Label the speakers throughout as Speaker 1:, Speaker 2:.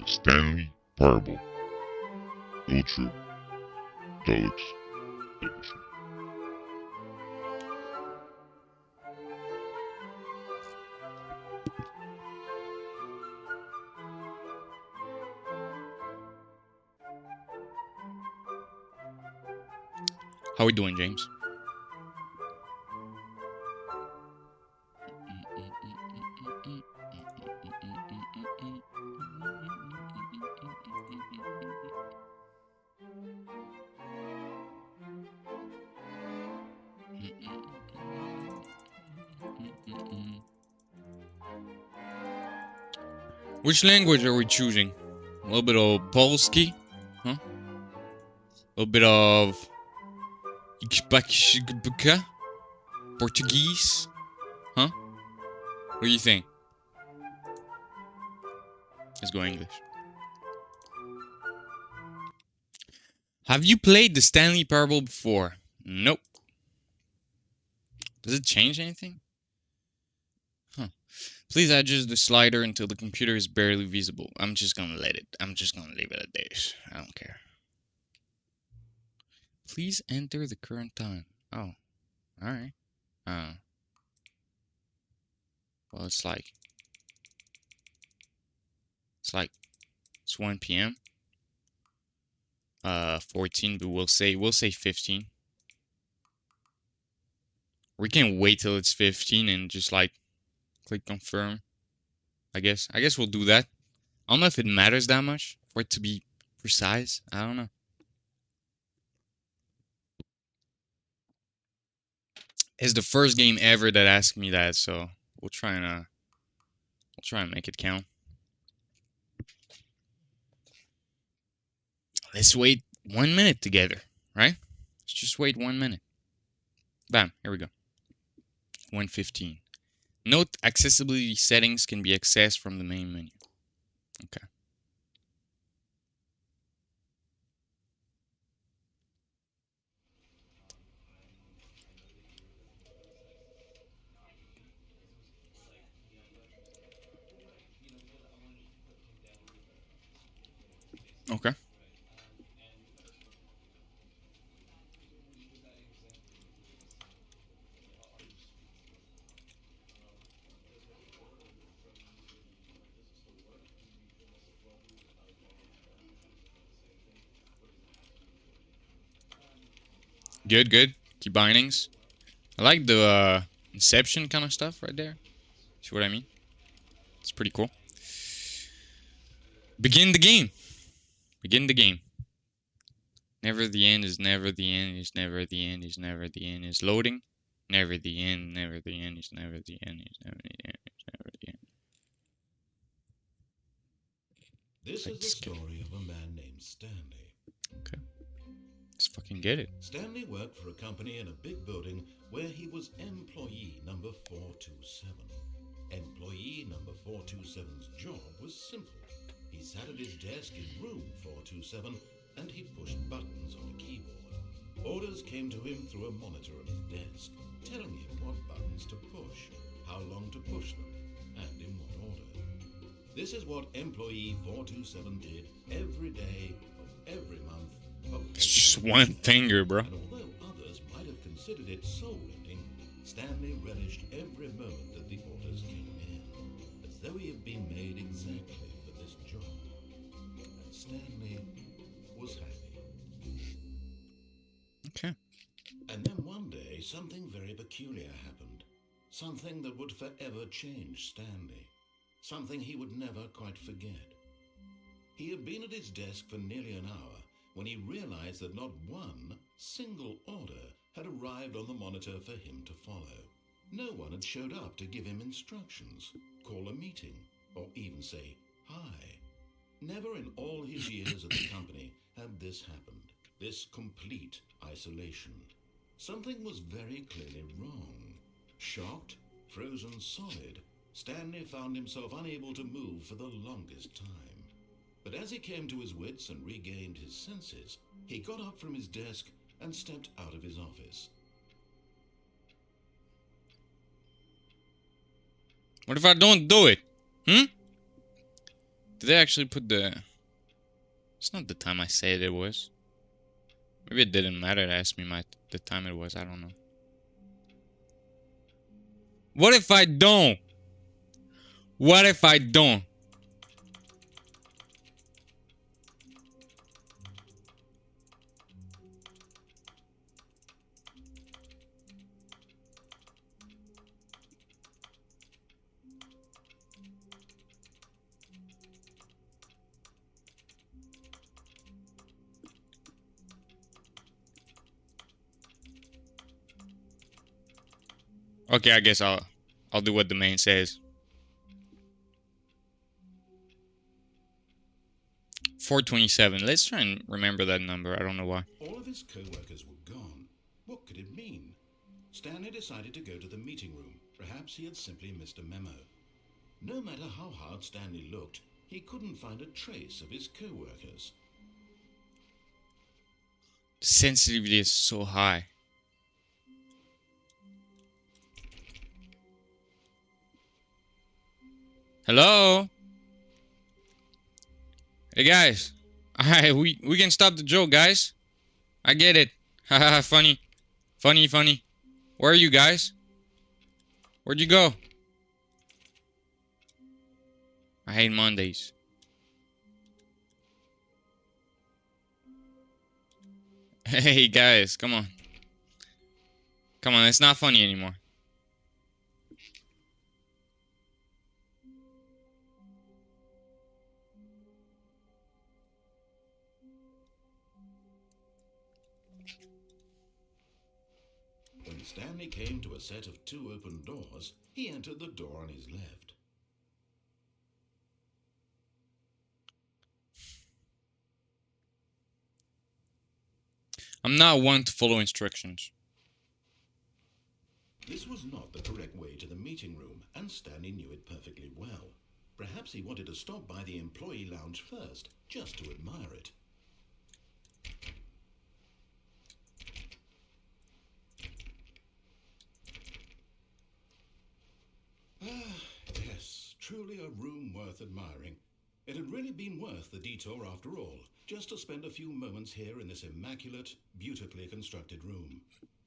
Speaker 1: the Stanley Parable Ultra Deluxe Edition.
Speaker 2: How we doing, James? Which language are we choosing? A little bit of Polski, huh? A little bit of Portuguese, huh? What do you think? Let's go English. Have you played the Stanley Parable before? Nope. Does it change anything? Huh. Please adjust the slider until the computer is barely visible. I'm just gonna leave it at this. I don't care. Please enter the current time. Oh. Alright. Well, it's 1 p.m. 14, but we'll say 15. We can wait till it's 15 and just like click confirm. I guess we'll do that. I don't know if it matters that much for it to be precise. I don't know. It's the first game ever that asked me that, so we'll try and make it count. Let's wait 1 minute together, right? Let's just wait 1 minute. Bam, here we go. 1:15. Note accessibility settings can be accessed from the main menu. Okay. Okay. Good. Key bindings. I like the Inception kind of stuff right there. See what I mean? It's pretty cool. Begin the game. Never the end is never the end is never the end is never the end is loading. Never the end is never the end is never the end is never the end.
Speaker 3: This is the story of a man named Stanley.
Speaker 2: Okay. Let's fucking get it.
Speaker 3: Stanley worked for a company in a big building where he was employee number 427. Employee number 427's job was simple. He sat at his desk in room 427 and he pushed buttons on a keyboard. Orders came to him through a monitor on his desk, telling him what buttons to push, how long to push them, and in what order. This is what employee 427 did every day of every month.
Speaker 2: It's just one finger, bro.
Speaker 3: And although others might have considered it soul-ending, Stanley relished every moment that the orders came in, as though he had been made exactly for this job. And Stanley was happy.
Speaker 2: Okay.
Speaker 3: And then one day, something very peculiar happened. Something that would forever change Stanley. Something he would never quite forget. He had been at his desk for nearly an hour when he realized that not one single order had arrived on the monitor for him to follow. No one had showed up to give him instructions, call a meeting, or even say hi. Never in all his years at the company had this happened, this complete isolation. Something was very clearly wrong. Shocked, frozen solid, Stanley found himself unable to move for the longest time. But as he came to his wits and regained his senses, he got up from his desk and stepped out of his office.
Speaker 2: What if I don't do it? Did they actually put the... It's not the time I said it was. Maybe it didn't matter to ask me the time it was. I don't know. What if I don't? What if I don't? Okay, I guess I'll do what the main says. 427. Let's try and remember that number. I don't know why.
Speaker 3: All of his co-workers were gone. What could it mean? Stanley decided to go to the meeting room. Perhaps he had simply missed a memo. No matter how hard Stanley looked, he couldn't find a trace of his co-workers.
Speaker 2: Sensitivity is so high. Hello? Hey guys. Alright, we can stop the joke, guys. I get it. Haha, funny. Funny, funny. Where are you guys? Where'd you go? I hate Mondays. Hey guys, come on. Come on, it's not funny anymore.
Speaker 3: When Stanley came to a set of 2 open doors, he entered the door on his left.
Speaker 2: I'm not one to follow instructions.
Speaker 3: This was not the correct way to the meeting room, and Stanley knew it perfectly well. Perhaps he wanted to stop by the employee lounge first, just to admire it. Yes, truly a room worth admiring. It had really been worth the detour after all, just to spend a few moments here in this immaculate, beautifully constructed room.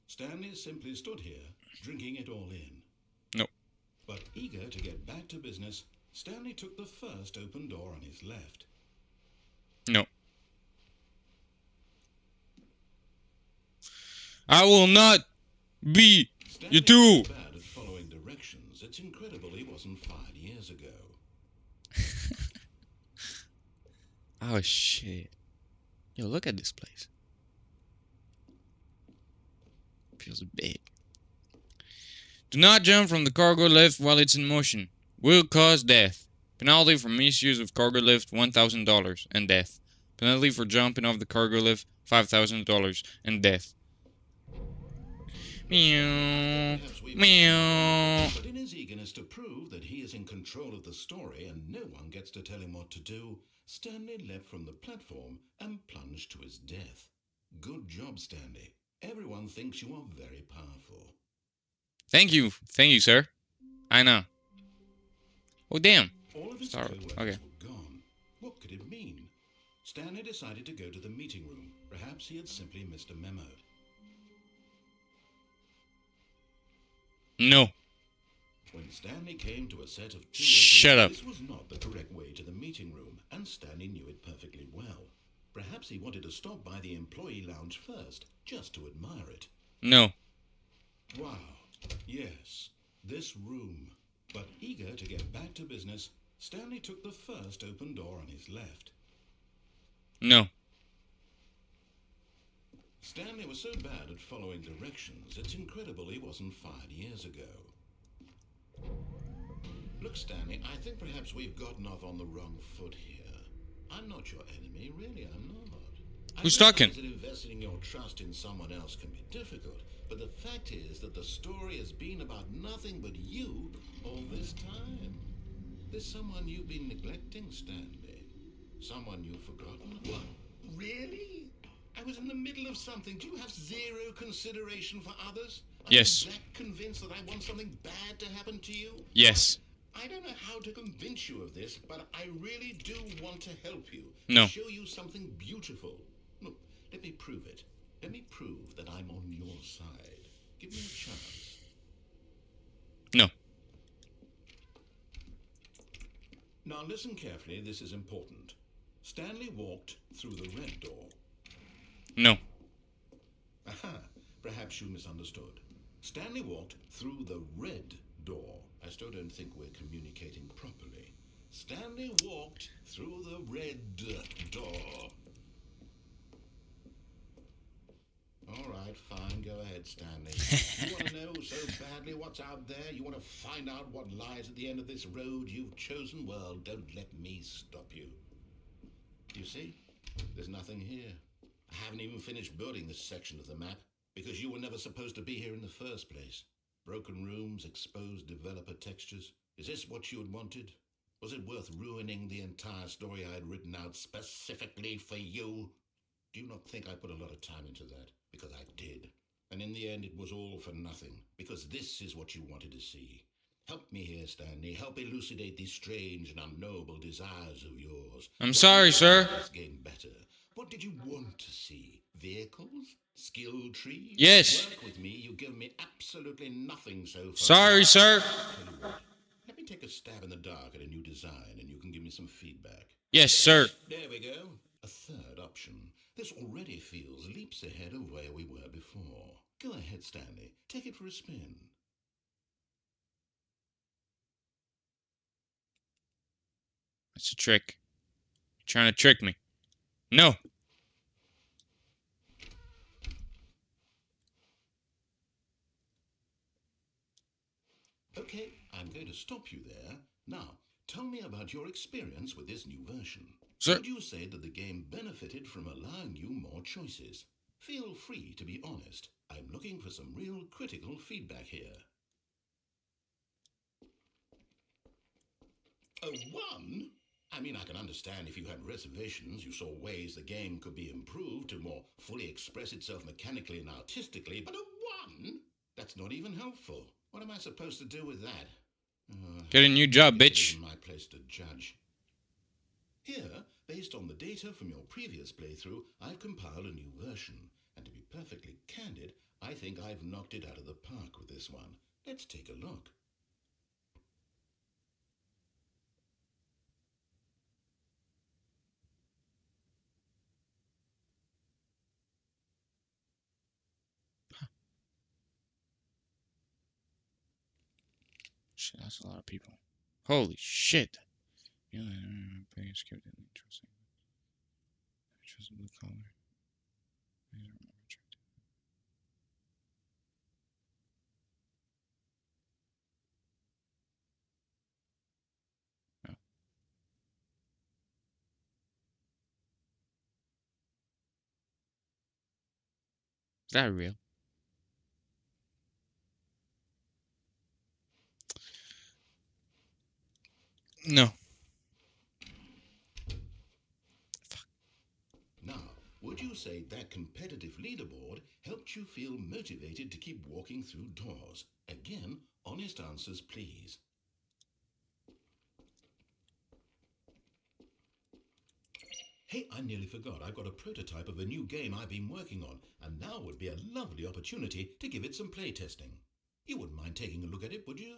Speaker 3: Stanley simply stood here, drinking it all in.
Speaker 2: No.
Speaker 3: But eager to get back to business, Stanley took the first open door on his left.
Speaker 2: No. I will not be
Speaker 3: Stanley
Speaker 2: you too.
Speaker 3: was bad at following directions. It's incredible he wasn't fired years ago.
Speaker 2: Oh shit. Yo, look at this place. Feels big. Do not jump from the cargo lift while it's in motion. Will cause death. Penalty for misuse of cargo lift $1,000 and death. Penalty for jumping off the cargo lift $5,000 and death. Meow. Meow.
Speaker 3: But in his eagerness to prove that he is in control of the story and no one gets to tell him what to do, Stanley leapt from the platform and plunged to his death. Good job, Stanley. Everyone thinks you are very powerful.
Speaker 2: Thank you, sir. I know. Oh damn.
Speaker 3: All of his
Speaker 2: Sorry.
Speaker 3: co-workers
Speaker 2: Okay.
Speaker 3: were gone. What could it mean? Stanley decided to go to the meeting room. Perhaps he had simply missed a memo.
Speaker 2: No.
Speaker 3: When Stanley came to a set of 2
Speaker 2: Shut up.
Speaker 3: This was not the correct way to the meeting room, and Stanley knew it perfectly well. Perhaps he wanted to stop by the employee lounge first, just to admire it.
Speaker 2: No.
Speaker 3: Wow. Yes, this room. But eager to get back to business, Stanley took the first open door on his left.
Speaker 2: No.
Speaker 3: Stanley was so bad at following directions, it's incredible he wasn't fired years ago. Look, Stanley, I think perhaps we've gotten off on the wrong foot here. I'm not your enemy, really, I'm not.
Speaker 2: Who's
Speaker 3: I
Speaker 2: talking?
Speaker 3: realize that investing your trust in someone else can be difficult, but the fact is that the story has been about nothing but you all this time. There's someone you've been neglecting, Stanley. Someone you've forgotten. What? Really? I was in the middle of something. Do you have zero consideration for others? Are
Speaker 2: Yes.
Speaker 3: you that convinced that I want something bad to happen to you?
Speaker 2: Yes.
Speaker 3: I don't know how to convince you of this, but I really do want to help you.
Speaker 2: No.
Speaker 3: Show you something beautiful. Look, let me prove it. Let me prove that I'm on your side. Give me a chance.
Speaker 2: No.
Speaker 3: Now listen carefully, this is important. Stanley walked through the red door.
Speaker 2: No.
Speaker 3: Aha, perhaps you misunderstood. Stanley walked through the red door. I still don't think we're communicating properly. Stanley walked through the red door. All right, fine, go ahead, Stanley. You want to know so badly what's out there? You want to find out what lies at the end of this road you've chosen? Well, don't let me stop you. You see, there's nothing here. I haven't even finished building this section of the map, because you were never supposed to be here in the first place. Broken rooms, exposed developer textures. Is this what you had wanted? Was it worth ruining the entire story I had written out specifically for you? Do you not think I put a lot of time into that? Because I did. And in the end, it was all for nothing, because this is what you wanted to see. Help me here, Stanley. Help elucidate these strange and unknowable desires of yours.
Speaker 2: I'm sorry, sir.
Speaker 3: This game better. What did you want to see? Vehicles? Skill trees?
Speaker 2: Yes.
Speaker 3: Work with me. You've given me absolutely nothing so far.
Speaker 2: Sorry, sir.
Speaker 3: Tell you what, let me take a stab in the dark at a new design, and you can give me some feedback.
Speaker 2: Yes, sir.
Speaker 3: There we go. A third option. This already feels leaps ahead of where we were before. Go ahead, Stanley. Take it for a spin.
Speaker 2: That's a trick. You're trying to trick me. No.
Speaker 3: Okay, I'm going to stop you there. Now, tell me about your experience with this new version.
Speaker 2: Sir.
Speaker 3: Would you say that the game benefited from allowing you more choices? Feel free to be honest. I'm looking for some real critical feedback here. A 1? I mean, I can understand if you had reservations, you saw ways the game could be improved to more fully express itself mechanically and artistically, but a 1? That's not even helpful. What am I supposed to do with that?
Speaker 2: Get a new job,
Speaker 3: It
Speaker 2: bitch.
Speaker 3: isn't my place to judge. Here, based on the data from your previous playthrough, I've compiled a new version. And to be perfectly candid, I think I've knocked it out of the park with this one. Let's take a look.
Speaker 2: Shit, that's a lot of people. Holy shit. Yeah, interesting. Blue color. Oh. Is that real? No.
Speaker 3: Now, would you say that competitive leaderboard helped you feel motivated to keep walking through doors? Again, honest answers, please. Hey, I nearly forgot. I've got a prototype of a new game I've been working on, and now would be a lovely opportunity to give it some playtesting. You wouldn't mind taking a look at it, would you?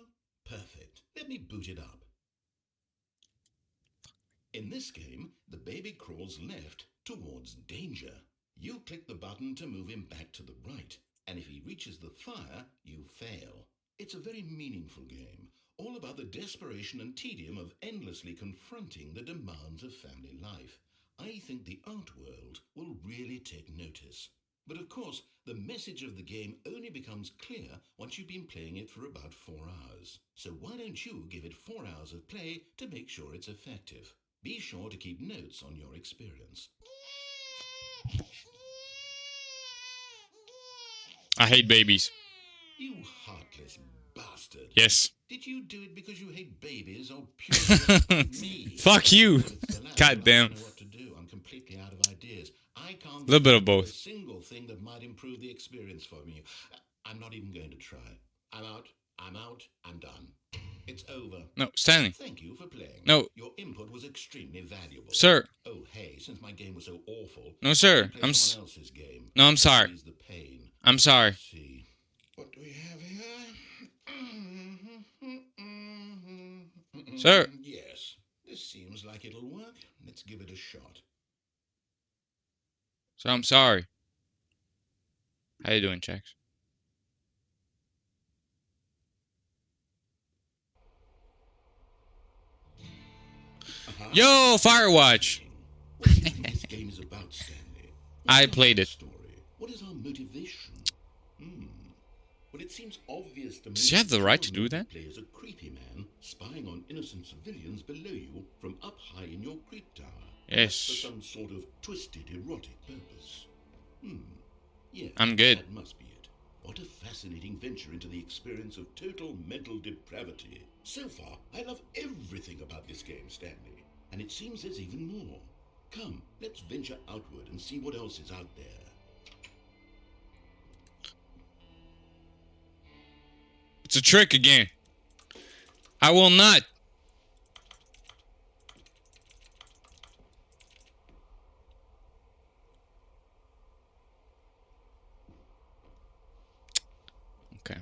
Speaker 3: Perfect. Let me boot it up. In this game, the baby crawls left towards danger. You click the button to move him back to the right, and if he reaches the fire, you fail. It's a very meaningful game, all about the desperation and tedium of endlessly confronting the demands of family life. I think the art world will really take notice. But of course, the message of the game only becomes clear once you've been playing it for about 4 hours. So why don't you give it 4 hours of play to make sure it's effective? Be sure to keep notes on your experience.
Speaker 2: I hate babies.
Speaker 3: You heartless bastard.
Speaker 2: Yes.
Speaker 3: Did you do it because you hate babies or purely like me?
Speaker 2: Fuck you.
Speaker 3: Well, it's the latter,
Speaker 2: God
Speaker 3: but I
Speaker 2: damn.
Speaker 3: don't know what to do. I'm completely out of ideas. I can't
Speaker 2: Little bit of
Speaker 3: think
Speaker 2: both.
Speaker 3: a single thing that might improve the experience for me. I'm not even going to try. I'm out. I'm done. It's over.
Speaker 2: No, Stanley.
Speaker 3: Thank you for playing.
Speaker 2: No.
Speaker 3: Your input was extremely valuable.
Speaker 2: Sir.
Speaker 3: Oh, hey, since my game was so awful...
Speaker 2: No, sir.
Speaker 3: Play someone else's game.
Speaker 2: No, I'm sorry.
Speaker 3: Ease the pain.
Speaker 2: I'm sorry.
Speaker 3: Let's see. What do we have here?
Speaker 2: Sir.
Speaker 3: Yes. This seems like it'll work. Let's give it a shot.
Speaker 2: So I'm sorry. How you doing, Chax? Yo, Firewatch!
Speaker 3: What do you think this game is about, Stanley?
Speaker 2: I played it.
Speaker 3: Story? What is our motivation? Well, it seems obvious to me.
Speaker 2: Does he have the right to do that?
Speaker 3: Play as a creepy man spying on innocent civilians below you from up high in your creep tower.
Speaker 2: Yes.
Speaker 3: For some sort of twisted erotic purpose. Yes.
Speaker 2: I'm good.
Speaker 3: That must be it. What a fascinating venture into the experience of total mental depravity. So far, I love everything about this game, Stanley. And it seems there's even more. Come, let's venture outward and see what else is out there.
Speaker 2: It's a trick again. I will not. Okay.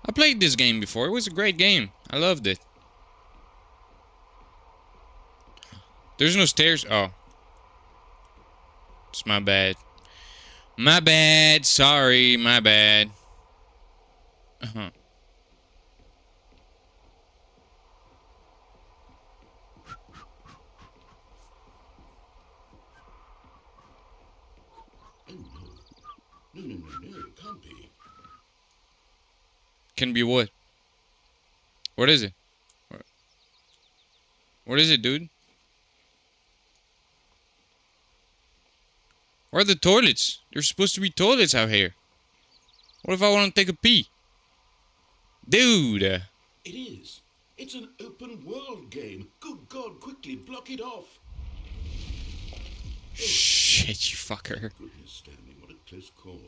Speaker 2: I played this game before. It was a great game. I loved it. There's no stairs. Oh. It's my bad. My bad. Sorry. My bad. Uh-huh.
Speaker 3: Oh, no. No. Can't be.
Speaker 2: Can be what? What is it? What is it, dude? Where are the toilets? There's supposed to be toilets out here. What if I want to take a pee? Dude.
Speaker 3: It is. It's an open world game. Good God, quickly block it off.
Speaker 2: Shit, you fucker.
Speaker 3: Goodness, Stanley, what a close call.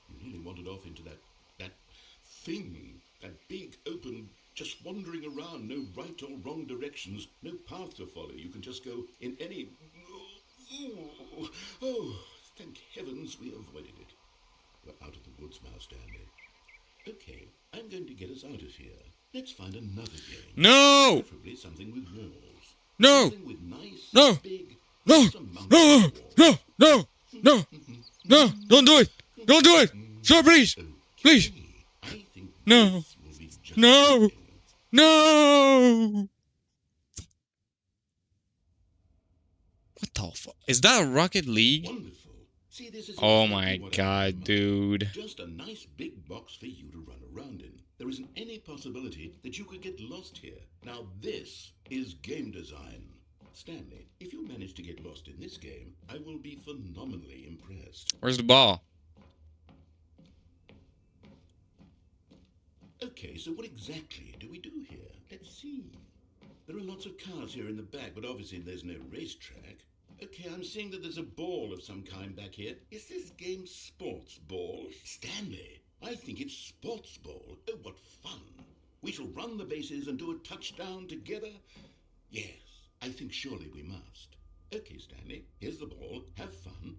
Speaker 3: You nearly wandered off into that thing. That big, open, just wandering around. No right or wrong directions. No path to follow. You can just go in any... Oh, thank heavens we avoided it. We're out of the woods now, Stanley. Okay, I'm going to get us out of here. Let's find another game.
Speaker 2: No!
Speaker 3: Preferably something with walls.
Speaker 2: No!
Speaker 3: Something with nice,
Speaker 2: No!
Speaker 3: big...
Speaker 2: No! No! No! No! No! No! Don't do it! Don't do it! Sir, please! Please!
Speaker 3: I think
Speaker 2: No!
Speaker 3: this will be just
Speaker 2: No!
Speaker 3: okay.
Speaker 2: No! What the fuck? Is that Rocket League?
Speaker 3: Wonderful. See, this is
Speaker 2: Oh
Speaker 3: exactly
Speaker 2: my
Speaker 3: what I
Speaker 2: god,
Speaker 3: want.
Speaker 2: dude.
Speaker 3: Just a nice big box for you to run around in. There isn't any possibility that you could get lost here. Now this is game design. Stanley, if you manage to get lost in this game, I will be phenomenally impressed.
Speaker 2: Where's the ball?
Speaker 3: Okay, so what exactly do we do here? Let's see. There are lots of cars here in the back, but obviously there's no racetrack. Okay, I'm seeing that there's a ball of some kind back here. Is this game sports ball? Stanley, I think it's sports ball. Oh, what fun. We shall run the bases and do a touchdown together. Yes, I think surely we must. Okay, Stanley, here's the ball. Have fun.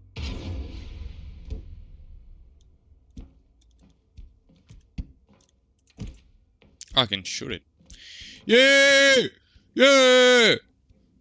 Speaker 2: I can shoot it. Yeah! Yeah!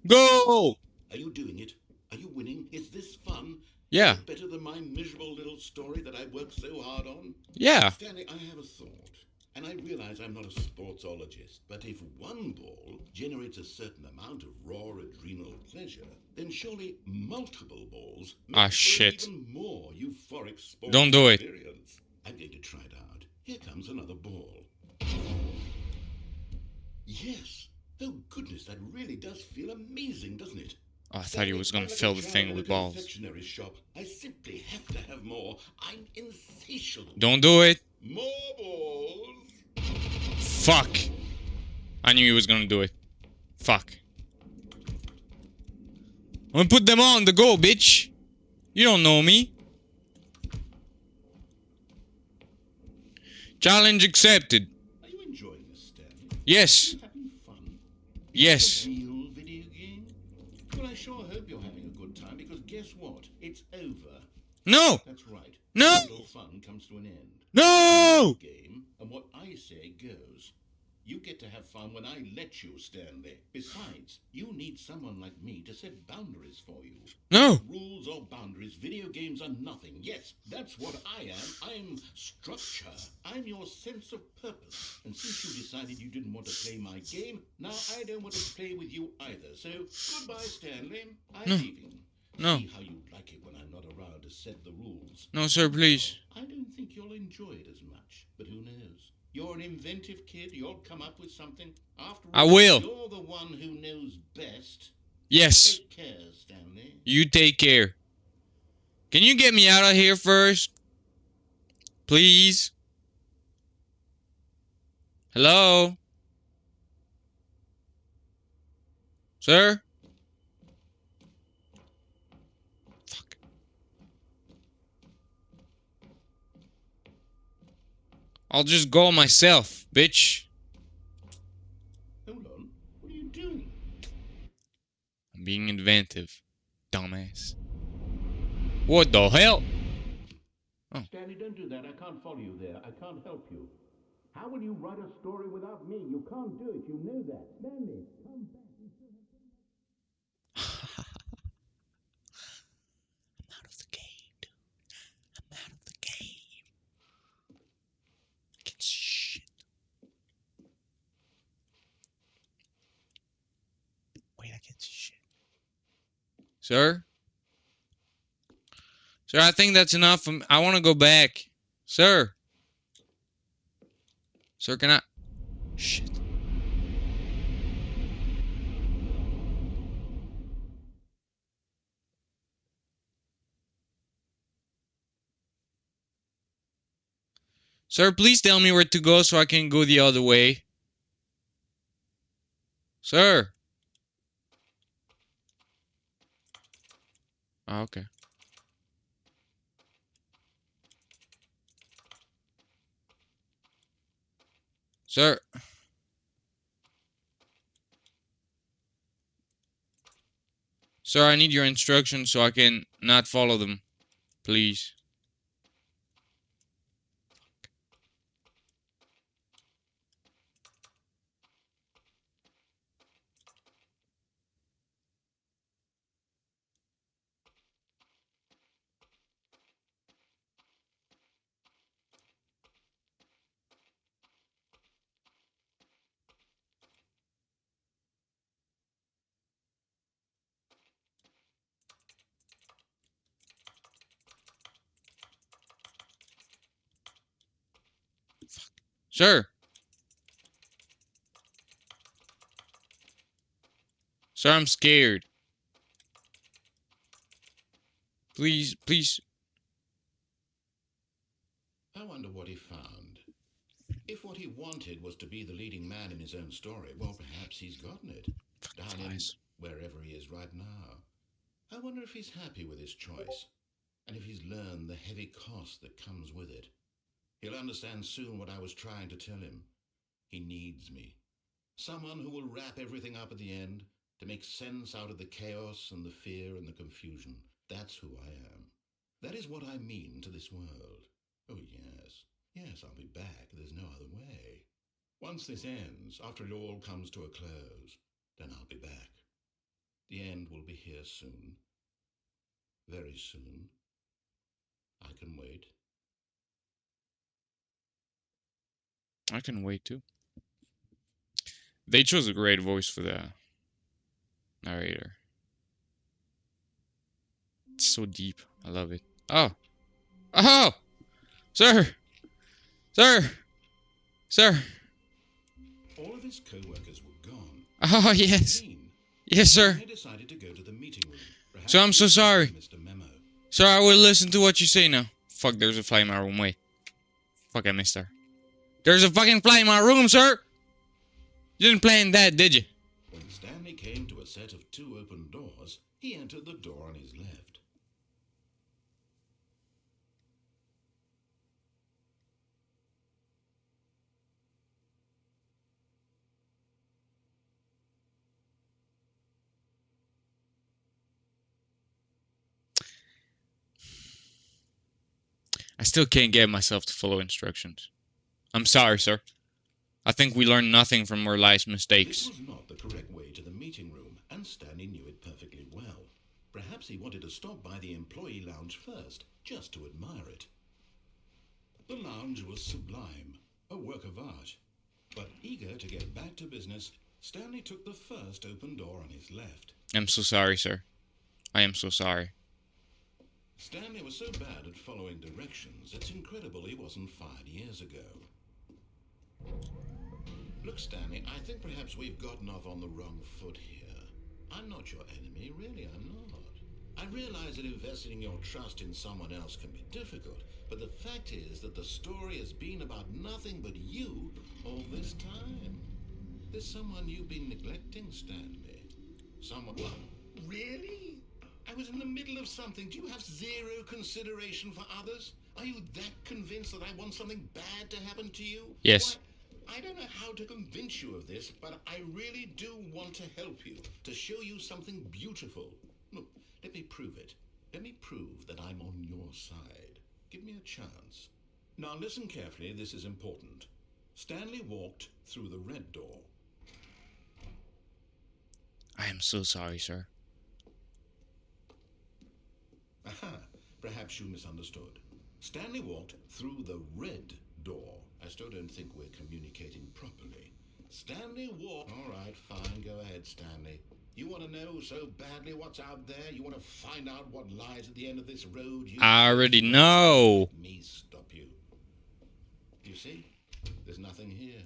Speaker 2: Go!
Speaker 3: Are you doing it? Are you winning? Is this fun?
Speaker 2: Yeah.
Speaker 3: Is it better than my miserable little story that I worked so hard on?
Speaker 2: Yeah.
Speaker 3: Stanley, I have a thought. And I realize I'm not a sportsologist, but if one ball generates a certain amount of raw adrenal pleasure, then surely multiple balls make for
Speaker 2: shit.
Speaker 3: an even more euphoric sports
Speaker 2: Don't do it.
Speaker 3: experience. I'm going to try it out. Here comes another ball. Yes. Oh goodness, that really does feel amazing, doesn't it?
Speaker 2: Oh, I thought he was gonna fill the thing with balls.
Speaker 3: Confectionery shop. I simply have to have more. I'm insatiable.
Speaker 2: Don't do it.
Speaker 3: More balls.
Speaker 2: Fuck. I knew he was gonna do it. Fuck. I'm gonna put them on the go, bitch. You don't know me. Challenge accepted.
Speaker 3: Are you enjoying this, Stanley?
Speaker 2: Yes.
Speaker 3: Are you having fun?
Speaker 2: Yes.
Speaker 3: Is this a real video game? Well, I sure hope you're having a good time, because guess what? It's over.
Speaker 2: No.
Speaker 3: That's right.
Speaker 2: No.
Speaker 3: Little fun comes to an end.
Speaker 2: No.
Speaker 3: It's a game, and what I say goes. You get to have fun when I let you, Stanley. Besides, you need someone like me to set boundaries for you.
Speaker 2: No.
Speaker 3: Rules or boundaries, video games are nothing. Yes, that's what I am. I'm structure. I'm your sense of purpose. And since you decided you didn't want to play my game, now I don't want to play with you either. So, goodbye, Stanley. I'm
Speaker 2: No.
Speaker 3: leaving.
Speaker 2: No.
Speaker 3: See how you like it when I'm not around to set the rules.
Speaker 2: No, sir, please.
Speaker 3: I don't think you'll enjoy it as much, but who knows? You're an inventive kid. You'll come up with something. After all,
Speaker 2: I will.
Speaker 3: You're the one who knows best.
Speaker 2: Yes.
Speaker 3: Take care, Stanley.
Speaker 2: You take care. Can you get me out of here first? Please? Hello? Sir? Fuck. I'll just go myself, bitch.
Speaker 3: Hold on. What are you doing?
Speaker 2: I'm being inventive. Dumbass. What the hell?
Speaker 3: Stanley, don't do that. I can't follow you there. I can't help you. How will you write a story without me? You can't do it. You know that. Stanley, come back.
Speaker 2: I'm out of the game, dude. I'm out of the game. I can see shit. Wait, I can see shit. Sir? Sir, I think that's enough. I want to go back. Sir. Sir, can I... Shit. Sir, please tell me where to go so I can go the other way. Sir. Oh, okay. Sir. Sir, I need your instructions so I can not follow them. Please. Sir. Sir, I'm scared. Please, please.
Speaker 3: I wonder what he found. If what he wanted was to be the leading man in his own story, well, perhaps he's gotten it. Down in wherever he is right now. I wonder if he's happy with his choice, and if he's learned the heavy cost that comes with it. He'll understand soon what I was trying to tell him. He needs me. Someone who will wrap everything up at the end, to make sense out of the chaos and the fear and the confusion. That's who I am. That is what I mean to this world. Oh, yes. Yes, I'll be back. There's no other way. Once this ends, after it all comes to a close, then I'll be back. The end will be here soon. Very soon. I can wait.
Speaker 2: I can wait too. They chose a great voice for the narrator. It's so deep. I love it. Oh! Oh! Sir! Sir! Sir!
Speaker 3: All of his co-workers were gone.
Speaker 2: Oh, yes. Yes, sir.
Speaker 3: They decided to go to the meeting room. Perhaps
Speaker 2: So I'm so sorry.
Speaker 3: Mr. Memo.
Speaker 2: Sir, I will listen to what you say now. Fuck, there's a fly in my room. Wait. Fuck, I missed her. There's a fucking fly in my room, sir! You didn't plan that, did you?
Speaker 3: When Stanley came to a set of 2 open doors, he entered the door on his left.
Speaker 2: I still can't get myself to follow instructions. I'm sorry, sir. I think we learned nothing from our life's mistakes.
Speaker 3: This was not the correct way to the meeting room, and Stanley knew it perfectly well. Perhaps he wanted to stop by the employee lounge first, just to admire it. The lounge was sublime, a work of art. But eager to get back to business, Stanley took the first open door on his left.
Speaker 2: I'm so sorry, sir. I am so sorry.
Speaker 3: Stanley was so bad at following directions, it's incredible he wasn't fired years ago. Look, Stanley, I think perhaps we've gotten off on the wrong foot here. I'm not your enemy, really, I'm not. I realize that investing your trust in someone else can be difficult, but the fact is that the story has been about nothing but you all this time. There's someone you've been neglecting, Stanley. Someone... What? Really? I was in the middle of something. Do you have zero consideration for others? Are you that convinced that I want something bad to happen to you?
Speaker 2: Yes.
Speaker 3: Why, I don't know how to convince you of this, but I really do want to help you, to show you something beautiful. Look, let me prove it. Let me prove that I'm on your side. Give me a chance. Now listen carefully, this is important. Stanley walked through the red door.
Speaker 2: I am so sorry, sir.
Speaker 3: Aha, perhaps you misunderstood. Stanley walked through the red door. I still don't think we're communicating properly. Stanley walked... All right, fine, go ahead, Stanley. You want to know so badly what's out there? You want to find out what lies at the end of this road?
Speaker 2: I already know.
Speaker 3: Let me stop you. You see? There's nothing here.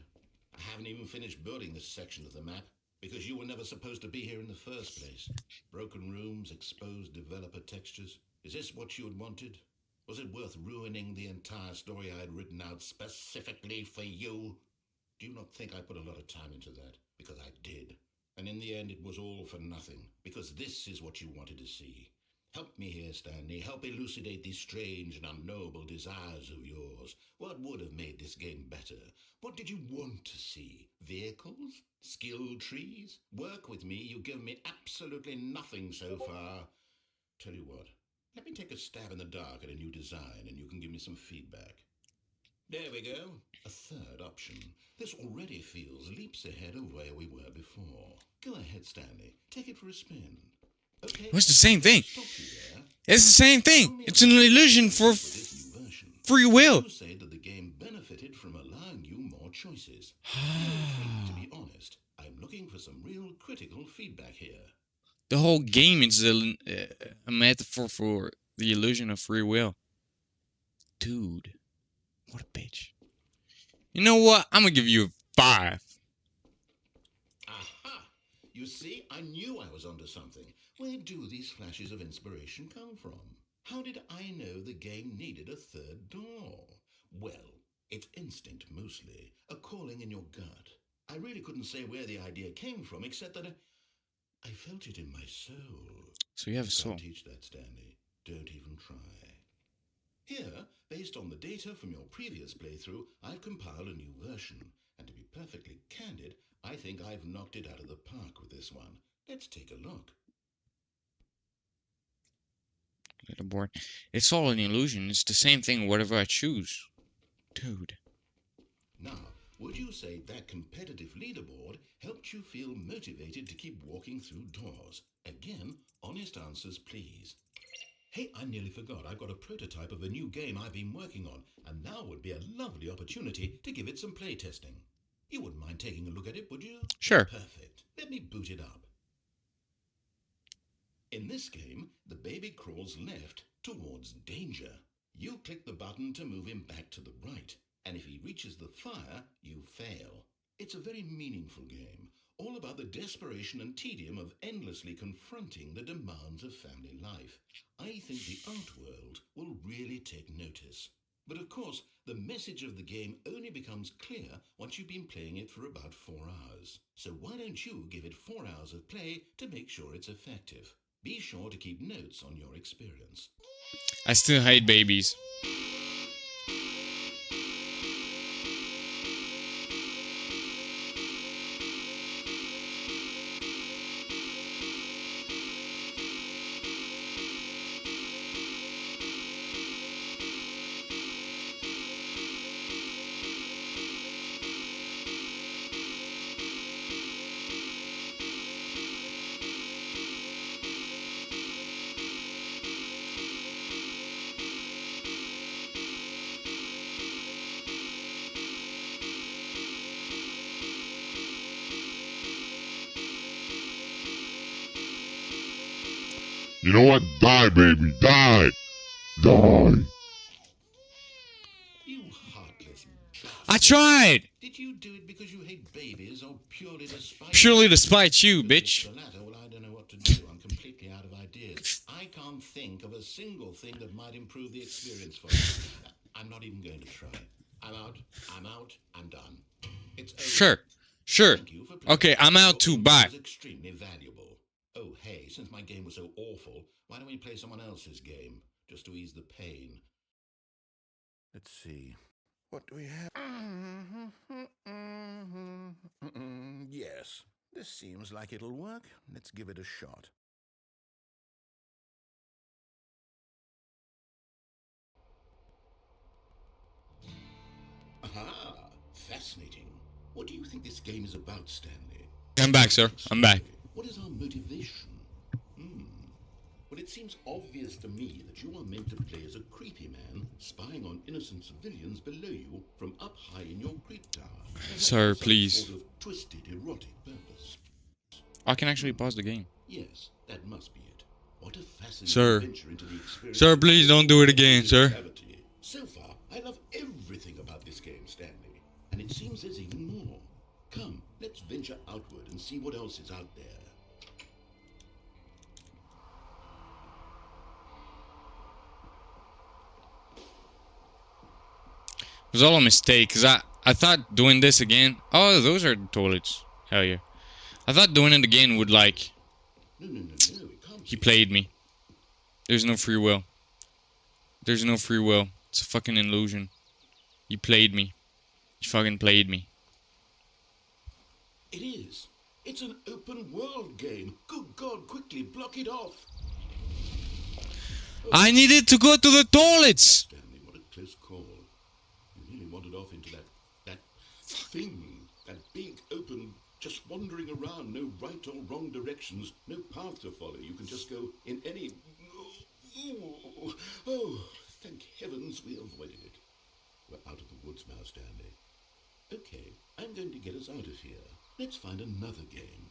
Speaker 3: I haven't even finished building this section of the map, because you were never supposed to be here in the first place. Broken rooms, exposed developer textures. Is this what you had wanted? Was it worth ruining the entire story I had written out specifically for you? Do you not think I put a lot of time into that? Because I did. And in the end, it was all for nothing, because this is what you wanted to see. Help me here, Stanley. Help elucidate these strange and unknowable desires of yours. What would have made this game better? What did you want to see? Vehicles? Skill trees? Work with me. You've given me absolutely nothing so far. Tell you what, let me take a stab in the dark at a new design, and you can give me some feedback. There we go. A third option. This already feels leaps ahead of where we were before. Go ahead, Stanley. Take it for a spin. Okay.
Speaker 2: It's the same thing.
Speaker 3: Stop you there.
Speaker 2: It's the same thing. It's an illusion for free will.
Speaker 3: You say that the game benefited from allowing you more choices. To be honest, I'm looking for some real critical feedback here.
Speaker 2: The whole game is a metaphor for the illusion of free will. Dude, what a bitch. You know what? I'm gonna give you a 5.
Speaker 3: Aha! You see, I knew I was onto something. Where do these flashes of inspiration come from? How did I know the game needed a third door? Well, it's instinct mostly, a calling in your gut. I really couldn't say where the idea came from, except that I felt it in my soul.
Speaker 2: So you have a soul.
Speaker 3: Can't teach that, Stanley. Don't even try. Here, based on the data from your previous playthrough, I've compiled a new version. And to be perfectly candid, I think I've knocked it out of the park with this one. Let's take a look.
Speaker 2: Little board. It's all an illusion. It's the same thing whatever I choose. Dude.
Speaker 3: Now, would you say that competitive leaderboard helped you feel motivated to keep walking through doors? Again, honest answers, please. Hey, I nearly forgot. I've got a prototype of a new game I've been working on, and now would be a lovely opportunity to give it some playtesting. You wouldn't mind taking a look at it, would you?
Speaker 2: Sure.
Speaker 3: Perfect. Let me boot it up. In this game, the baby crawls left towards danger. You click the button to move him back to the right, and if he reaches the fire, you fail. It's a very meaningful game, all about the desperation and tedium of endlessly confronting the demands of family life. I think the art world will really take notice. But of course, the message of the game only becomes clear once you've been playing it for about 4 hours. So why don't you give it 4 hours of play to make sure it's effective? Be sure to keep notes on your experience.
Speaker 2: I still hate babies.
Speaker 1: You know what? Die, baby. Die. Die.
Speaker 3: You heartless bastard.
Speaker 2: I tried!
Speaker 3: Did you do it because you hate babies or purely to spite
Speaker 2: Purely to spite you,
Speaker 3: If it's
Speaker 2: bitch.
Speaker 3: the latter, well, I don't know what to do. I'm completely out of ideas. I can't think of a single thing that might improve the experience for you. I'm not even going to try. I'm out. I'm done. It's over.
Speaker 2: Sure. Sure.
Speaker 3: Thank you for playing.
Speaker 2: Okay, I'm out too.
Speaker 3: Your
Speaker 2: Bye.
Speaker 3: input was extremely valuable. Oh, hey, since my game was so awful, why don't we play someone else's game, just to ease the pain? Let's see. What do we have? Yes, this seems like it'll work. Let's give it a shot. Aha! Fascinating. What do you think this game is about, Stanley?
Speaker 2: I'm back, sir. I'm back.
Speaker 3: What is our motivation? Well, it seems obvious to me that you are meant to play as a creepy man spying on innocent civilians below you from up high in your creep tower.
Speaker 2: Sir,
Speaker 3: Some
Speaker 2: please.
Speaker 3: Sort of twisted, erotic purpose.
Speaker 2: I can actually pause the game.
Speaker 3: Yes, that must be it. What a fascinating
Speaker 2: Sir.
Speaker 3: adventure into the experience.
Speaker 2: Sir, please don't do it again, sir.
Speaker 3: Reality. So far, I love everything about this game, Stanley. And it seems there's even more. Come, let's venture outward and see what else is out there.
Speaker 2: It was all a mistake, because I thought doing this again... Oh, those are the toilets. Hell yeah. I thought doing it again would, like...
Speaker 3: No, it can't
Speaker 2: He
Speaker 3: be.
Speaker 2: played me. There's no free will. There's no free will. It's a fucking illusion. He played me. He fucking played me.
Speaker 3: It is. It's an open world game. Good God, quickly block it off.
Speaker 2: I needed to go to the toilets!
Speaker 3: Stanley, what a close call. You really wandered off into that thing. That big, open, just wandering around. No right or wrong directions. No path to follow. You can just go in any... Oh, thank heavens we avoided it. We're out of the woods now, Stanley. Okay, I'm going to get us out of here. Let's find another game.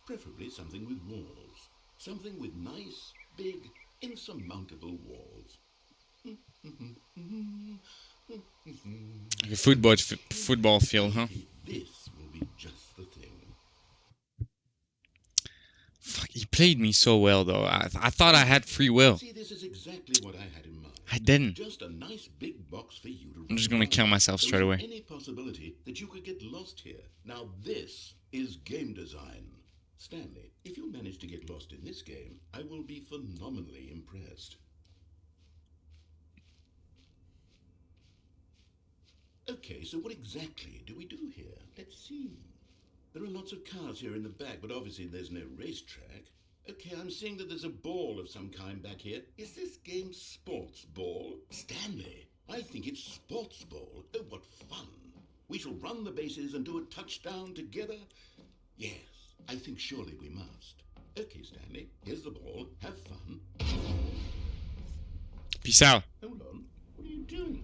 Speaker 3: Preferably something with walls. Something with nice, big, insurmountable walls.
Speaker 2: Like a football field, huh?
Speaker 3: This will be just the thing.
Speaker 2: Fuck, he played me so well, though. I thought I had free will.
Speaker 3: See, this is exactly what I had in mind.
Speaker 2: I didn't.
Speaker 3: Just a nice big box for you to
Speaker 2: I'm just gonna kill myself straight away.
Speaker 3: Any possibility that you could get lost here. Now this is game design. Stanley, if you manage to get lost in this game, I will be phenomenally impressed. Okay, so what exactly do we do here? Let's see. There are lots of cars here in the back, but obviously there's no racetrack. Okay, I'm seeing that there's a ball of some kind back here. Is this game sports ball? Stanley, I think it's sports ball. Oh, what fun. We shall run the bases and do a touchdown together. Yes, I think surely we must. Okay, Stanley, here's the ball. Have fun.
Speaker 2: Peace out.
Speaker 3: Hold on. What are you doing?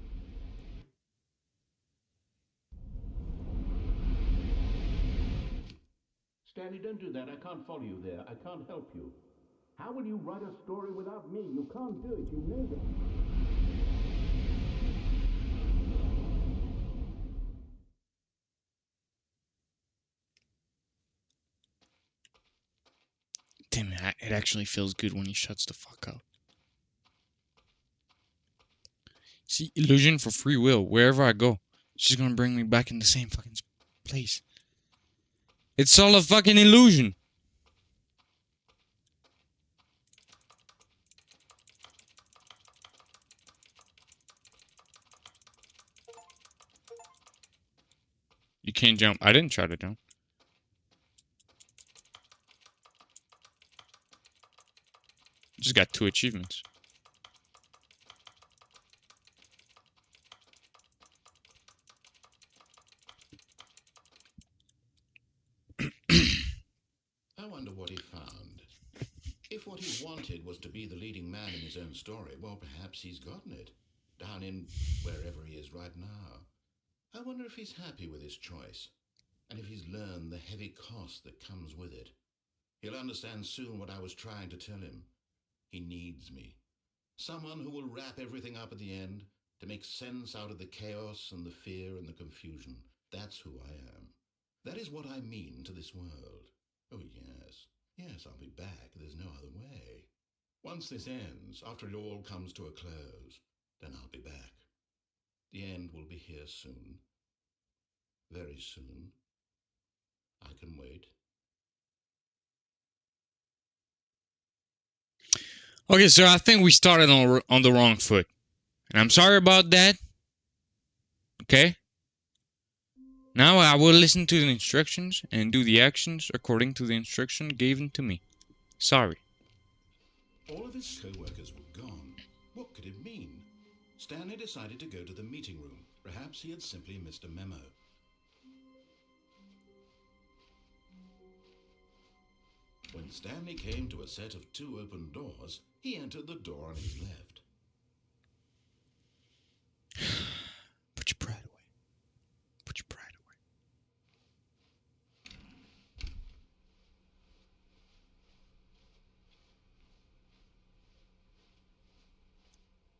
Speaker 3: Stanley, don't do that. I can't follow you there. I can't help you. How will you write a story without me? You can't do it. You know that.
Speaker 2: Damn it, it actually feels good when he shuts the fuck up. See, illusion for free will. Wherever I go, it's just gonna bring me back in the same fucking place. It's all a fucking illusion. You can't jump. I didn't try to jump. Just got 2 achievements.
Speaker 3: I wonder what he found. If what he wanted was to be the leading man in his own story, well, perhaps he's gotten it. Down in wherever he is right now. I wonder if he's happy with his choice. And if he's learned the heavy cost that comes with it. He'll understand soon what I was trying to tell him. He needs me. Someone who will wrap everything up at the end, to make sense out of the chaos and the fear and the confusion. That's who I am. That is what I mean to this world. Oh, yes. Yes, I'll be back. There's no other way. Once this ends, after it all comes to a close, then I'll be back. The end will be here soon. Very soon. I can wait.
Speaker 2: Okay, so I think we started on the wrong foot. And I'm sorry about that. Okay? Now I will listen to the instructions and do the actions according to the instruction given to me. Sorry.
Speaker 3: All of his co-workers were gone. What could it mean? Stanley decided to go to the meeting room. Perhaps he had simply missed a memo. When Stanley came to a set of 2 open doors, he entered the door on his left.
Speaker 2: Put your pride away. Put your pride away.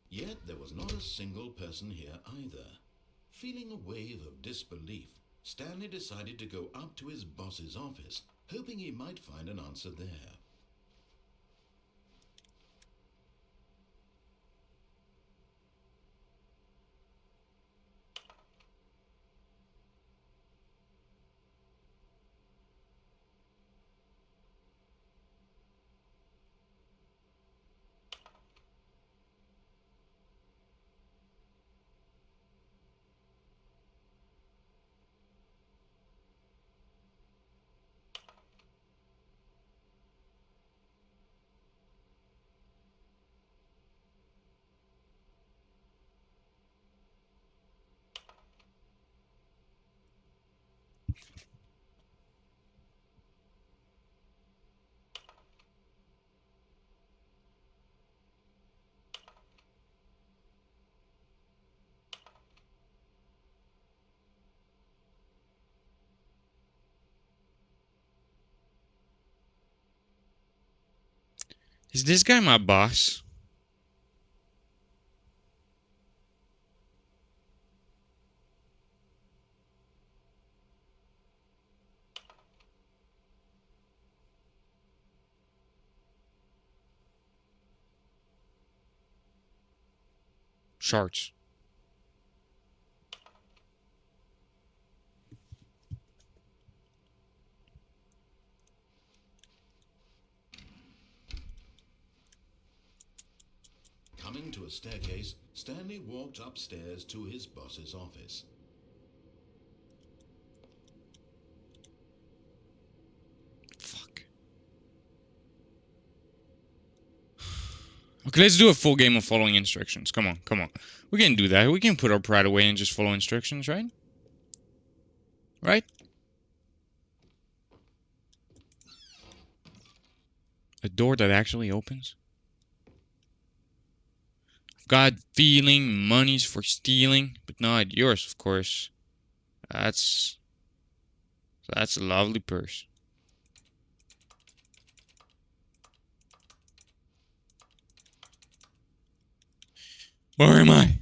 Speaker 3: Yet there was not a single person here either. Feeling a wave of disbelief, Stanley decided to go up to his boss's office, hoping he might find an answer there.
Speaker 2: Is this guy my boss? Sharks.
Speaker 3: Coming to a staircase, Stanley walked upstairs to his boss's office.
Speaker 2: Fuck. Okay, let's do a full game of following instructions. Come on, come on. We can do that. We can put our pride away and just follow instructions, right? Right? A door that actually opens? Got feeling money's for stealing, but not yours, of course. That's a lovely purse. Where am I?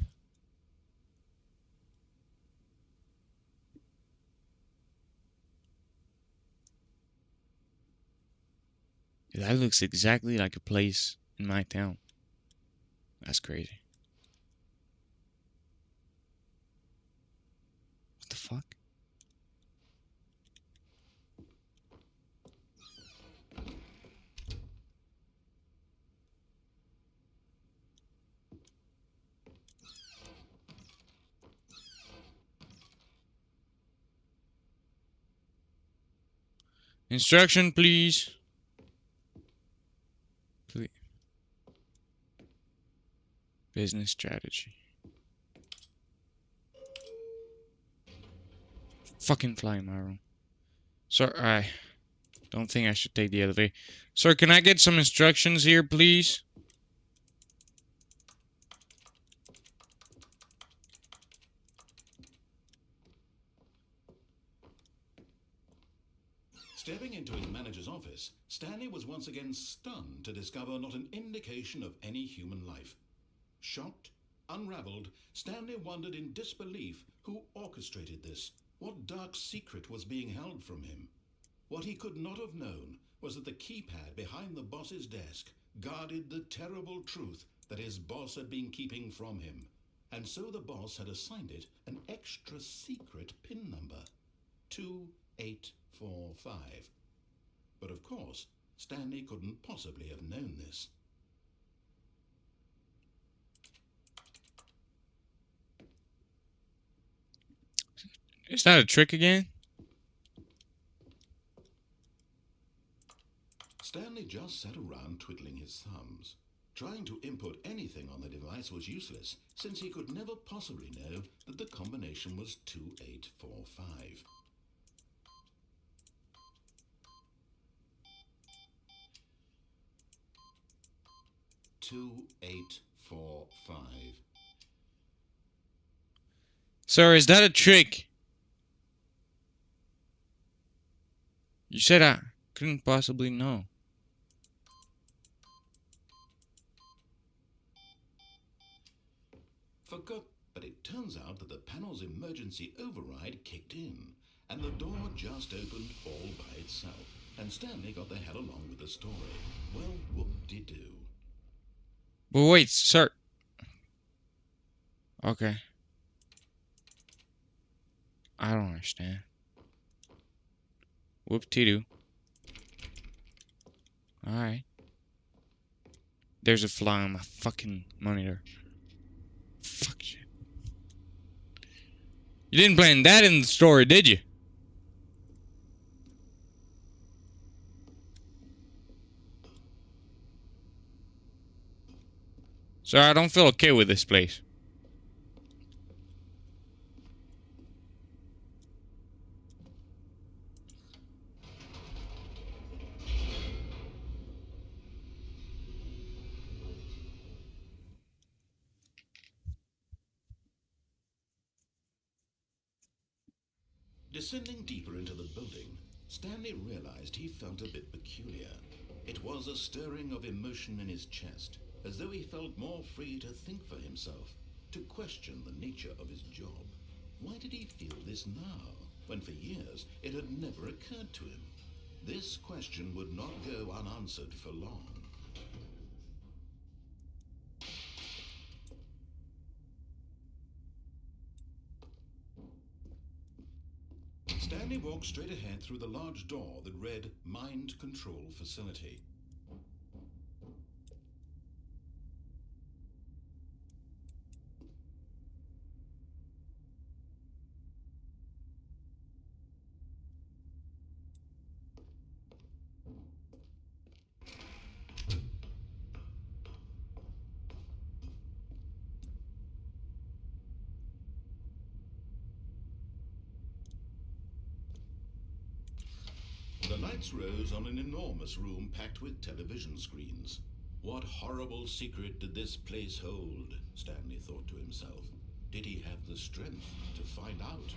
Speaker 2: That looks exactly like a place in my town. That's crazy. What the fuck? Instruction, please. Please. Business strategy. Fucking fly in my room. Sir, I don't think I should take the elevator. Sir, can I get some instructions here, please?
Speaker 3: Stepping into his manager's office, Stanley was once again stunned to discover not an indication of any human life. Shocked, unraveled, Stanley wondered in disbelief who orchestrated this, what dark secret was being held from him. What he could not have known was that the keypad behind the boss's desk guarded the terrible truth that his boss had been keeping from him, and so the boss had assigned it an extra secret PIN number, 2845. But of course, Stanley couldn't possibly have known this.
Speaker 2: Is that a trick again?
Speaker 3: Stanley just sat around twiddling his thumbs. Trying to input anything on the device was useless, since he could never possibly know that the combination was 2845.
Speaker 2: Sir, is that a trick? You said I couldn't possibly know.
Speaker 3: But it turns out that the panel's emergency override kicked in, and the door just opened all by itself, and Stanley got the hell along with the story. Well, whoop-de-doo.
Speaker 2: But wait, sir. Okay. I don't understand. Whoop-de-doo. Alright. There's a fly on my fucking monitor. Fuck shit. You didn't plan that in the story, did you? Sir, I don't feel okay with this place.
Speaker 3: Descending deeper into the building, Stanley realized he felt a bit peculiar. It was a stirring of emotion in his chest, as though he felt more free to think for himself, to question the nature of his job. Why did he feel this now, when for years it had never occurred to him? This question would not go unanswered for long. Stanley walked straight ahead through the large door that read Mind Control Facility. The lights rose on an enormous room packed with television screens. What horrible secret did this place hold? Stanley thought to himself. Did he have the strength to find out?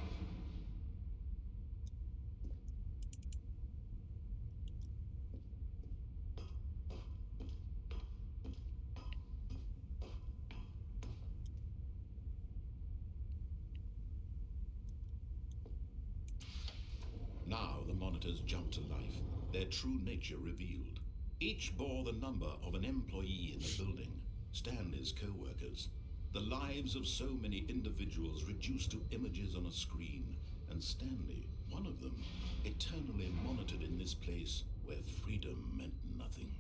Speaker 3: Now the monitors jumped to life, their true nature revealed. Each bore the number of an employee in the building, Stanley's co-workers. The lives of so many individuals reduced to images on a screen, and Stanley, one of them, eternally monitored in this place where freedom meant nothing.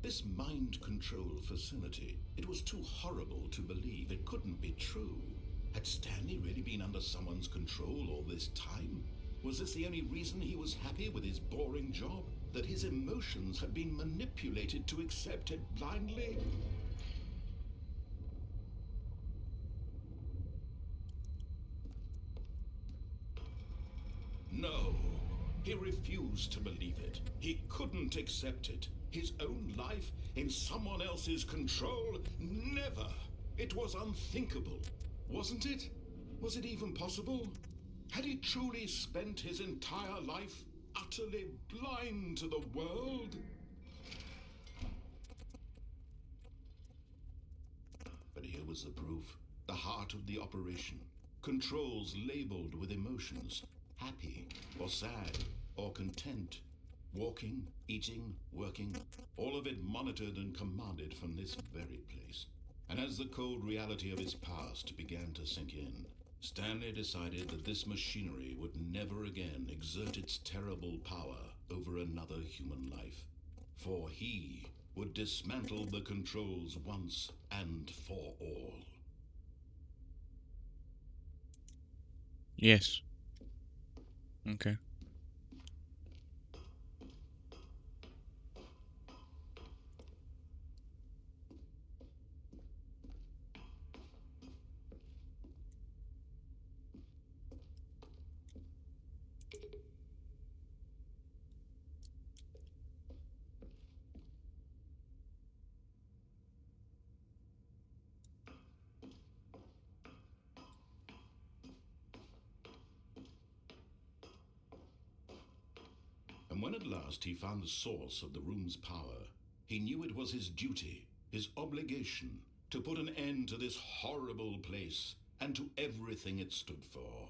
Speaker 3: This mind control facility, it was too horrible to believe. It couldn't be true. Had Stanley really been under someone's control all this time? Was this the only reason he was happy with his boring job? That his emotions had been manipulated to accept it blindly? No, he refused to believe it. He couldn't accept it. His own life in someone else's control? Never! It was unthinkable, wasn't it? Was it even possible? Had he truly spent his entire life utterly blind to the world? But here was the proof. The heart of the operation. Controls labeled with emotions. Happy, or sad, or content. Walking, eating, working. All of it monitored and commanded from this very place. And as the cold reality of his past began to sink in, Stanley decided that this machinery would never again exert its terrible power over another human life. For he would dismantle the controls once and for all.
Speaker 2: Yes. Okay.
Speaker 3: And when at last he found the source of the room's power, he knew it was his duty, his obligation, to put an end to this horrible place and to everything it stood for.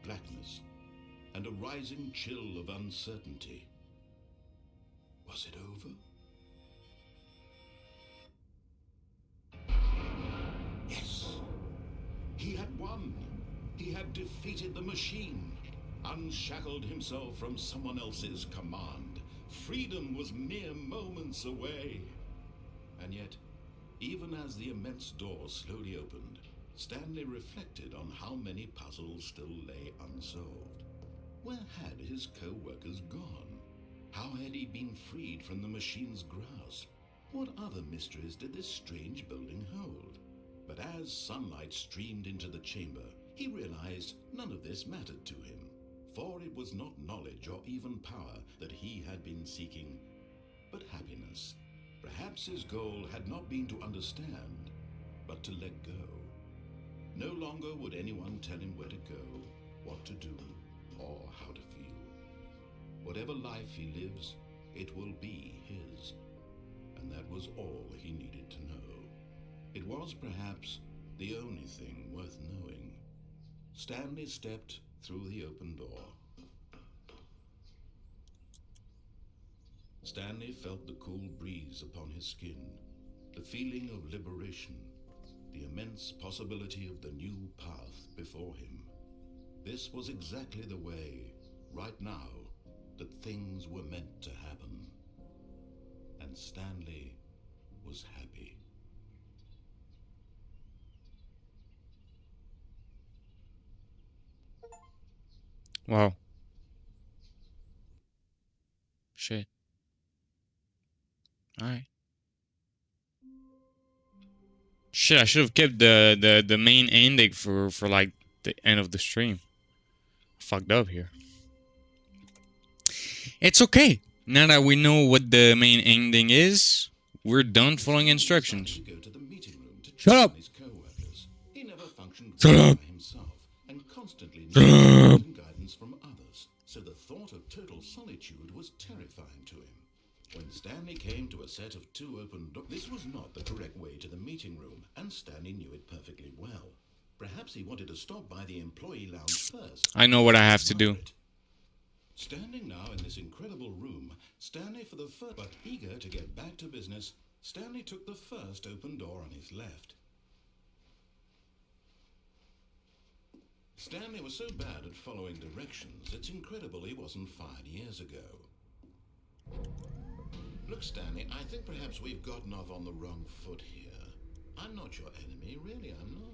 Speaker 3: Blackness, and a rising chill of uncertainty. Was it over? Yes. He had won. He had defeated the machine, unshackled himself from someone else's command. Freedom was mere moments away. And yet, even as the immense door slowly opened, Stanley reflected on how many puzzles still lay unsolved. Where had his co-workers gone? How had he been freed from the machine's grasp? What other mysteries did this strange building hold? But as sunlight streamed into the chamber, he realized none of this mattered to him, for it was not knowledge or even power that he had been seeking, but happiness. Perhaps his goal had not been to understand, but to let go. No longer would anyone tell him where to go, what to do, or how to feel. Whatever life he lives, it will be his. And that was all he needed to know. It was perhaps the only thing worth knowing. Stanley stepped through the open door. Stanley felt the cool breeze upon his skin, the feeling of liberation, the immense possibility of the new path before him. This was exactly the way, right now, that things were meant to happen. And Stanley was happy.
Speaker 2: Wow. Shit. Alright. Shit, I should have kept the main ending for like the end of the stream. Fucked up here. It's okay. Now that we know what the main ending is, we're done following instructions. Shut up!
Speaker 3: He never functioned
Speaker 2: Shut
Speaker 3: well
Speaker 2: up!
Speaker 3: by himself and constantly
Speaker 2: Shut up!
Speaker 3: needed guidance from others, so the thought of total solitude was terrifying to him. When Stanley came to a set of two open doors, this was not the correct way to the meeting room, and Stanley knew it perfectly well. Perhaps he wanted to stop by the employee lounge first.
Speaker 2: I know what I have to do.
Speaker 3: Standing now in this incredible room, Stanley for the first, but eager to get back to business, Stanley took the first open door on his left. Stanley was so bad at following directions, it's incredible he wasn't fired years ago. Look, Stanley, I think perhaps we've gotten off on the wrong foot here. I'm not your enemy, really, I'm not.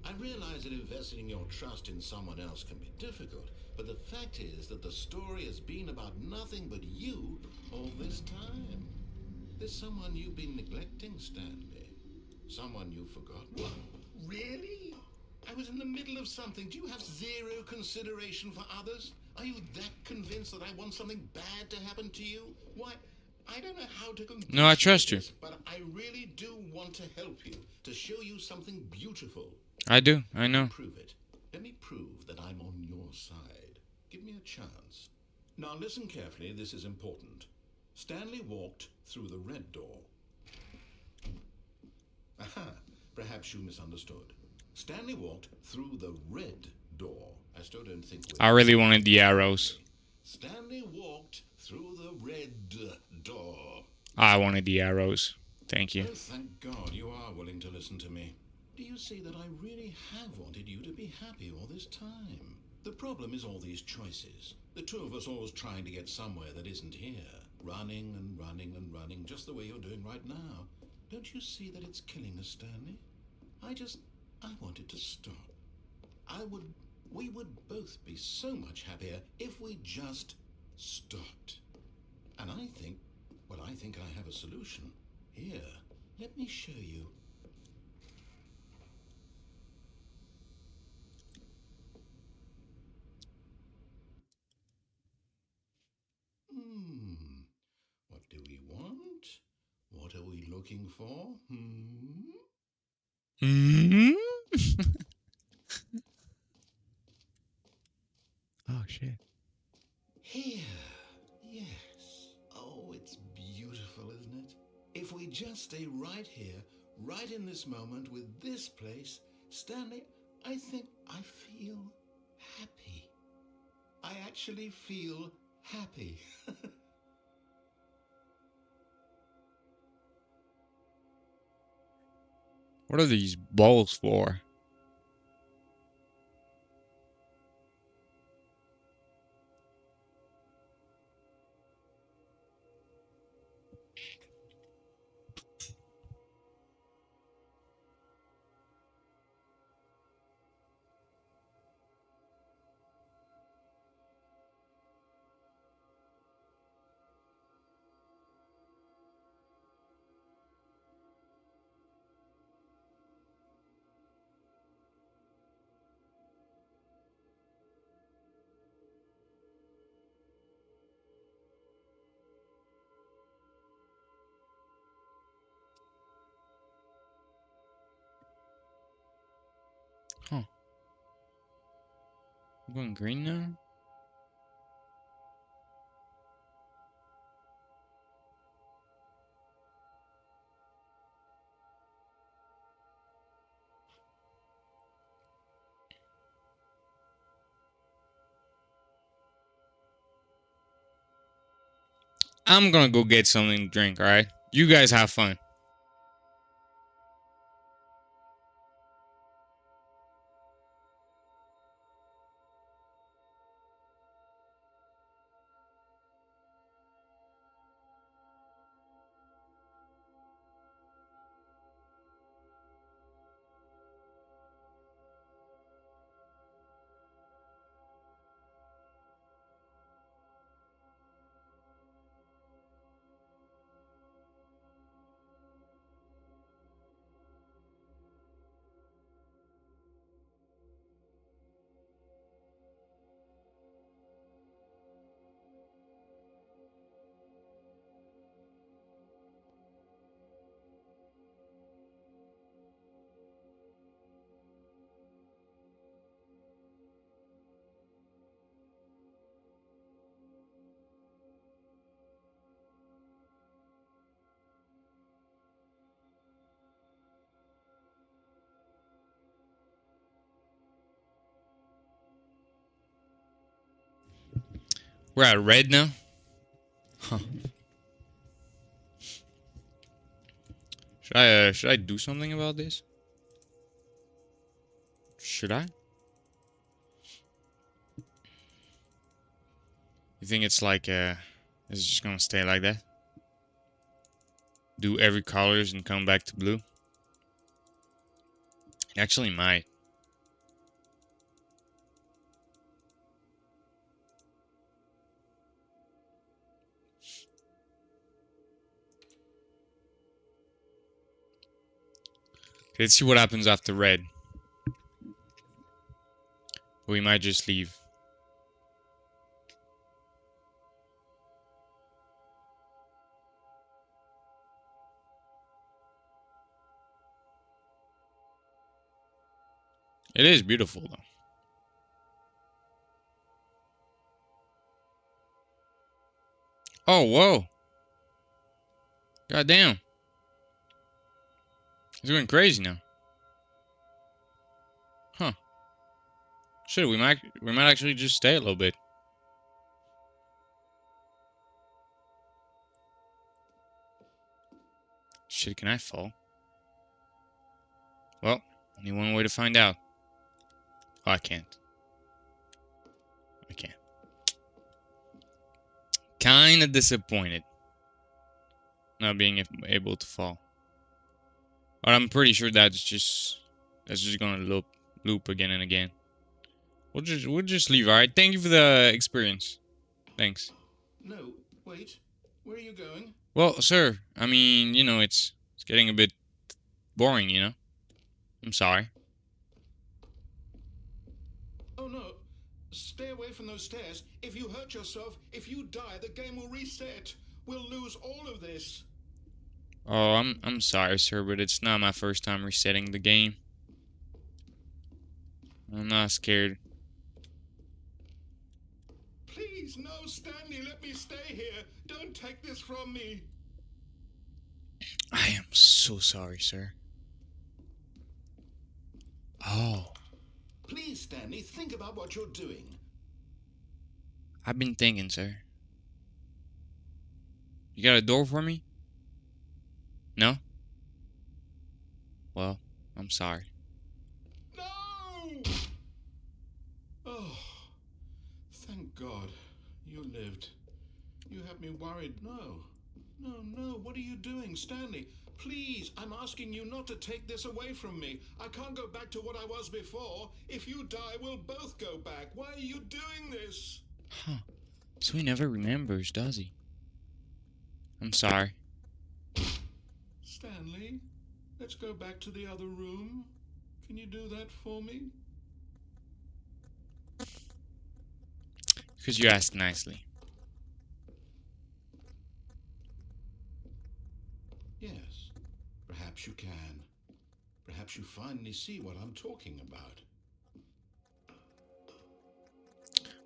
Speaker 3: I realize that investing your trust in someone else can be difficult, but the fact is that the story has been about nothing but you all this time. There's someone you've been neglecting, Stanley. Someone you've forgotten. What? Really? I was in the middle of something. Do you have zero consideration for others? Are you that convinced that I want something bad to happen to you? Why, I don't know how to conclude.
Speaker 2: No, I trust you.
Speaker 3: But I really do want to help you, to show you something beautiful.
Speaker 2: I do, I know.
Speaker 3: Prove it. Let me prove that I'm on your side. Give me a chance. Now listen carefully, this is important. Stanley walked through the red door. Aha, perhaps you misunderstood. Stanley walked through the red door. I still don't think
Speaker 2: I really wanted the arrows.
Speaker 3: Stanley walked through the red door.
Speaker 2: I wanted the arrows. Thank you.
Speaker 3: Oh, thank God you are willing to listen to me. Do you see that I really have wanted you to be happy all this time? The problem is all these choices. The two of us always trying to get somewhere that isn't here. Running and running and running, just the way you're doing right now. Don't you see that it's killing us, Stanley? I wanted to stop. We would both be so much happier if we just stopped. And I think I have a solution. Here, let me show you. What do we want? What are we looking for?
Speaker 2: Oh, shit.
Speaker 3: Here. Yes. Oh, it's beautiful, isn't it? If we just stay right here, right in this moment with this place, Stanley, I think I feel happy. I actually feel happy.
Speaker 2: What are these balls for? Huh. I'm going green now? I'm gonna go get something to drink, alright? You guys have fun. We're at red now? Huh. Should I do something about this? Should I? You think it's like, is it just gonna stay like that? Do every colors and come back to blue? It actually might. Let's see what happens after red. We might just leave. It is beautiful though. Oh, whoa. God damn. It's going crazy now. Huh. Shit, we might actually just stay a little bit. Shit, can I fall? Well, only one way to find out. Oh, I can't. I can't. Kinda disappointed. Not being able to fall. But I'm pretty sure that's just gonna loop again and again. We'll just leave, alright? Thank you for the experience. Thanks.
Speaker 3: No, wait. Where are you going?
Speaker 2: Well, sir, I mean, you know, it's getting a bit boring, you know? I'm sorry.
Speaker 3: Oh no. Stay away from those stairs. If you hurt yourself, if you die, the game will reset. We'll lose all of this.
Speaker 2: Oh, I'm sorry, sir, but it's not my first time resetting the game. I'm not scared.
Speaker 3: Please, no, Stanley, let me stay here. Don't take this from me.
Speaker 2: I am so sorry, sir. Oh.
Speaker 3: Please, Stanley, think about what you're doing.
Speaker 2: I've been thinking, sir. You got a door for me? No? Well, I'm sorry.
Speaker 3: No! Oh, thank God. You lived. You had me worried. No. No, what are you doing, Stanley? Please, I'm asking you not to take this away from me. I can't go back to what I was before. If you die, we'll both go back. Why are you doing this?
Speaker 2: Huh. So he never remembers, does he? I'm sorry.
Speaker 3: Stanley, let's go back to the other room. Can you do that for me?
Speaker 2: Because you asked nicely.
Speaker 3: Yes, perhaps you can. Perhaps you finally see what I'm talking about.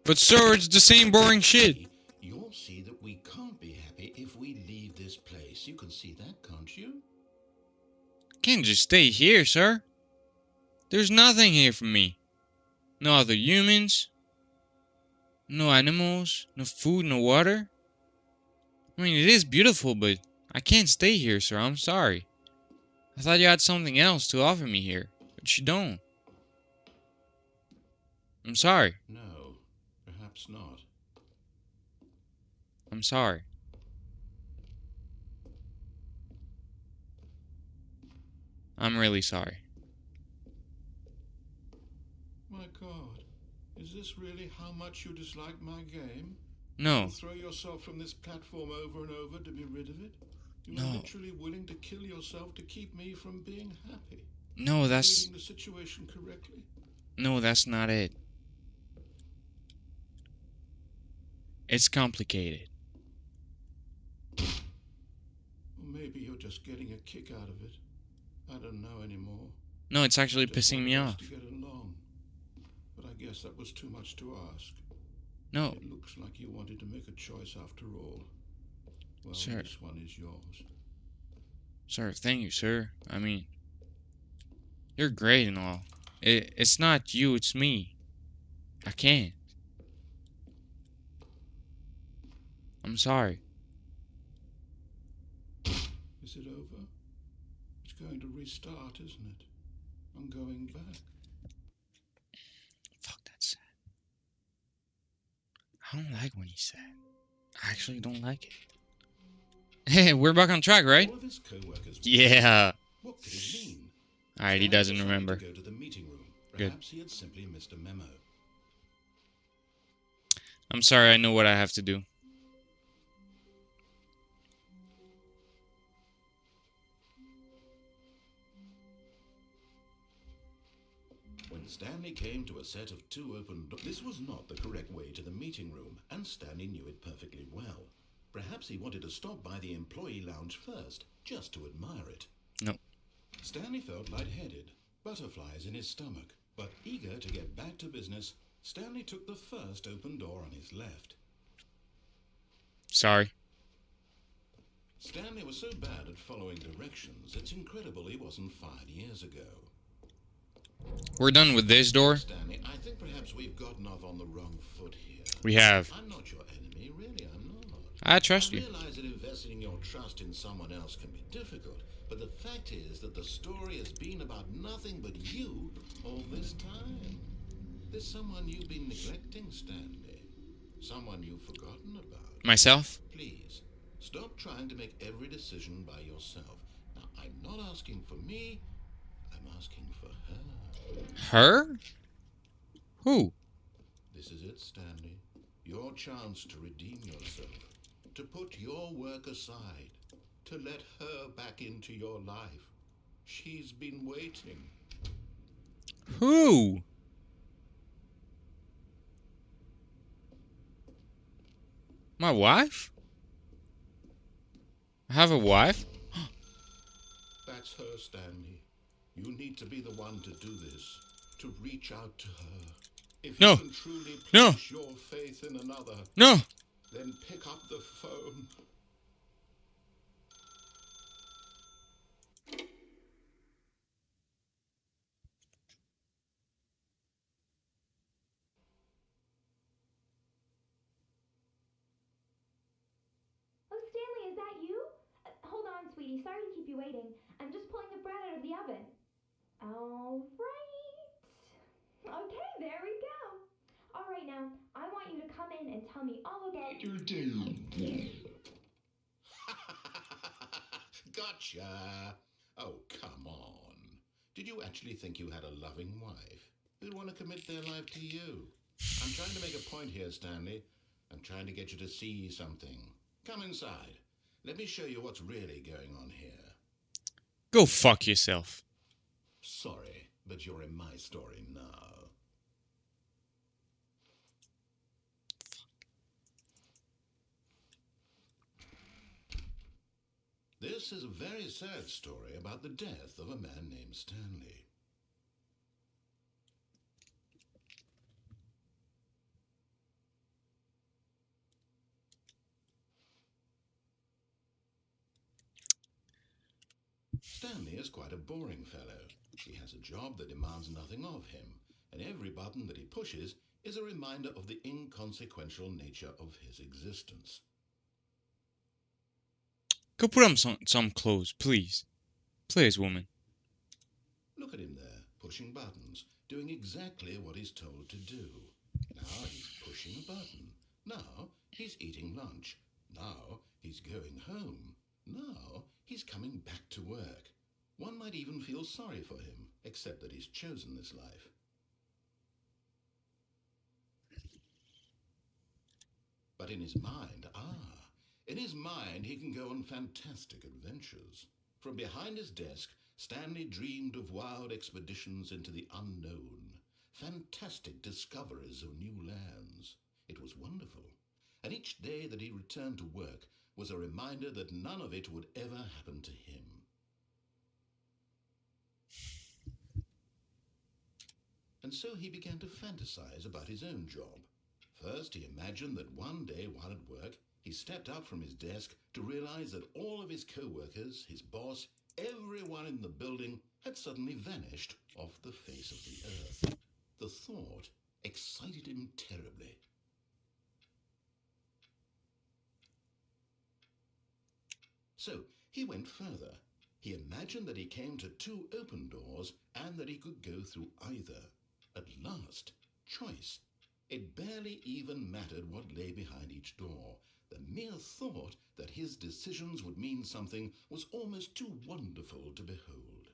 Speaker 2: But sir, it's the same boring shit.
Speaker 3: You'll see that we can't be happy if we leave this place. You can see that, can't you?
Speaker 2: Can't just stay here, sir. There's nothing here for me. No other humans. No animals. No food, no water. I mean, it is beautiful, but I can't stay here, sir. I'm sorry. I thought you had something else to offer me here, but you don't. I'm sorry.
Speaker 3: No, perhaps not.
Speaker 2: I'm sorry. I'm really sorry.
Speaker 3: My God, is this really how much you dislike my game?
Speaker 2: No.
Speaker 3: You throw yourself from this platform over and over to be rid of it? You
Speaker 2: No.
Speaker 3: are literally willing to kill yourself to keep me from being happy.
Speaker 2: No, that's...
Speaker 3: Reading the situation correctly?
Speaker 2: No, that's not it. It's complicated.
Speaker 3: Or maybe you're just getting a kick out of it. I don't know anymore.
Speaker 2: No, it's actually
Speaker 3: Just
Speaker 2: pissing me
Speaker 3: wanted us
Speaker 2: off.
Speaker 3: to get along. But I guess that was too much to ask.
Speaker 2: No.
Speaker 3: It looks like you wanted to make a choice after all. Well,
Speaker 2: Sir.
Speaker 3: this one is yours.
Speaker 2: Sir, thank you, sir. I mean, you're great and all. It's not you, it's me. I can't. I'm sorry.
Speaker 3: Is it over? It's going to restart, isn't it? I'm going back.
Speaker 2: Fuck, that's sad. I don't like when he's sad. I actually don't like it. Hey, we're back on track, right?
Speaker 3: All of his co-workers were
Speaker 2: Yeah.
Speaker 3: What could it mean?
Speaker 2: Alright, he
Speaker 3: Stanley
Speaker 2: doesn't
Speaker 3: decided
Speaker 2: remember.
Speaker 3: To go to the meeting room.
Speaker 2: Good.
Speaker 3: Perhaps he had simply missed a memo.
Speaker 2: I'm sorry, I know what I have to do.
Speaker 3: When Stanley came to a set of 2 open doors, this was not the correct way to the meeting room, and Stanley knew it perfectly well. Perhaps he wanted to stop by the employee lounge first, just to admire it.
Speaker 2: No.
Speaker 3: Stanley felt lightheaded, butterflies in his stomach, but eager to get back to business, Stanley took the first open door on his left.
Speaker 2: Sorry.
Speaker 3: Stanley was so bad at following directions, it's incredible he wasn't fired years ago.
Speaker 2: We're done with this door.
Speaker 3: Stanley, I think perhaps we've gotten off on the wrong foot here.
Speaker 2: We have.
Speaker 3: I'm not your enemy, really, I'm not.
Speaker 2: I trust
Speaker 3: I
Speaker 2: you.
Speaker 3: realize that investing your trust in someone else can be difficult, but the fact is that the story has been about nothing but you all this time. There's someone you've been neglecting, Stanley. Someone you've forgotten about.
Speaker 2: Myself?
Speaker 3: Please, stop trying to make every decision by yourself. Now, I'm not asking for me, I'm asking for her.
Speaker 2: Her? Who?
Speaker 3: This is it, Stanley. Your chance to redeem yourself. To put your work aside. To let her back into your life. She's been waiting.
Speaker 2: Who? My wife? I have a wife?
Speaker 3: That's her, Stanley. You need to be the one to do this. To reach out to her. If
Speaker 2: No.
Speaker 3: you can truly
Speaker 2: No.
Speaker 3: place your faith in another,
Speaker 2: No!
Speaker 3: then pick up the phone.
Speaker 4: Oh, Stanley, is that you? Hold on, sweetie. Sorry to keep you waiting. I'm just pulling the bread out of the oven. All right. Okay, there we go. All right, now, I want you to come in and tell me all about...
Speaker 3: Gotcha. Oh, come on. Did you actually think you had a loving wife who'd want to commit their life to you? I'm trying to make a point here, Stanley. I'm trying to get you to see something. Come inside. Let me show you what's really going on here.
Speaker 2: Go fuck yourself.
Speaker 3: Sorry, but you're in my story now. This is a very sad story about the death of a man named Stanley. Stanley is quite a boring fellow. He has a job that demands nothing of him, and every button that he pushes is a reminder of the inconsequential nature of his existence.
Speaker 2: Go put on some clothes, please. Please, woman.
Speaker 3: Look at him there, pushing buttons, doing exactly what he's told to do. Now he's pushing a button. Now he's eating lunch. Now he's going home. Now he's coming back to work. One might even feel sorry for him, except that he's chosen this life. But in his mind, in his mind he can go on fantastic adventures. From behind his desk, Stanley dreamed of wild expeditions into the unknown, fantastic discoveries of new lands. It was wonderful, and each day that he returned to work was a reminder that none of it would ever happen to him. And so he began to fantasize about his own job. First, he imagined that one day while at work, he stepped up from his desk to realize that all of his co-workers, his boss, everyone in the building had suddenly vanished off the face of the earth. The thought excited him terribly. So he went further. He imagined that he came to 2 open doors and that he could go through either. At last, choice. It barely even mattered what lay behind each door. The mere thought that his decisions would mean something was almost too wonderful to behold.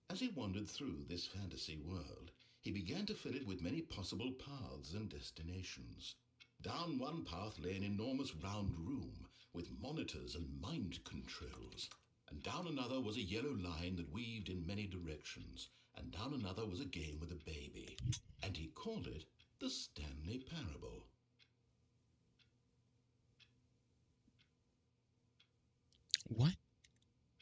Speaker 3: As he wandered through this fantasy world, he began to fill it with many possible paths and destinations. Down one path lay an enormous round room with monitors and mind controls. And down another was a yellow line that weaved in many directions. And down another was a game with a baby. And he called it the Stanley Parable.
Speaker 2: What?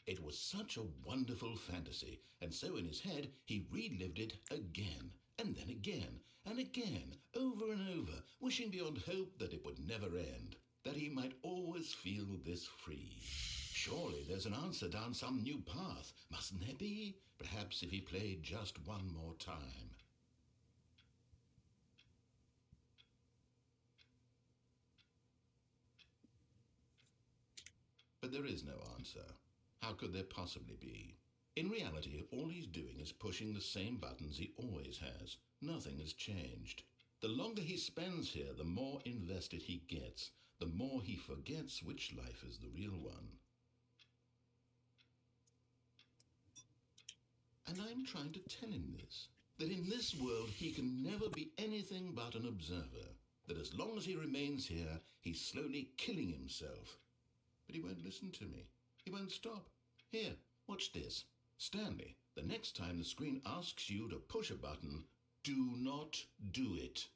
Speaker 3: It was such a wonderful fantasy, and so in his head he relived it again, and then again, and again, over and over, wishing beyond hope that it would never end, that he might always feel this free. Surely there's an answer down some new path, mustn't there be? Perhaps if he played just one more time. But there is no answer. How could there possibly be? In reality, all he's doing is pushing the same buttons he always has. Nothing has changed. The longer he spends here, the more invested he gets, the more he forgets which life is the real one. And I'm trying to tell him this, that in this world he can never be anything but an observer, that as long as he remains here, he's slowly killing himself. But he won't listen to me. He won't stop. Here, watch this. Stanley, the next time the screen asks you to push a button, do not do it.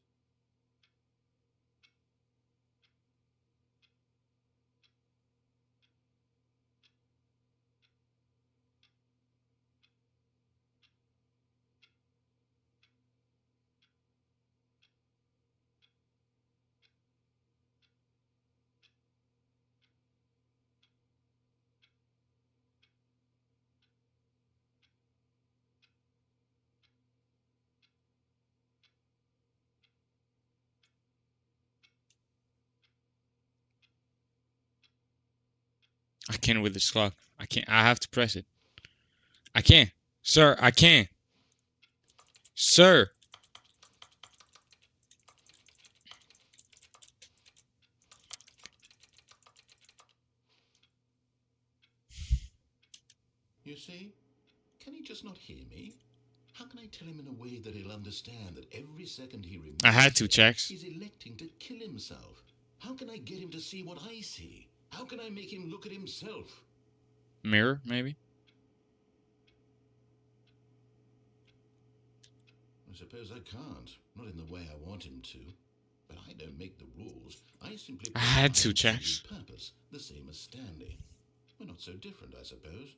Speaker 2: I can't with this clock. I can't. I have to press it. I can't. Sir, I can't. Sir.
Speaker 3: You see? Can he just not hear me? How can I tell him in a way that he'll understand that every second he remains
Speaker 2: I had 2
Speaker 3: here,
Speaker 2: checks.
Speaker 3: he's electing to kill himself? How can I get him to see what I see? How can I make him look at himself?
Speaker 2: Mirror, maybe?
Speaker 3: I suppose I can't. Not in the way I want him to. But I don't make the rules. I simply
Speaker 2: I had
Speaker 3: put
Speaker 2: 2
Speaker 3: my
Speaker 2: checks.
Speaker 3: purpose, the same as Stanley. We're not so different, I suppose.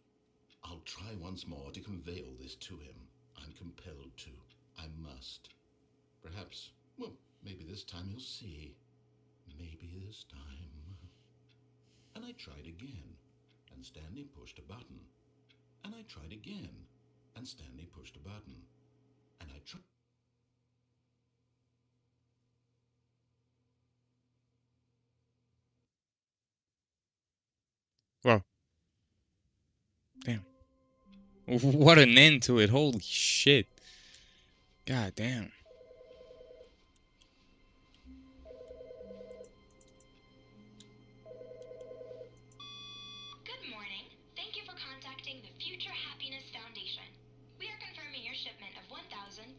Speaker 3: I'll try once more to convey all this to him. I'm compelled to. I must. Perhaps, well, maybe this time he'll see. Maybe this time. And I tried again, and Stanley pushed a button. And I tried again, and Stanley pushed a button. And I tried.
Speaker 2: Whoa. Damn. What an end to it. Holy shit. God damn.
Speaker 4: Good morning. Thank you for contacting the Future Happiness Foundation. We are confirming your shipment of 1,327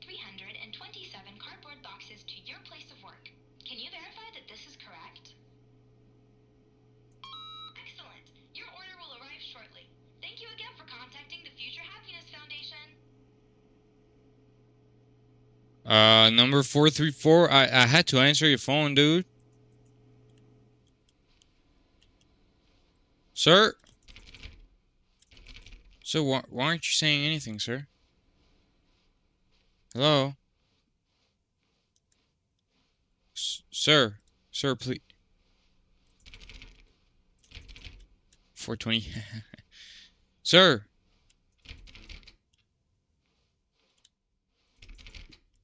Speaker 4: cardboard boxes to your place of work. Can you verify that this is correct? Excellent. Your order will arrive shortly. Thank you again for contacting the Future Happiness Foundation.
Speaker 2: Number 434. I had to answer your phone, dude. Sir? So why aren't you saying anything, sir? Hello? Sir? Sir, please. 420. Sir?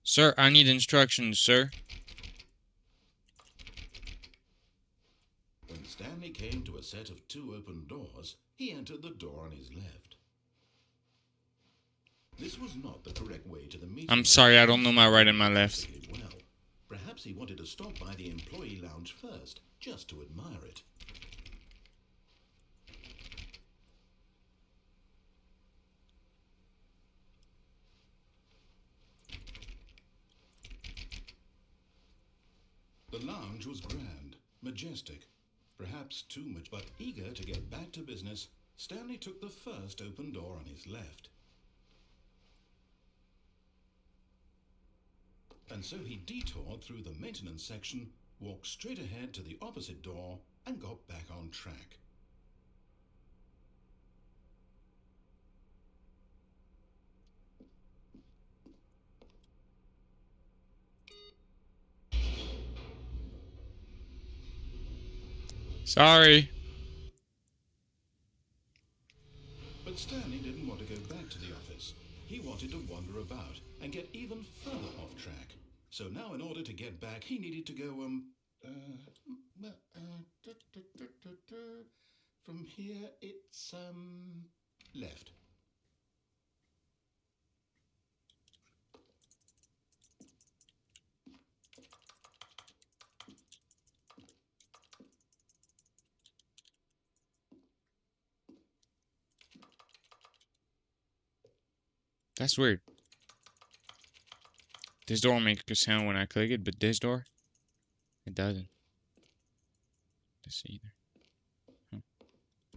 Speaker 2: Sir, I need instructions, sir.
Speaker 3: set of 2 open doors, he entered the door on his left. This was not the correct way to the meeting.
Speaker 2: I'm sorry, I don't know my right and my left.
Speaker 3: Well, perhaps he wanted to stop by the employee lounge first, just to admire it. The lounge was grand, majestic, perhaps too much, but eager to get back to business, Stanley took the first open door on his left. And so he detoured through the maintenance section, walked straight ahead to the opposite door, and got back on track.
Speaker 2: Sorry.
Speaker 3: But Stanley didn't want to go back to the office. He wanted to wander about and get even further off track. So now in order to get back, he needed to go, from here it's, left.
Speaker 2: That's weird. This door makes a sound when I click it, but this door, it doesn't. This either.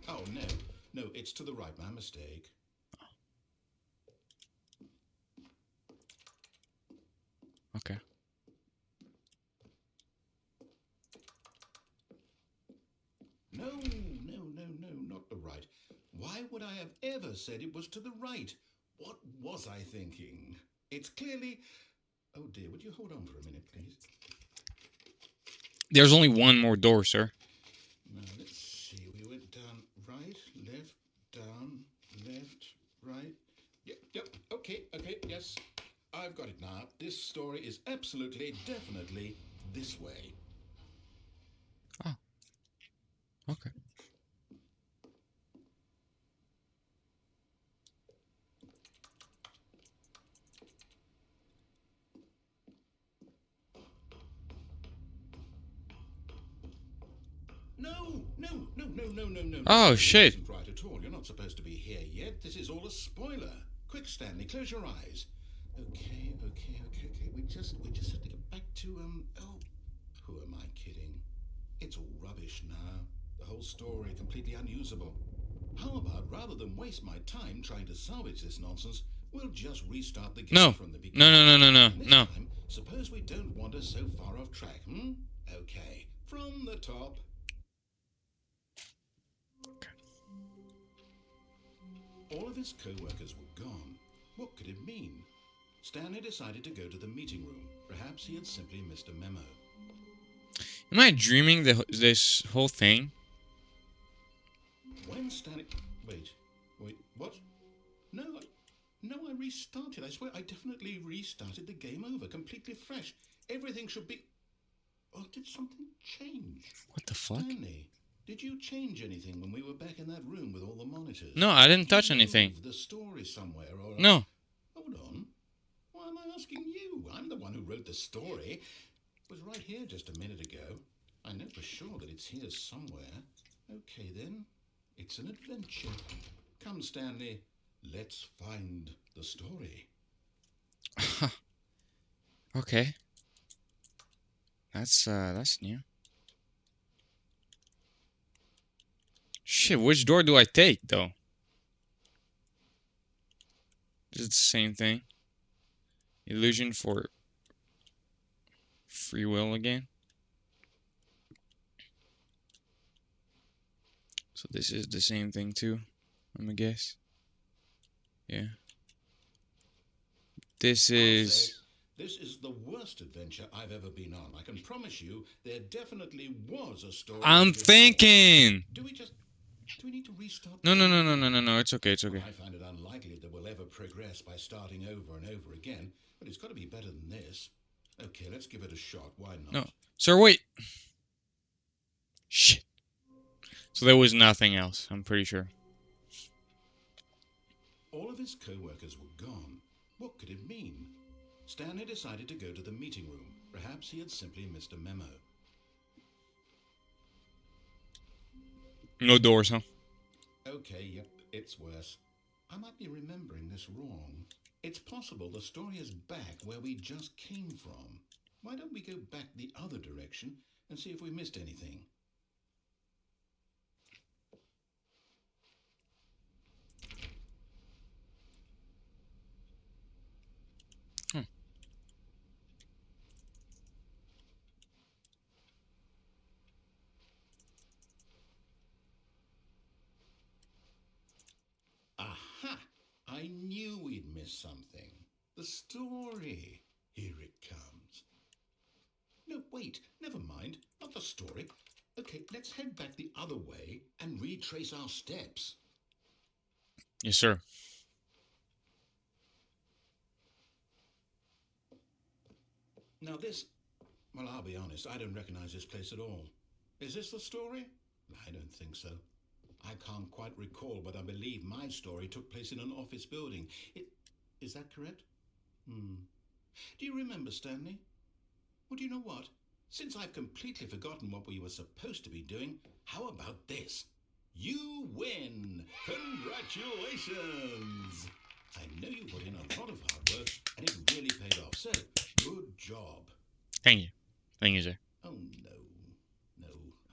Speaker 3: Oh, no, it's to the right, my mistake.
Speaker 2: Okay.
Speaker 3: No, not the right. Why would I have ever said it was to the right? What was I thinking? It's clearly... Oh dear, would you hold on for a minute, please?
Speaker 2: There's only one more door, sir.
Speaker 3: Now, let's see. We went down, right, left, down, left, right. Yep, okay, yes. I've got it now. This story is absolutely, definitely this way.
Speaker 2: Oh. Okay.
Speaker 3: No.
Speaker 2: Oh, shit.
Speaker 3: This isn't right at all. You're not supposed to be here yet. This is all a spoiler. Quick, Stanley, close your eyes. Okay. We just have to get back to, oh, who am I kidding? It's all rubbish now. The whole story completely unusable. How about, rather than waste my time trying to salvage this nonsense, we'll just restart the game from the beginning.
Speaker 2: No.
Speaker 3: This time, suppose we don't wander so far off track, Okay, from the top. All of his co-workers were gone. What could it mean? Stanley decided to go to the meeting room. Perhaps he had simply missed a memo.
Speaker 2: Am I dreaming this whole thing?
Speaker 3: When Stanley... Wait, what? No, I restarted. I swear I definitely restarted the game over, completely fresh. Everything should be... Oh, did something change?
Speaker 2: What the fuck?
Speaker 3: Stanley, did you change anything when we were back in that room with all the monitors?
Speaker 2: No, I didn't touch anything.
Speaker 3: The story somewhere or...
Speaker 2: No.
Speaker 3: Hold on. Why am I asking you? I'm the one who wrote the story. It was right here just a minute ago. I know for sure that it's here somewhere. Okay, then. It's an adventure. Come, Stanley. Let's find the story.
Speaker 2: Okay. That's new. Shit, which door do I take, though? Is it the same thing? Illusion for free will again? So this is the same thing too, I'm gonna guess. Yeah. This is
Speaker 3: the worst adventure I've ever been on. I can promise you there definitely was a story.
Speaker 2: I'm thinking!
Speaker 3: Do we need to restart?
Speaker 2: No, it's okay.
Speaker 3: I find it unlikely that we'll ever progress by starting over and over again, but it's got to be better than this. Okay, let's give it a shot. Why not?
Speaker 2: No. Sir, wait! Shit. So there was nothing else, I'm pretty sure.
Speaker 3: All of his co-workers were gone. What could it mean? Stanley decided to go to the meeting room. Perhaps he had simply missed a memo.
Speaker 2: No doors, huh?
Speaker 3: Okay, yep, it's worse. I might be remembering this wrong. It's possible the story is back where we just came from. Why don't we go back the other direction and see if we missed anything? Aha! I knew we'd miss something. The story. Here it comes. No, wait, never mind. Not the story. Okay, let's head back the other way and retrace our steps.
Speaker 2: Yes, sir.
Speaker 3: Now this, well, I'll be honest, I don't recognize this place at all. Is this the story? I don't think so. I can't quite recall, but I believe my story took place in an office building. Is that correct? Do you remember, Stanley? Well, do you know what? Since I've completely forgotten what we were supposed to be doing, how about this? You win! Congratulations! I know you put in a lot of hard work, and it really paid off, so good job.
Speaker 2: Thank you. Thank you, sir.
Speaker 3: Oh, no. No,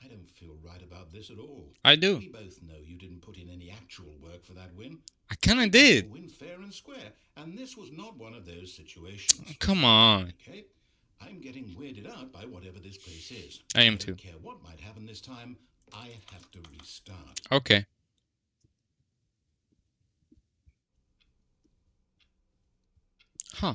Speaker 3: I don't feel right about this at all.
Speaker 2: I do.
Speaker 3: We both know you didn't put in any actual work for that win.
Speaker 2: I kinda did.
Speaker 3: You win fair and square, and this was not one of those situations.
Speaker 2: Come on.
Speaker 3: Okay? I'm getting weirded out by whatever this place is.
Speaker 2: I am
Speaker 3: don't
Speaker 2: too.
Speaker 3: care what might happen this time. I have to restart.
Speaker 2: Okay. Huh.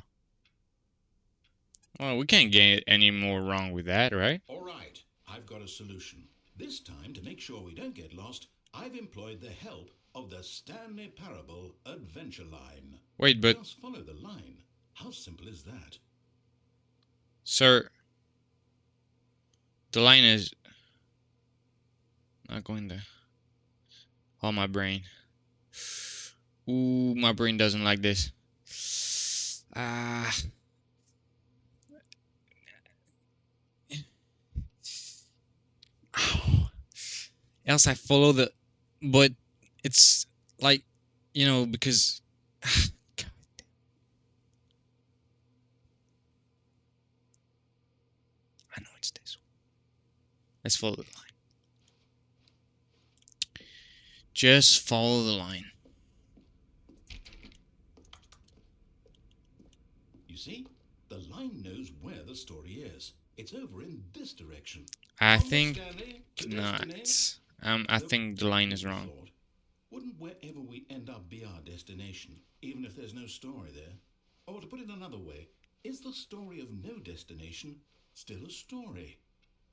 Speaker 2: Well, we can't get any more wrong with that, right?
Speaker 3: All right, I've got a solution. This time, to make sure we don't get lost, I've employed the help of the Stanley Parable Adventure Line.
Speaker 2: Wait, but...
Speaker 3: Just follow the line. How simple is that?
Speaker 2: Sir... The line is... not going there. Oh, my brain. Ooh, my brain doesn't like this. Ah... Else I follow the, but it's like, you know, because God. I know it's this one. Let's follow the line. Just follow the line.
Speaker 3: You see, the line knows where the story is. It's over in this direction.
Speaker 2: I
Speaker 3: Onward,
Speaker 2: think
Speaker 3: Stanley, to
Speaker 2: not.
Speaker 3: destiny.
Speaker 2: I think the line is wrong.
Speaker 3: Thought, wouldn't wherever we end up be our destination, even if there's no story there? Or to put it another way, is the story of no destination still a story?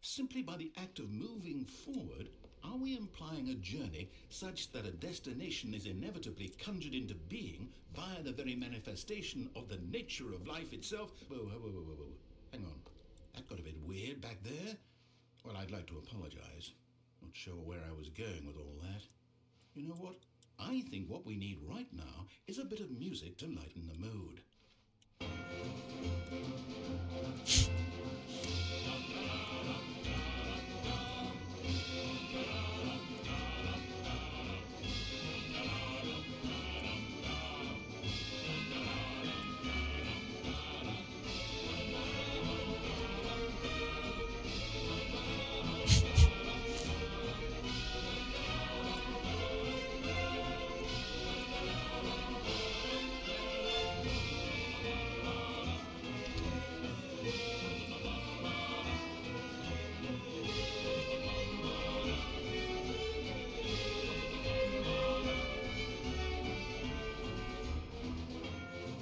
Speaker 3: Simply by the act of moving forward, are we implying a journey such that a destination is inevitably conjured into being via the very manifestation of the nature of life itself? Whoa. Hang on. That got a bit weird back there. Well, I'd like to apologize. Not sure where I was going with all that. You know what? I think what we need right now is a bit of music to lighten the mood.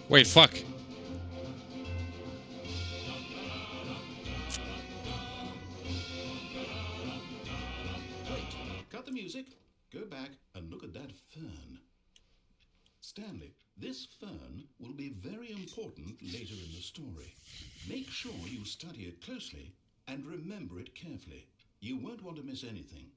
Speaker 2: Wait, fuck.
Speaker 3: Wait, cut the music. Go back and look at that fern. Stanley, this fern will be very important later in the story. Make sure you study it closely and remember it carefully. You won't want to miss anything.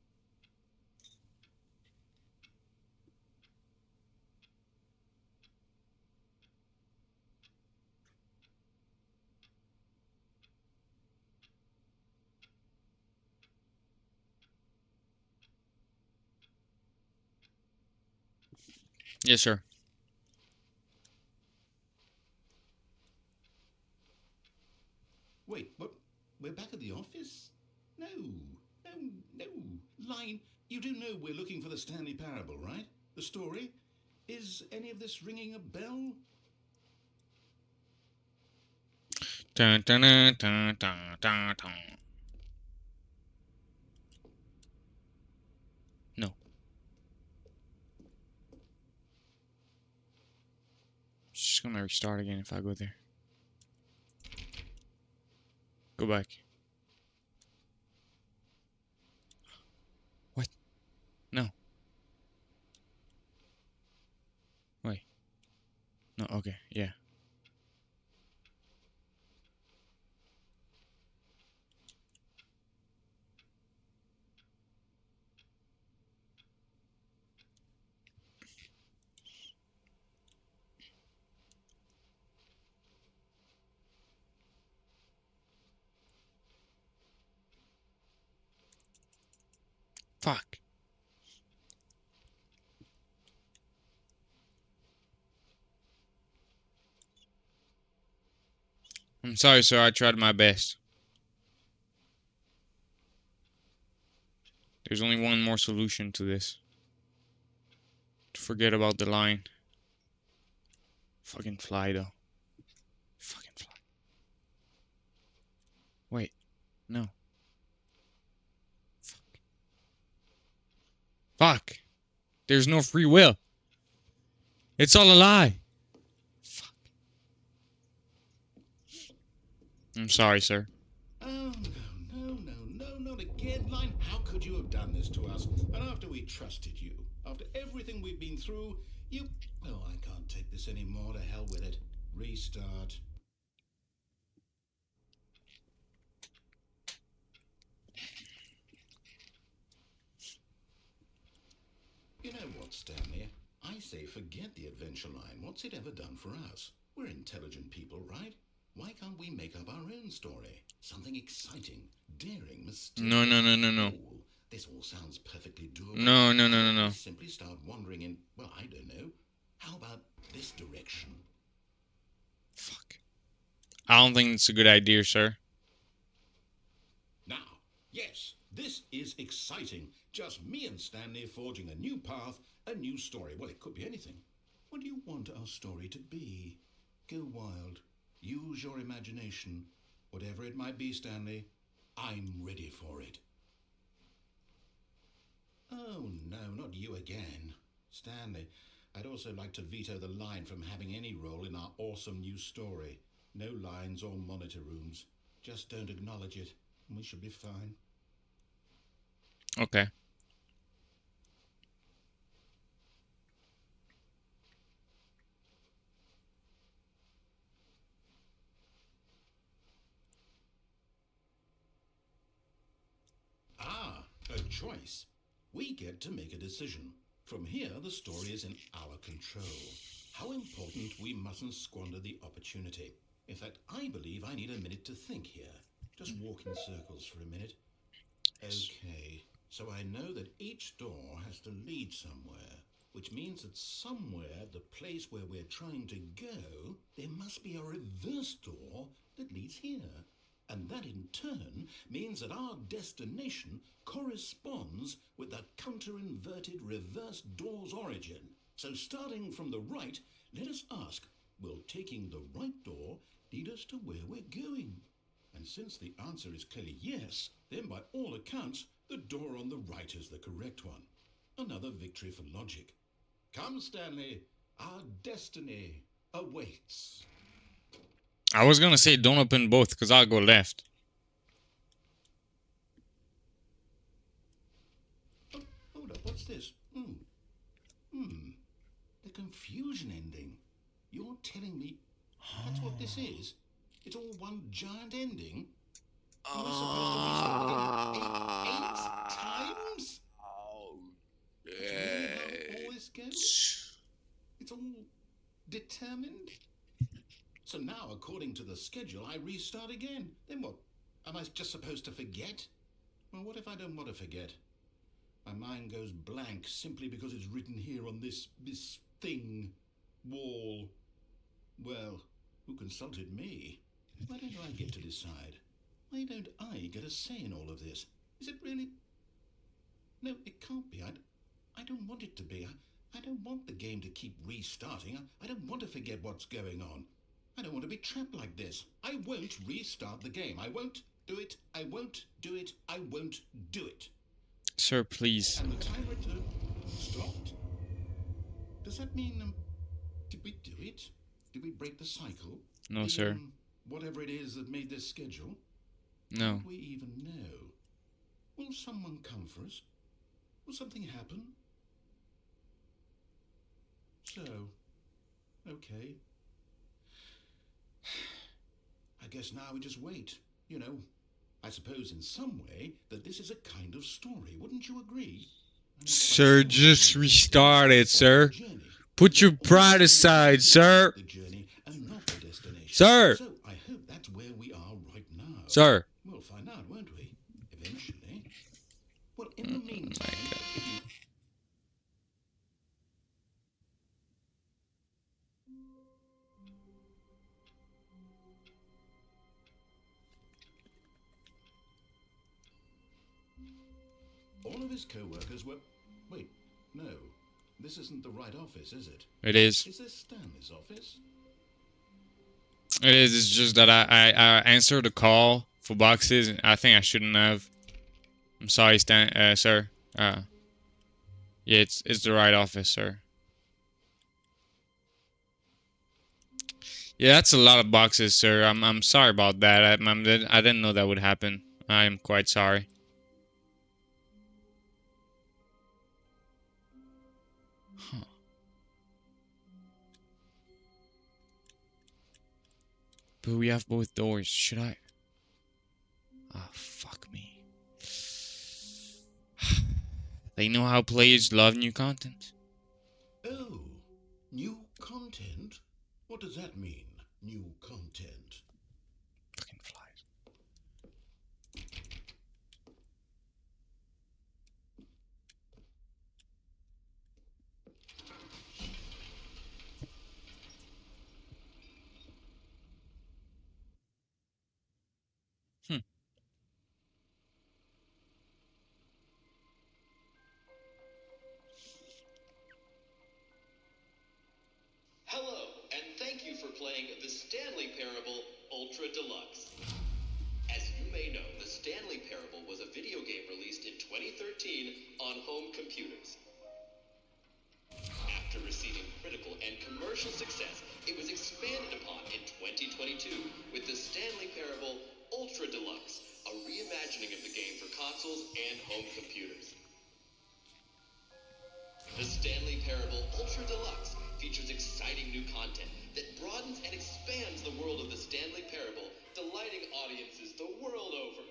Speaker 2: Yes, sir.
Speaker 3: Wait, what? We're back at the office? No, no, no. Line, you do know we're looking for the Stanley Parable, right? The story? Is any of this ringing a bell?
Speaker 2: Dun, dun, dun, dun, dun, dun, dun. No. It's just gonna restart again if I go there. Go back. What? No. Wait. No, okay, yeah. Fuck. I'm sorry, sir. I tried my best. There's only one more solution to this. Forget about the line. Fucking fly, though. Fucking fly. Wait. No. Fuck. Fuck. There's no free will. It's all a lie. Fuck. I'm sorry, sir.
Speaker 3: Oh, no, not again, Line. How could you have done this to us? And after we trusted you, after everything we've been through, you... Oh, I can't take this anymore. To hell with it. Restart. You know what, Stanley? I say forget the adventure line. What's it ever done for us? We're intelligent people, right? Why can't we make up our own story? Something exciting, daring, mysterious.
Speaker 2: No.
Speaker 3: Oh, this all sounds perfectly doable.
Speaker 2: No.
Speaker 3: We simply start wandering in, well, I don't know. How about this direction?
Speaker 2: Fuck. I don't think it's a good idea, sir.
Speaker 3: Now, yes, this is exciting. Just me and Stanley forging a new path, a new story. Well, it could be anything. What do you want our story to be? Go wild. Use your imagination. Whatever it might be, Stanley, I'm ready for it. Oh, no, not you again. Stanley, I'd also like to veto the line from having any role in our awesome new story. No lines or monitor rooms. Just don't acknowledge it, and we should be fine.
Speaker 2: Okay.
Speaker 3: Ah, a choice. We get to make a decision. From here, the story is in our control. How important we mustn't squander the opportunity. In fact, I believe I need a minute to think here. Just walk in circles for a minute. Okay, so I know that each door has to lead somewhere, which means that somewhere, the place where we're trying to go, there must be a reverse door that leads here. And that in turn means that our destination corresponds with the counter-inverted reverse door's origin. So starting from the right, let us ask, will taking the right door lead us to where we're going? And since the answer is clearly yes, then by all accounts, the door on the right is the correct one. Another victory for logic. Come, Stanley, our destiny awaits.
Speaker 2: I was gonna say don't open both, because I'll go left.
Speaker 3: Oh, hold up, what's this? The confusion ending. You're telling me that's what this is? It's all one giant ending? Am I supposed to restart again eight times? That's really how all this goes? It's all determined? So now, according to the schedule, I restart again. Then what? Am I just supposed to forget? Well, what if I don't want to forget? My mind goes blank simply because it's written here on this thing, wall. Well, who consulted me? Why don't I get to decide? Why don't I get a say in all of this? Is it really? No, it can't be. I don't want it to be. I don't want the game to keep restarting. I don't want to forget what's going on. I don't want to be trapped like this. I won't restart the game. I won't do it. I won't do it. I won't do it.
Speaker 2: Sir, please.
Speaker 3: And the timer stopped. Does that mean, did we do it? Did we break the cycle?
Speaker 2: No, sir.
Speaker 3: Whatever it is that made this schedule?
Speaker 2: No.
Speaker 3: Don't we even know? Will someone come for us? Will something happen? So, okay. I guess now we just wait. You know, I suppose in some way that this is a kind of story. Wouldn't you agree?
Speaker 2: Sir, just restart it, sir. Put your pride aside, sir.
Speaker 3: The journey and not the destination.
Speaker 2: Sir.
Speaker 3: So I hope that's where we are right now.
Speaker 2: Sir.
Speaker 3: We'll find out, won't we? Eventually. Well, in the meantime, if you... All of his co-workers were... Wait, no. This isn't the right office, is it?
Speaker 2: It is.
Speaker 3: Is this Stanley's office?
Speaker 2: It is. It's just that I answered a call for boxes. And I think I shouldn't have. I'm sorry, sir. Yeah, it's the right office, sir. Yeah, that's a lot of boxes, sir. I'm sorry about that. I didn't know that would happen. I am quite sorry. Huh. But we have both doors. Should I? Ah, fuck me. They know how players love new content.
Speaker 3: Oh, new content? What does that mean, new content?
Speaker 2: Fucking flies.
Speaker 5: Hello, and thank you for playing the Stanley Parable Ultra Deluxe. As you may know, the Stanley Parable was a video game released in 2013 on home computers. After receiving critical and commercial success, it was expanded upon in 2022 with the Stanley Parable Ultra Deluxe, a reimagining of the game for consoles and home computers. The Stanley Parable Ultra Deluxe features exciting new content that broadens and expands the world of the Stanley Parable, delighting audiences the world over.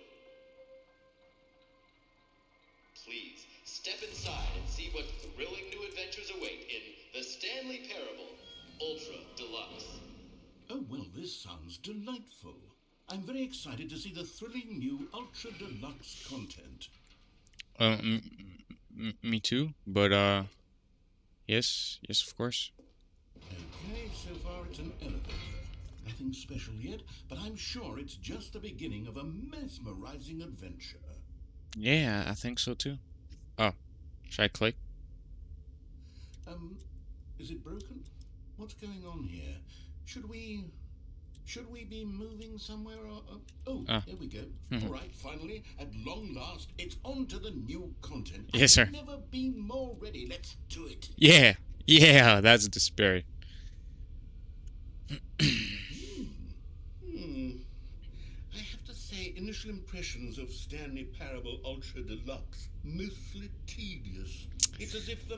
Speaker 5: Please, step inside and see what thrilling new adventures await in the Stanley Parable Ultra Deluxe.
Speaker 3: Oh, well, this sounds delightful. I'm very excited to see the thrilling new Ultra Deluxe content.
Speaker 2: Me too, but yes, of course.
Speaker 3: Okay, so far it's an elevator. Nothing special yet, but I'm sure it's just the beginning of a mesmerizing adventure.
Speaker 2: Yeah, I think so too. Oh, should I click?
Speaker 3: Is it broken? What's going on here? Should we be moving somewhere? There we go. All right, finally, at long last, it's on to the new content.
Speaker 2: Yes, sir.
Speaker 3: I've never been more ready. Let's do it.
Speaker 2: Yeah, that's the spirit.
Speaker 3: I have to say, initial impressions of Stanley Parable Ultra Deluxe, mostly tedious. It's as if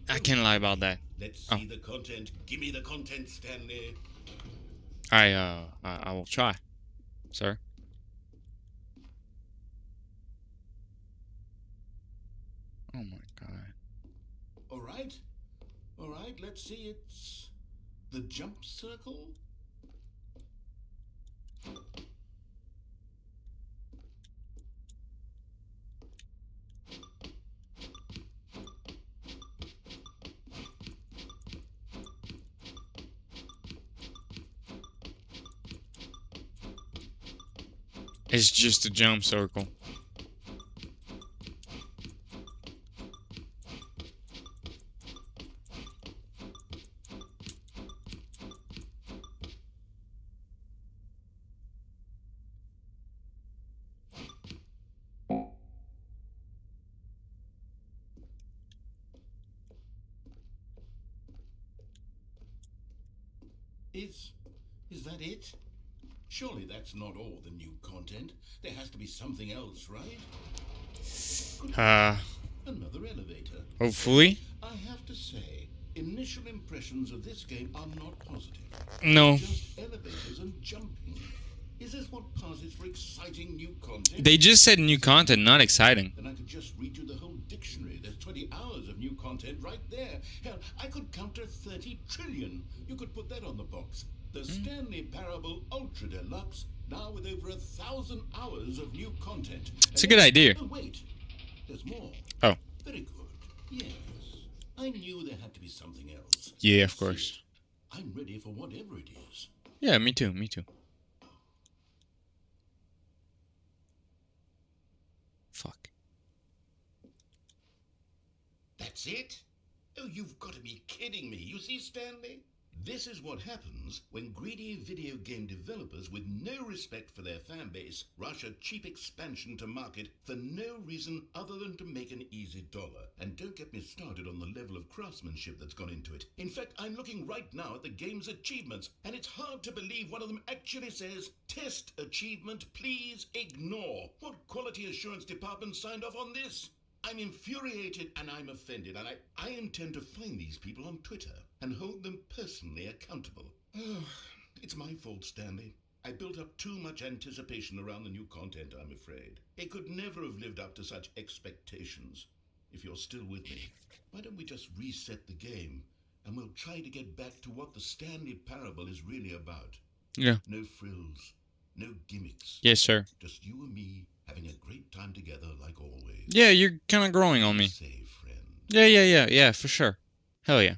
Speaker 2: I can't lie about that.
Speaker 3: Let's see the content. Give me the content, Stanley.
Speaker 2: I will try, sir. Oh my god.
Speaker 3: All right, let's see. It's the jump circle.
Speaker 2: It's just a jump circle.
Speaker 3: Is that it? Surely that's not all the new content. There has to be something else, right? Another elevator.
Speaker 2: Hopefully.
Speaker 3: I have to say, initial impressions of this game are not positive.
Speaker 2: No.
Speaker 3: It's just elevators and jumping. Is this what passes for exciting new content?
Speaker 2: They just said new content, not exciting.
Speaker 3: Then I could just read you the whole dictionary. There's 20 hours of new content right there. Hell, I could counter 30 trillion. You could put that on the box. The Stanley Parable Ultra Deluxe, now with over 1,000 hours of new content.
Speaker 2: It's a good idea.
Speaker 3: Oh, wait. There's more.
Speaker 2: Oh.
Speaker 3: Very good. Yes. I knew there had to be something else.
Speaker 2: Yeah, of
Speaker 3: That's
Speaker 2: course.
Speaker 3: it. I'm ready for whatever it is.
Speaker 2: Yeah, me too, me too. Fuck.
Speaker 3: That's it? Oh, you've got to be kidding me. You see, Stanley? This is what happens when greedy video game developers with no respect for their fan base rush a cheap expansion to market for no reason other than to make an easy dollar. And don't get me started on the level of craftsmanship that's gone into it. In fact, I'm looking right now at the game's achievements, and it's hard to believe one of them actually says, "Test achievement, please ignore." What quality assurance department signed off on this? I'm infuriated and I'm offended, and I intend to find these people on Twitter and hold them personally accountable. It's my fault, Stanley. I built up too much anticipation around the new content, I'm afraid. It could never have lived up to such expectations. If you're still with me, why don't we just reset the game and we'll try to get back to what the Stanley Parable is really about.
Speaker 2: Yeah.
Speaker 3: No frills, no gimmicks.
Speaker 2: Yes, sir.
Speaker 3: Just you and me having a great time together like always.
Speaker 2: Yeah, you're kind of growing on me.
Speaker 3: Say, friend.
Speaker 2: Yeah, for sure. Hell yeah.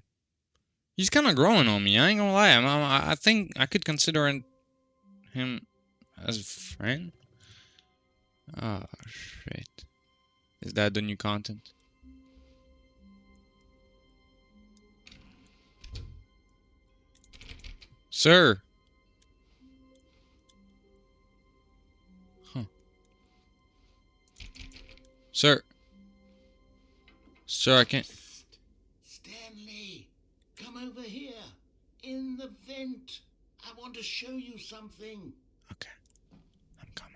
Speaker 2: He's kind of growing on me. I ain't gonna lie. I think I could consider him as a friend. Oh, shit. Is that the new content? Sir! Huh. Sir! Sir, I can't...
Speaker 3: Stanley, come over here. In the vent. I want to show you something.
Speaker 2: Okay. I'm coming.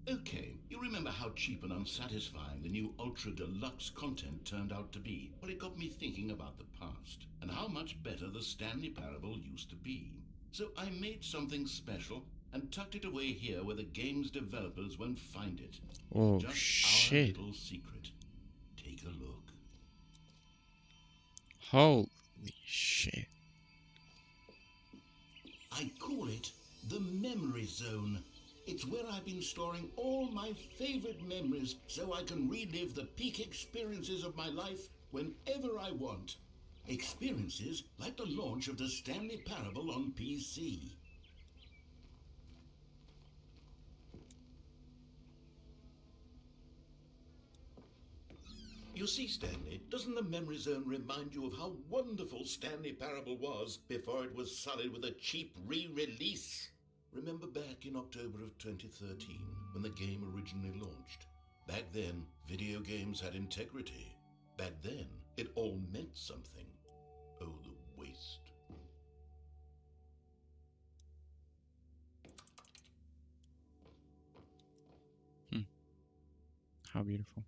Speaker 3: Okay, you remember how cheap and unsatisfying the new Ultra Deluxe content turned out to be? Well, it got me thinking about the past and how much better the Stanley Parable used to be. So I made something special and tucked it away here where the game's developers won't find it.
Speaker 2: Oh,
Speaker 3: Just
Speaker 2: shit.
Speaker 3: our little secret. Take a look.
Speaker 2: Holy shit.
Speaker 3: I call it the Memory Zone. It's where I've been storing all my favorite memories so I can relive the peak experiences of my life whenever I want. Experiences like the launch of the Stanley Parable on PC. You see, Stanley, doesn't the Memory Zone remind you of how wonderful Stanley Parable was before it was sullied with a cheap re-release? Remember back in October of 2013, when the game originally launched? Back then, video games had integrity. Back then, it all meant something. Oh, the waste.
Speaker 2: How beautiful.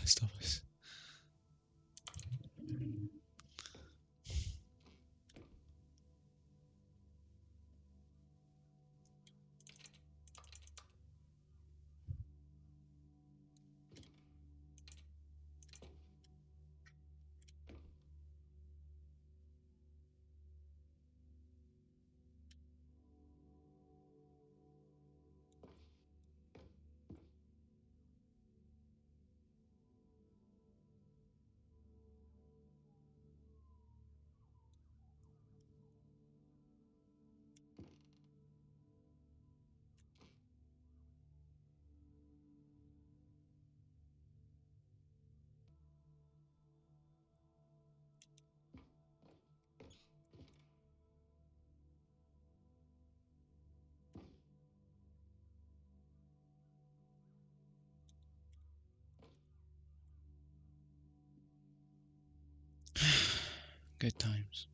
Speaker 2: Last of Us. Good times.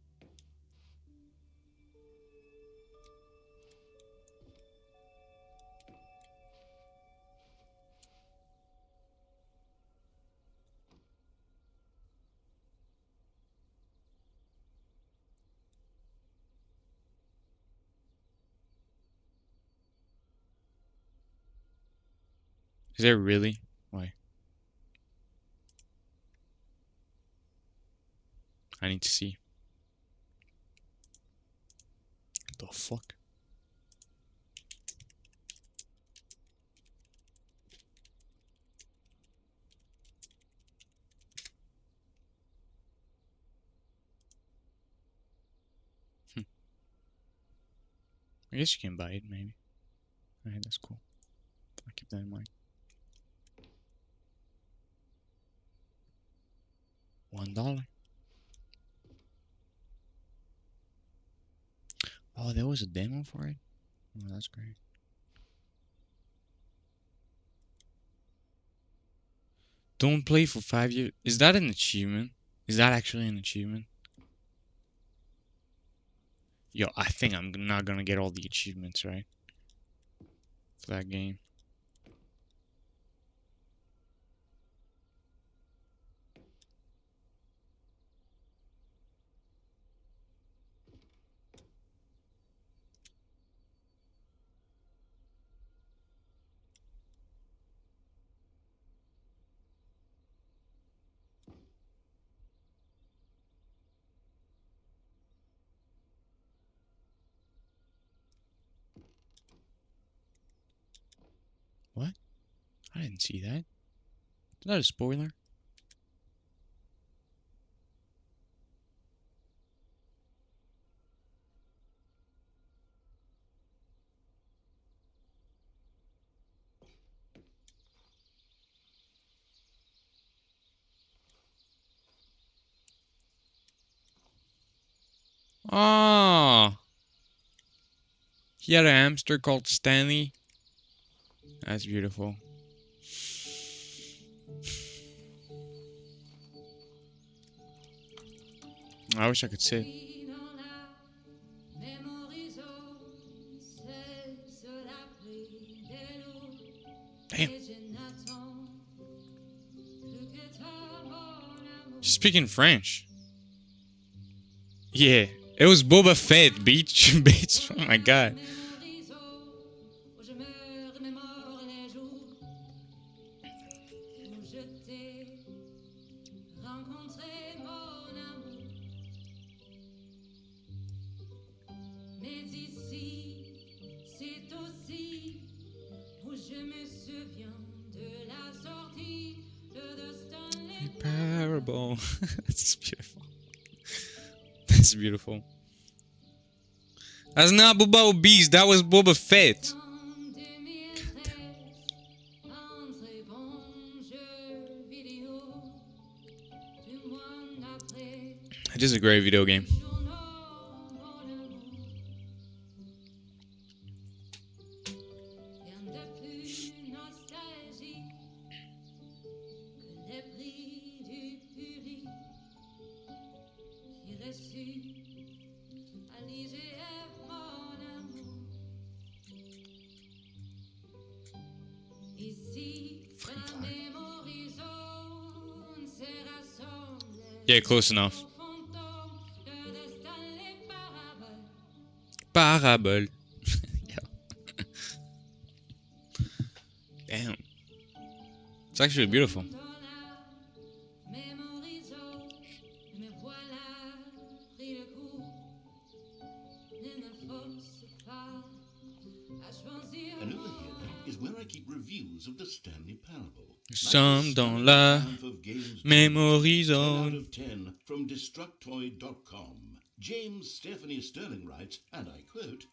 Speaker 2: Is there really? Why? I need to see. What the fuck? I guess you can buy it, maybe. Alright, that's cool. I'll keep that in mind. $1. Oh, there was a demo for it? Oh, that's great. Don't play for 5 years. Is that an achievement? Is that actually an achievement? Yo, I think I'm not gonna get all the achievements, right? For that game. What? I didn't see that. Is that a spoiler? Oh, he had a hamster called Stanley. That's beautiful. I wish I could sit. Damn. She's speaking French. Yeah, it was Boba Fett, bitch. Bitch. Oh my god. Parable. That's beautiful. That's beautiful. That's not Boba Beast. That was Boba Fett. It is a great video game. Fucking fire. Yeah, close enough. Parable. Yeah. Damn. It's actually beautiful.
Speaker 3: And over here is where I keep reviews of the Stanley Parable.
Speaker 2: Some
Speaker 3: Like
Speaker 2: dans la memory
Speaker 3: 10
Speaker 2: zone.
Speaker 3: out of 10 from Destructoid.com. James Stephanie Sterling writes, and I quote,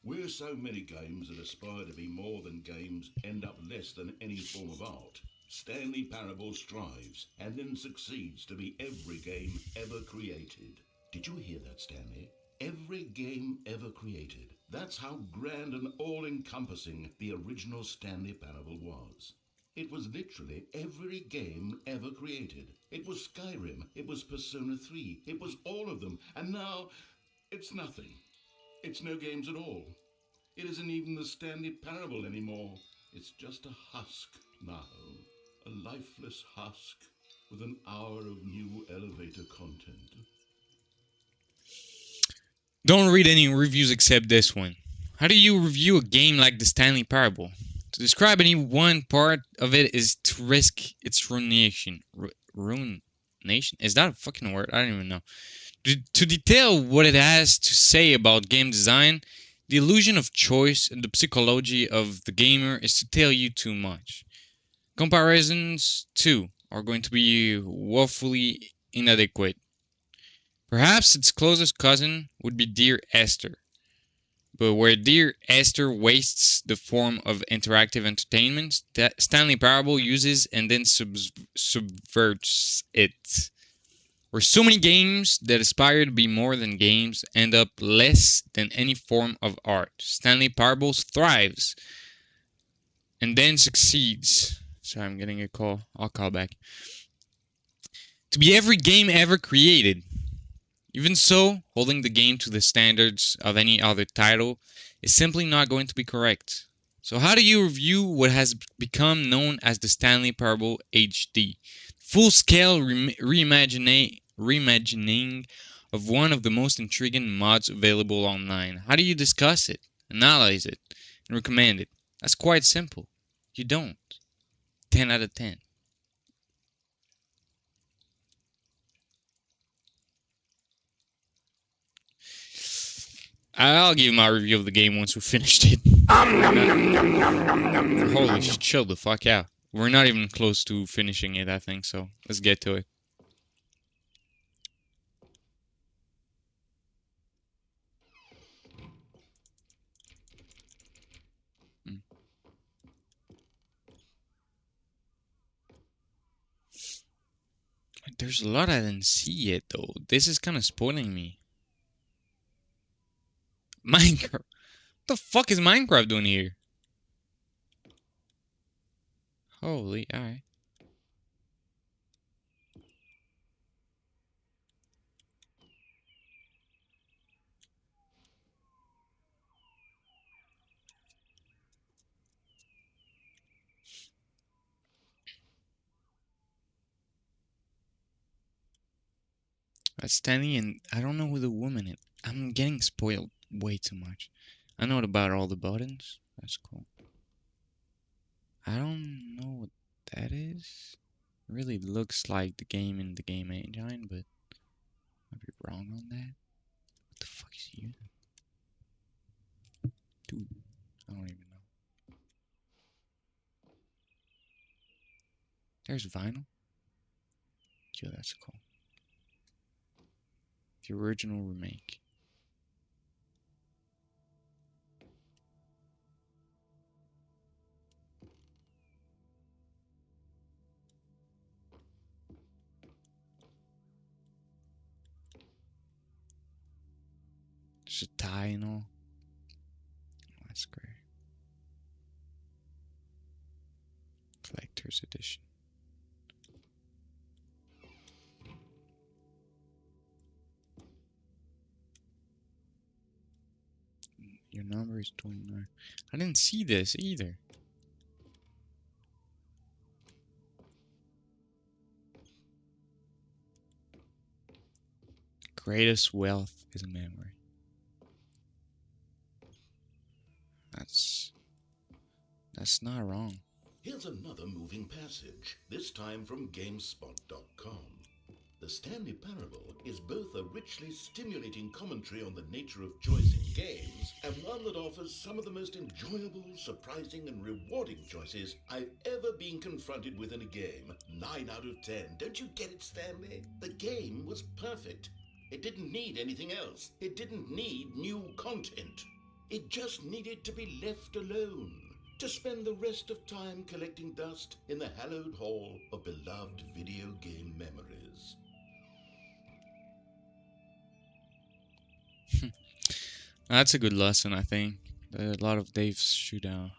Speaker 3: "Where so many games that aspire to be more than games end up less than any form of art, Stanley Parable strives and then succeeds to be every game ever created." Did you hear that, Stanley? Every game ever created. That's how grand and all-encompassing the original Stanley Parable was. It was literally every game ever created. It was Skyrim, it was Persona 3, it was all of them, and now it's nothing. It's no games at all. It isn't even the Stanley Parable anymore. It's just a husk now. A lifeless husk with an hour of new elevator content.
Speaker 2: Don't read any reviews except this one. How do you review a game like the Stanley Parable? To describe any one part of it is to risk its ruination. Ruination? Is that a fucking word? I don't even know. To detail what it has to say about game design, the illusion of choice, and the psychology of the gamer is to tell you too much. Comparisons, too, are going to be woefully inadequate. Perhaps its closest cousin would be Dear Esther. But where Dear Esther wastes the form of interactive entertainment, Stanley Parable uses and then subverts it. Where so many games that aspire to be more than games end up less than any form of art, Stanley Parable thrives and then succeeds. Sorry, I'm getting a call. I'll call back. To be every game ever created. Even so, holding the game to the standards of any other title is simply not going to be correct. So how do you review what has become known as the Stanley Parable HD? Full-scale reimagining of one of the most intriguing mods available online. How do you discuss it, analyze it, and recommend it? That's quite simple. You don't. 10 out of 10. I'll give my review of the game once we finished it. Holy shit, chill the fuck out. We're not even close to finishing it, I think, so let's get to it. There's a lot I didn't see yet, though. This is kind of spoiling me. Minecraft. What the fuck is Minecraft doing here? Holy, alright. That's Stanley, and I don't know who the woman is. I'm getting spoiled way too much. I know about all the buttons. That's cool. I don't know what that is. It really looks like the game in the game engine, but I'd be wrong on that. What the fuck is you? Dude, I don't even know. There's vinyl. Yo, that's cool. The original remake. There's a tie and all. Oh, that's great. Collector's edition. Your number is 29. I didn't see this either. greatest wealth is memory. That's not wrong.
Speaker 3: Here's another moving passage, this time from GameSpot.com. The Stanley Parable is both a richly stimulating commentary on the nature of choice in games, and one that offers some of the most enjoyable, surprising, and rewarding choices I've ever been confronted with in a game. 9 out of 10. Don't you get it, Stanley? The game was perfect. It didn't need anything else. It didn't need new content. It just needed to be left alone, to spend the rest of time collecting dust in the hallowed hall of beloved video game memories.
Speaker 2: That's a good lesson, I think. A lot of Dave's shootout.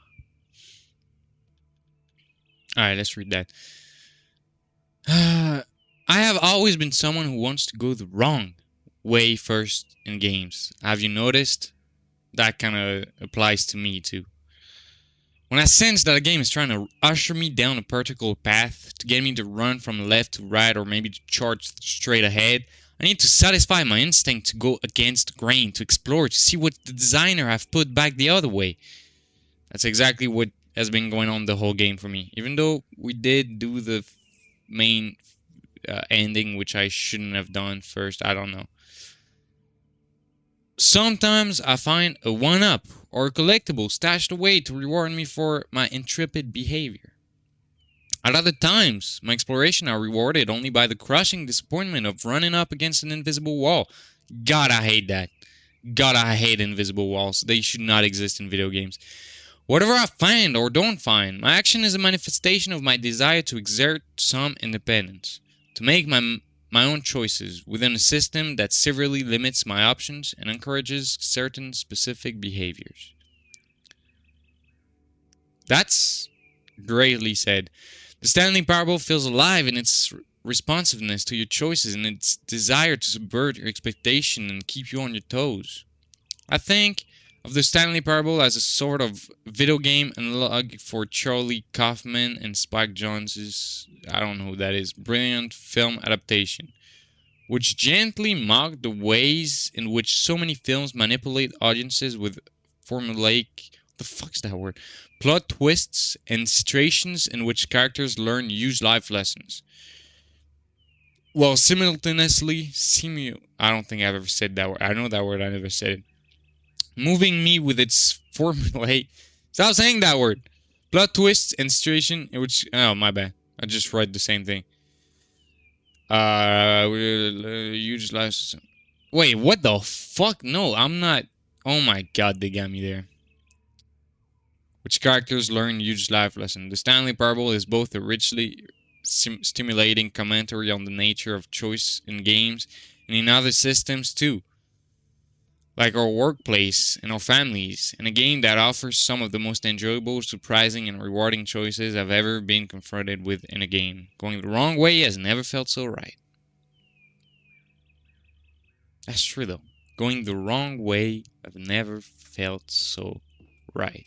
Speaker 2: Alright, let's read that. I have always been someone who wants to go the wrong way first in games. Have you noticed? That kind of applies to me too. When I sense that a game is trying to usher me down a particular path to get me to run from left to right or maybe to charge straight ahead, I need to satisfy my instinct to go against the grain, to explore, to see what the designer have put back the other way. That's exactly what has been going on the whole game for me. Even though we did do the main ending, which I shouldn't have done first, I don't know. Sometimes I find a 1-up or a collectible stashed away to reward me for my intrepid behavior. At other times, my exploration are rewarded only by the crushing disappointment of running up against an invisible wall. God, I hate that. God, I hate invisible walls. They should not exist in video games. Whatever I find or don't find, my action is a manifestation of my desire to exert some independence, to make my own choices within a system that severely limits my options and encourages certain specific behaviors. That's greatly said. The Stanley Parable feels alive in its responsiveness to your choices and its desire to subvert your expectation and keep you on your toes. I think of the Stanley Parable as a sort of video game analog for Charlie Kaufman and Spike Jonze's, I don't know who that is, brilliant film adaptation, which gently mocked the ways in which so many films manipulate audiences with formulaic, what the fuck's that word? Plot twists and situations in which characters learn huge life lessons. While simultaneously, I don't think I've ever said that word. I know that word, I never said it. Moving me with its formulaic. Stop saying that word. Plot twists and situation in which. Oh, my bad. I just read the same thing. Huge life. Wait, what the fuck? No, I'm not. Oh my god, they got me there. Which characters learn huge life lesson. The Stanley Parable is both a richly stimulating commentary on the nature of choice in games and in other systems too, like our workplace and our families, and a game that offers some of the most enjoyable, surprising, and rewarding choices I've ever been confronted with in a game. Going the wrong way has never felt so right. That's true though. Going the wrong way I've never felt so right.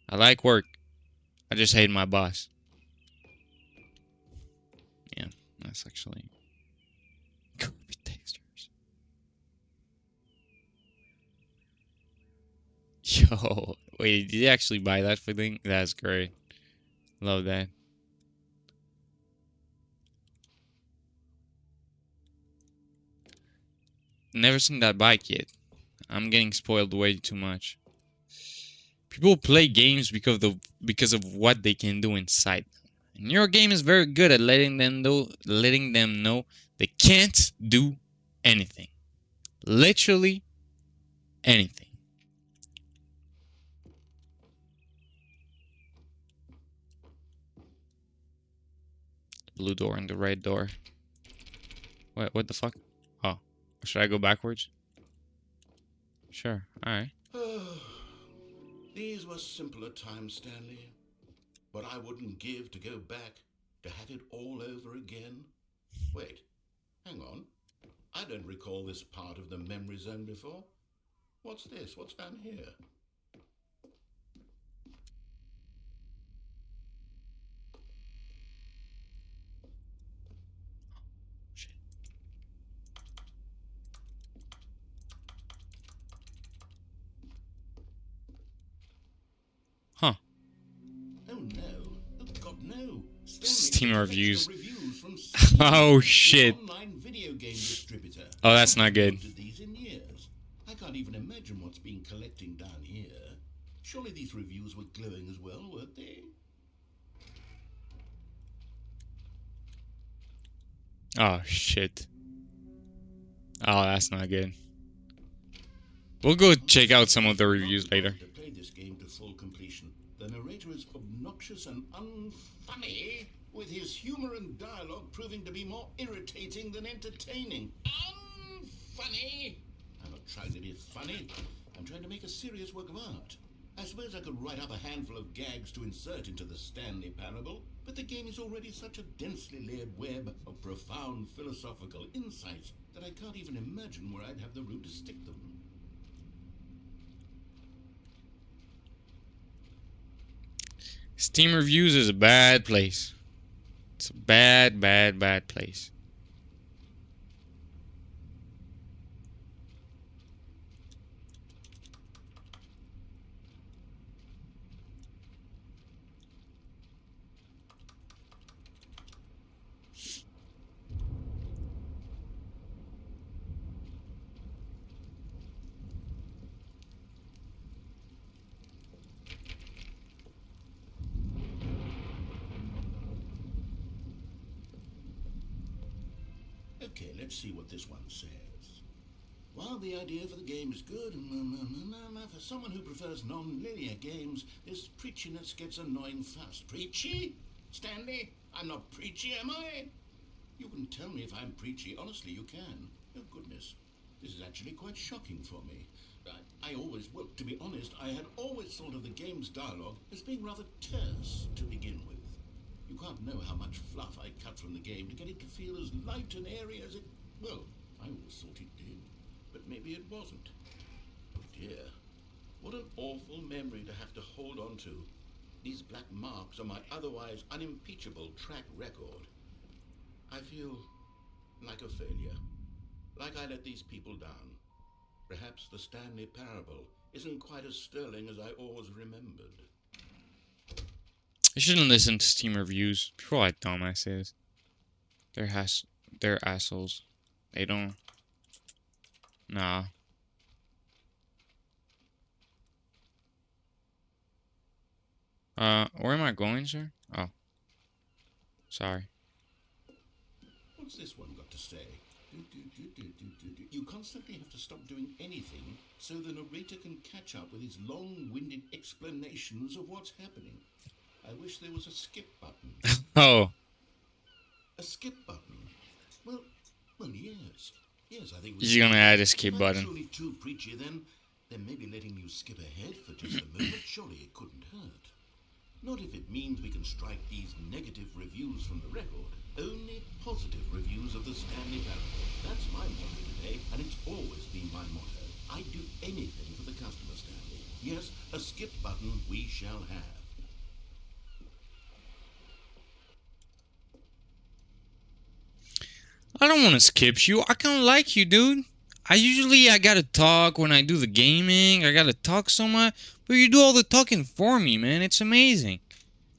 Speaker 2: I like work. I just hate my boss. Yeah, that's actually garbage textures. Yo, wait, did you actually buy that thing? That's great. Love that. Never seen that bike yet. I'm getting spoiled way too much. People play games because of what they can do inside. And your game is very good at letting them know they can't do anything. Literally anything. Blue door and the red door. What the fuck? Oh, should I go backwards? Sure, alright.
Speaker 3: These were simpler times, Stanley. But I wouldn't give to go back, to have it all over again. Wait, hang on. I don't recall this part of the memory zone before. What's this? What's down here? No,
Speaker 2: Steam reviews.
Speaker 3: reviews from
Speaker 2: Oh,
Speaker 3: the
Speaker 2: shit.
Speaker 3: online video game distributor.
Speaker 2: Oh, that's
Speaker 3: I
Speaker 2: not good.
Speaker 3: haven't looked at these in years. I can't even imagine what's been collecting down here. Surely these reviews were glowing as well, weren't they?
Speaker 2: Oh, shit. Oh, that's not good. We'll go check out some of the reviews later.
Speaker 3: To play this game to full completion, the narrator is obnoxious and unfunny, with his humor and dialogue proving to be more irritating than entertaining. Unfunny? I'm not trying to be funny. I'm trying to make a serious work of art. I suppose I could write up a handful of gags to insert into the Stanley Parable, but the game is already such a densely layered web of profound philosophical insights that I can't even imagine where I'd have the room to stick them.
Speaker 2: Steam reviews is a bad place. It's a bad, bad, bad place.
Speaker 3: Okay, let's see what this one says. While the idea for the game is good, for someone who prefers non-linear games, this preachiness gets annoying fast. Preachy? Stanley? I'm not preachy, am I? You can tell me if I'm preachy. Honestly, you can. Oh, goodness. This is actually quite shocking for me. Well, to be honest, I had always thought of the game's dialogue as being rather terse to begin with. You can't know how much fluff I cut from the game to get it to feel as light and airy as it... Well, I always thought it did, but maybe it wasn't. Oh dear, what an awful memory to have to hold on to. These black marks are my otherwise unimpeachable track record. I feel like a failure, like I let these people down. Perhaps the Stanley Parable isn't quite as sterling as I always remembered.
Speaker 2: I shouldn't listen to Steam reviews. People are like dumbasses. They're assholes. They don't. Nah. Where am I going, sir? Oh. Sorry.
Speaker 3: What's this one got to say? You constantly have to stop doing anything so the narrator can catch up with his long-winded explanations of what's happening. I wish there was a skip button.
Speaker 2: Oh.
Speaker 3: A skip button? Well, yes. Yes, I think...
Speaker 2: He's gonna add a skip button.
Speaker 3: If I'm truly too preachy, then maybe letting you skip ahead for just a moment, surely it couldn't hurt. Not if it means we can strike these negative reviews from the record. Only positive reviews of the Stanley Parable. That's my motto today, and it's always been my motto. I'd do anything for the customer, Stanley. Yes, a skip button we shall have.
Speaker 2: I don't want to skip you. I kind of like you, dude. I gotta talk when I do the gaming. I gotta talk so much. But you do all the talking for me, man. It's amazing.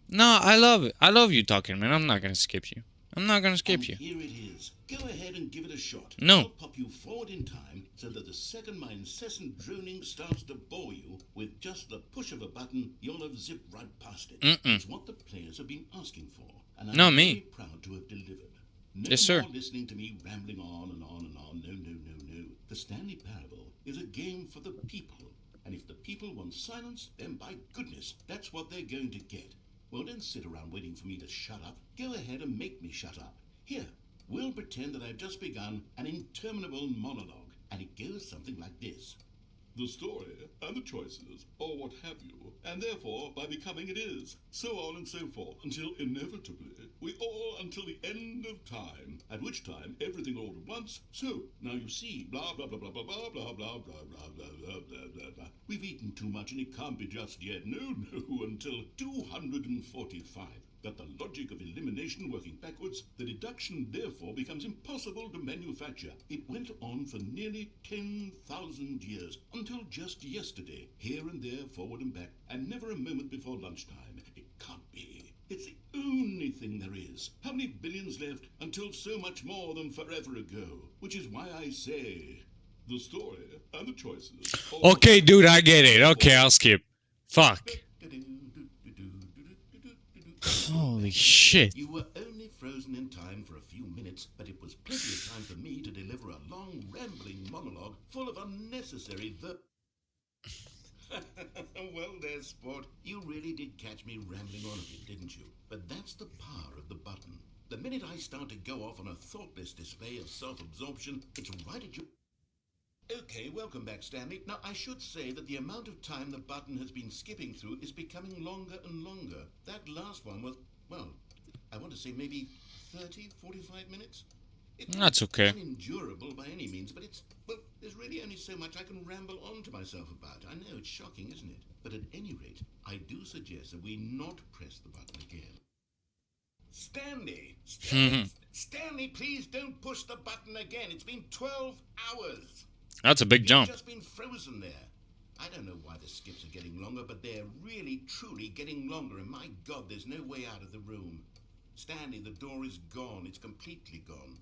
Speaker 2: No, I love it. I love you talking, man. I'm not gonna skip you. I'm not gonna skip you.
Speaker 3: Here it is. Go ahead and give it a shot.
Speaker 2: No.
Speaker 3: I'll pop you forward in time so that the second my incessant droning starts to bore you, with just the push of a button, you'll have zipped right past it. It's what the players have been asking for, and I'm very proud to have delivered. No
Speaker 2: yes, sir.
Speaker 3: more listening to me rambling on and on and on. No, no, no, no. The Stanley Parable is a game for the people, and if the people want silence, then by goodness, that's what they're going to get. Well, don't sit around waiting for me to shut up. Go ahead and make me shut up. Here, we'll pretend that I've just begun an interminable monologue, and it goes something like this. The story, and the choices, or what have you, and therefore, by becoming it is, so on and so forth, until inevitably, we all until the end of time, at which time everything all at once, so, now you see, blah, blah, blah, blah, blah, blah, blah, blah, blah, blah, blah, blah, blah, blah, blah. We've eaten too much and it can't be just yet, no, until 245. Got the logic of elimination working backwards, the deduction therefore becomes impossible to manufacture. It went on for nearly 10,000 years, until just yesterday, here and there, forward and back, and never a moment before lunchtime. It can't be. It's the only thing there is. How many billions left until so much more than forever ago? Which is why I say the story and the choices.
Speaker 2: Okay, dude, I get it. Okay, I'll skip. Fuck. Holy shit.
Speaker 3: You were only frozen in time for a few minutes, but it was plenty of time for me to deliver a long, rambling monologue full of unnecessary Well there, sport. You really did catch me rambling on a bit, didn't you? But that's the power of the button. The minute I start to go off on a thoughtless display of self-absorption, it's right at you. Okay, welcome back, Stanley. Now, I should say that the amount of time the button has been skipping through is becoming longer and longer. That last one was, well, I want to say maybe 30, 45 minutes?
Speaker 2: That's okay.
Speaker 3: Unendurable by any means, but it's, well, there's really only so much I can ramble on to myself about. I know it's shocking, isn't it? But at any rate, I do suggest that we not press the button again. Stanley, please don't push the button again. It's been 12 hours.
Speaker 2: That's a big jump.
Speaker 3: You've just been frozen there. I don't know why the skips are getting longer, but they're really, truly getting longer. And my God, there's no way out of the room. Stanley, the door is gone. It's completely gone.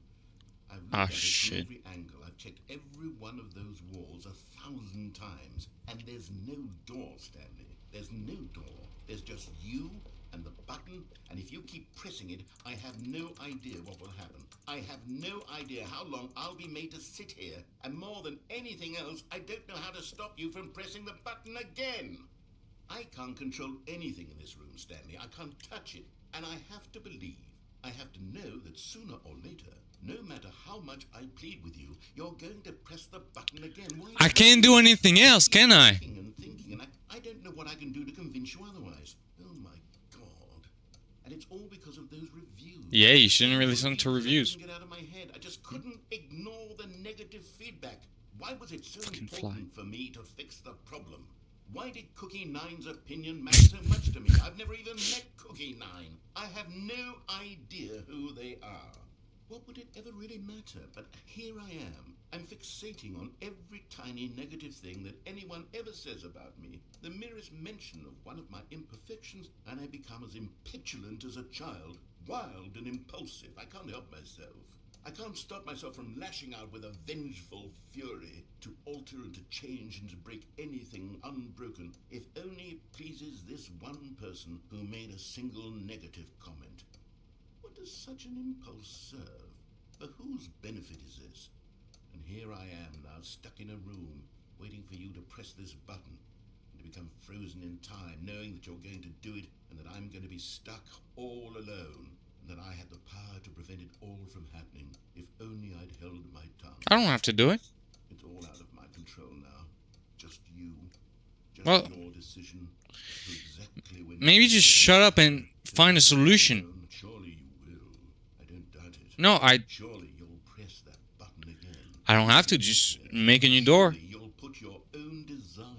Speaker 3: I've looked at it from every angle. I've checked every one of those walls 1,000 times. And there's no door, Stanley. There's no door. There's just you and the button. And if you keep pressing it, I have no idea what will happen. I have no idea how long I'll be made to sit here. And more than anything else, I don't know how to stop you from pressing the button again. I can't control anything in this room, Stanley. I can't touch it. And I have to believe, I have to know that sooner or later, no matter how much I plead with you, you're going to press the button again. Why
Speaker 2: I can't do anything else, can I?
Speaker 3: Thinking, and I don't know what I can do to convince you otherwise. Oh my God. And it's all because of those reviews.
Speaker 2: Yeah, you shouldn't really listen to reviews.
Speaker 3: I couldn't get out of my head. I just couldn't ignore the negative feedback. Why was it so important for me to fix the problem? Why did Cookie Nine's opinion matter so much to me? I've never even met Cookie Nine. I have no idea who they are. What would it ever really matter? But here I am. I'm fixating on every tiny negative thing that anyone ever says about me. The merest mention of one of my imperfections, and I become as impetulant as a child, wild and impulsive. I can't help myself. I can't stop myself from lashing out with a vengeful fury to alter and to change and to break anything unbroken, if only it pleases this one person who made a single negative comment. What does such an impulse serve? For whose benefit is this? And here I am now, stuck in a room, waiting for you to press this button, and to become frozen in time, knowing that you're going to do it, and that I'm going to be stuck all alone. That I had the power to prevent it all from happening, if only I'd held my tongue.
Speaker 2: I don't have to do it.
Speaker 3: It's all out of my control now. Just you. Just
Speaker 2: Well,
Speaker 3: your decision. Exactly when
Speaker 2: maybe just shut up and find a solution.
Speaker 3: Surely you will. I don't doubt it.
Speaker 2: No,
Speaker 3: Surely you'll press that button again.
Speaker 2: I don't have to. Just make a new door.
Speaker 3: Surely you'll put your own desire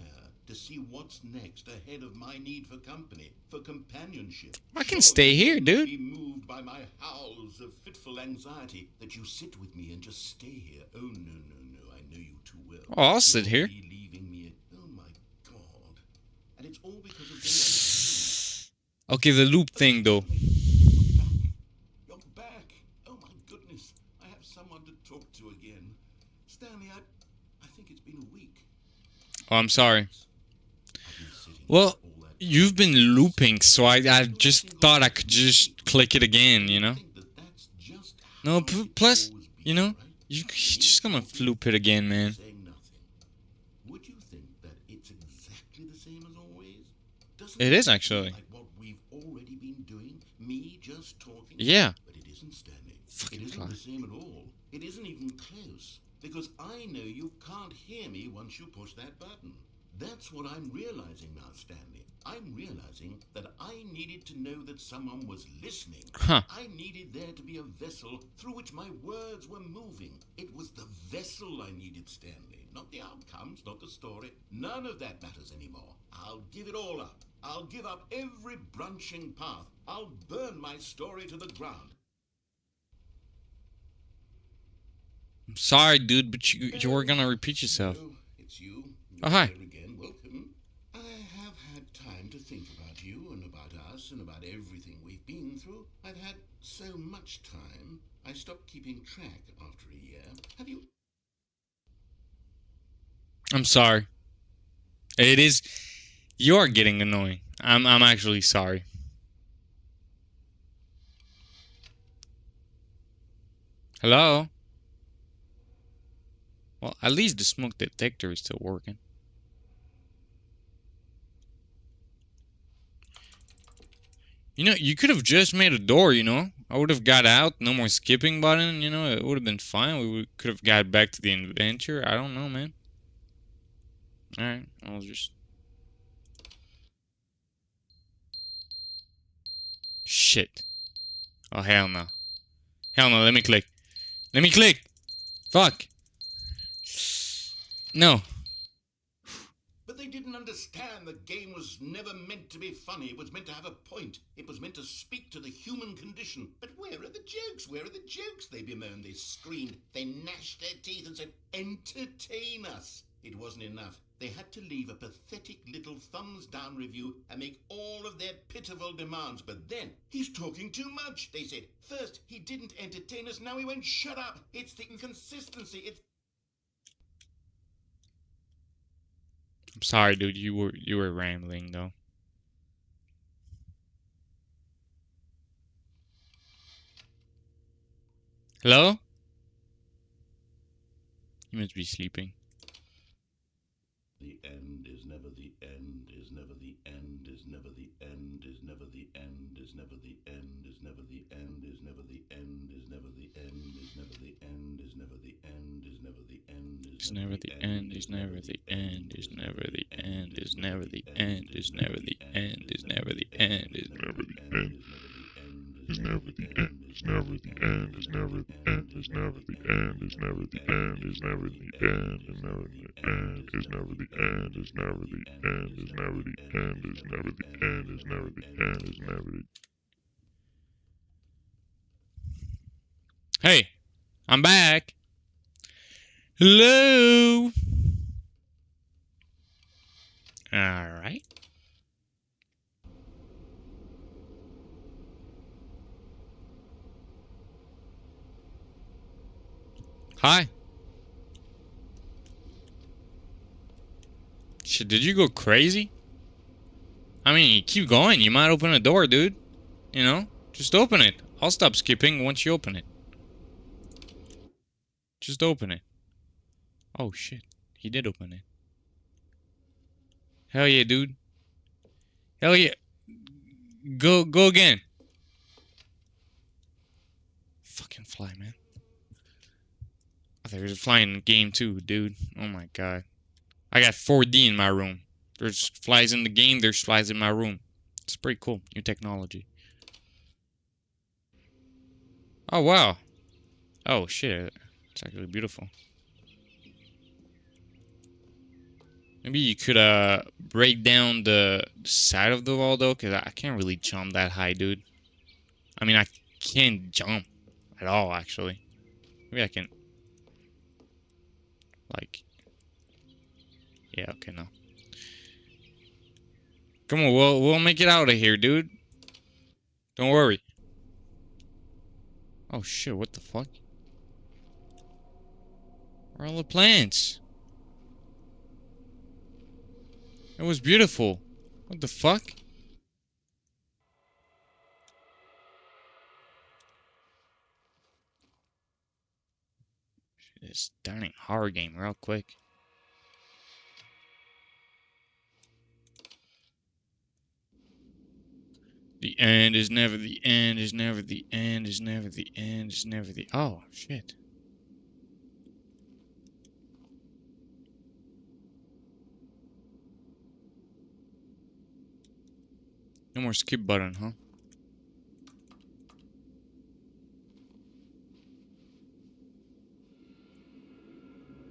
Speaker 3: to see what's next ahead of my need for company, for companionship.
Speaker 2: I can stay here, dude.
Speaker 3: Be moved by my howls of fitful anxiety that you sit with me and just stay here. Oh no, I know you too well.
Speaker 2: Oh, I'll sit here.
Speaker 3: Leaving me. Oh my God! And it's all because of those.
Speaker 2: Okay, the loop thing though.
Speaker 3: You're back. Oh my goodness! I have someone to talk to again. Stanley, I think it's been a week.
Speaker 2: Oh, I'm sorry. Well, you've been looping, so I just thought I could just click it again, you know? No, plus, you know, you just gonna loop it again, man.
Speaker 3: Would you think that it's exactly the same as always?
Speaker 2: It is, actually.
Speaker 3: Like what we've already been doing, me just talking?
Speaker 2: Yeah.
Speaker 3: But it isn't, Stanley.
Speaker 2: Fucking
Speaker 3: It isn't
Speaker 2: fly.
Speaker 3: the same at all. It isn't even close. Because I know you can't hear me once you push that button. That's what I'm realizing now, Stanley. I'm realizing that I needed to know that someone was listening.
Speaker 2: Huh.
Speaker 3: I needed there to be a vessel through which my words were moving. It was the vessel I needed, Stanley. Not the outcomes, not the story. None of that matters anymore. I'll give it all up. I'll give up every branching path. I'll burn my story to the ground.
Speaker 2: I'm sorry, dude, but you were gonna repeat yourself.
Speaker 3: Hello, it's you.
Speaker 2: Oh, hi.
Speaker 3: Here again. Welcome. I have had time to think about you and about us and about everything we've been through. I've had so much time, I stopped keeping track after a year. Have you...
Speaker 2: I'm sorry. It is. You're getting annoying. I'm actually sorry. Hello? Well, at least the smoke detector is still working. You know, you could have just made a door, you know? I would have got out, no more skipping button, you know? It would have been fine. We could have got back to the adventure. I don't know, man. Alright, I'll just... Shit. Oh, hell no. Hell no, let me click. Let me click! Fuck! No.
Speaker 3: But they didn't understand the game was never meant to be funny. It was meant to have a point. It was meant to speak to the human condition. But where are the jokes? Where are the jokes? They bemoaned, they screamed, they gnashed their teeth and said, entertain us. It wasn't enough. They had to leave a pathetic little thumbs down review and make all of their pitiful demands. But then, he's talking too much, they said. First, he didn't entertain us, now he won't shut up. It's the inconsistency, it's...
Speaker 2: I'm sorry, dude. You were rambling, though. Hello? You must be sleeping.
Speaker 3: The end is never the end, is never the end, is never the end, is never the end, is never the end, is never the end, is never the end, is never the end, is never the end, is never the end, is never the end,
Speaker 2: is never the end, is never the end, is never the end, is never the end, is never the end, is never the end, is never the end.
Speaker 1: Is never the end, is never the end, is never the end, is never the end, is never the end, is never the end, is never the end, is never the end, is never the end, is never the end, is never the end, is never the end, is never the...
Speaker 2: Hey, I'm back. Hello. All right. Hi. Shit, did you go crazy? I mean, you keep going. You might open a door, dude. You know? Just open it. I'll stop skipping once you open it. Just open it. Oh, shit. He did open it. Hell yeah, dude. Hell yeah. Go again. Fucking fly, man. Oh, there's a flying game too, dude. Oh my god. I got 4D in my room. There's flies in the game, there's flies in my room. It's pretty cool. New technology. Oh, wow. Oh, shit. It's actually beautiful. Maybe you could, break down the side of the wall, though, because I can't really jump that high, dude. I mean, I can't jump at all, actually. Maybe I can... Like... Yeah, okay, no. Come on, we'll make it out of here, dude. Don't worry. Oh shit, what the fuck? Where are all the plants? It was beautiful. What the fuck? This darning horror game real quick. The end is never the end, is never the end, is never the end, is never the... Oh, shit. No more skip button, huh?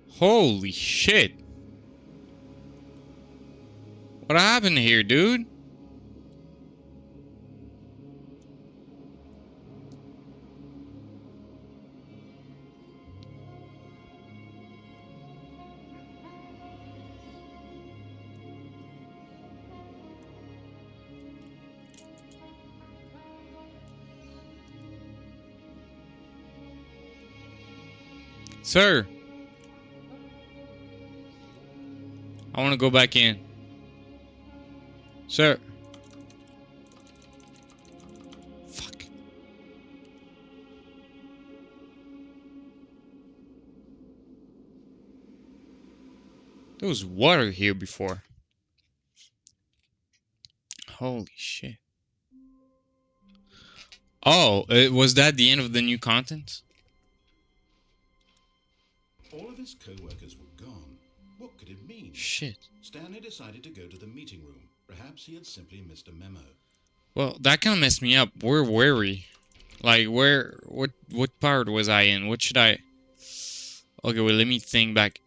Speaker 2: Holy shit. What happened here, dude? Sir! I want to go back in. Sir! Fuck. There was water here before. Holy shit. Oh, was that the end of the new content?
Speaker 3: All of his co-workers were gone. What could it mean?
Speaker 2: Shit.
Speaker 3: Stanley decided to go to the meeting room. Perhaps he had simply missed a memo.
Speaker 2: Well, that kind of messed me up. Where were we? Like, what part was I in? What should I... Okay, well, let me think back.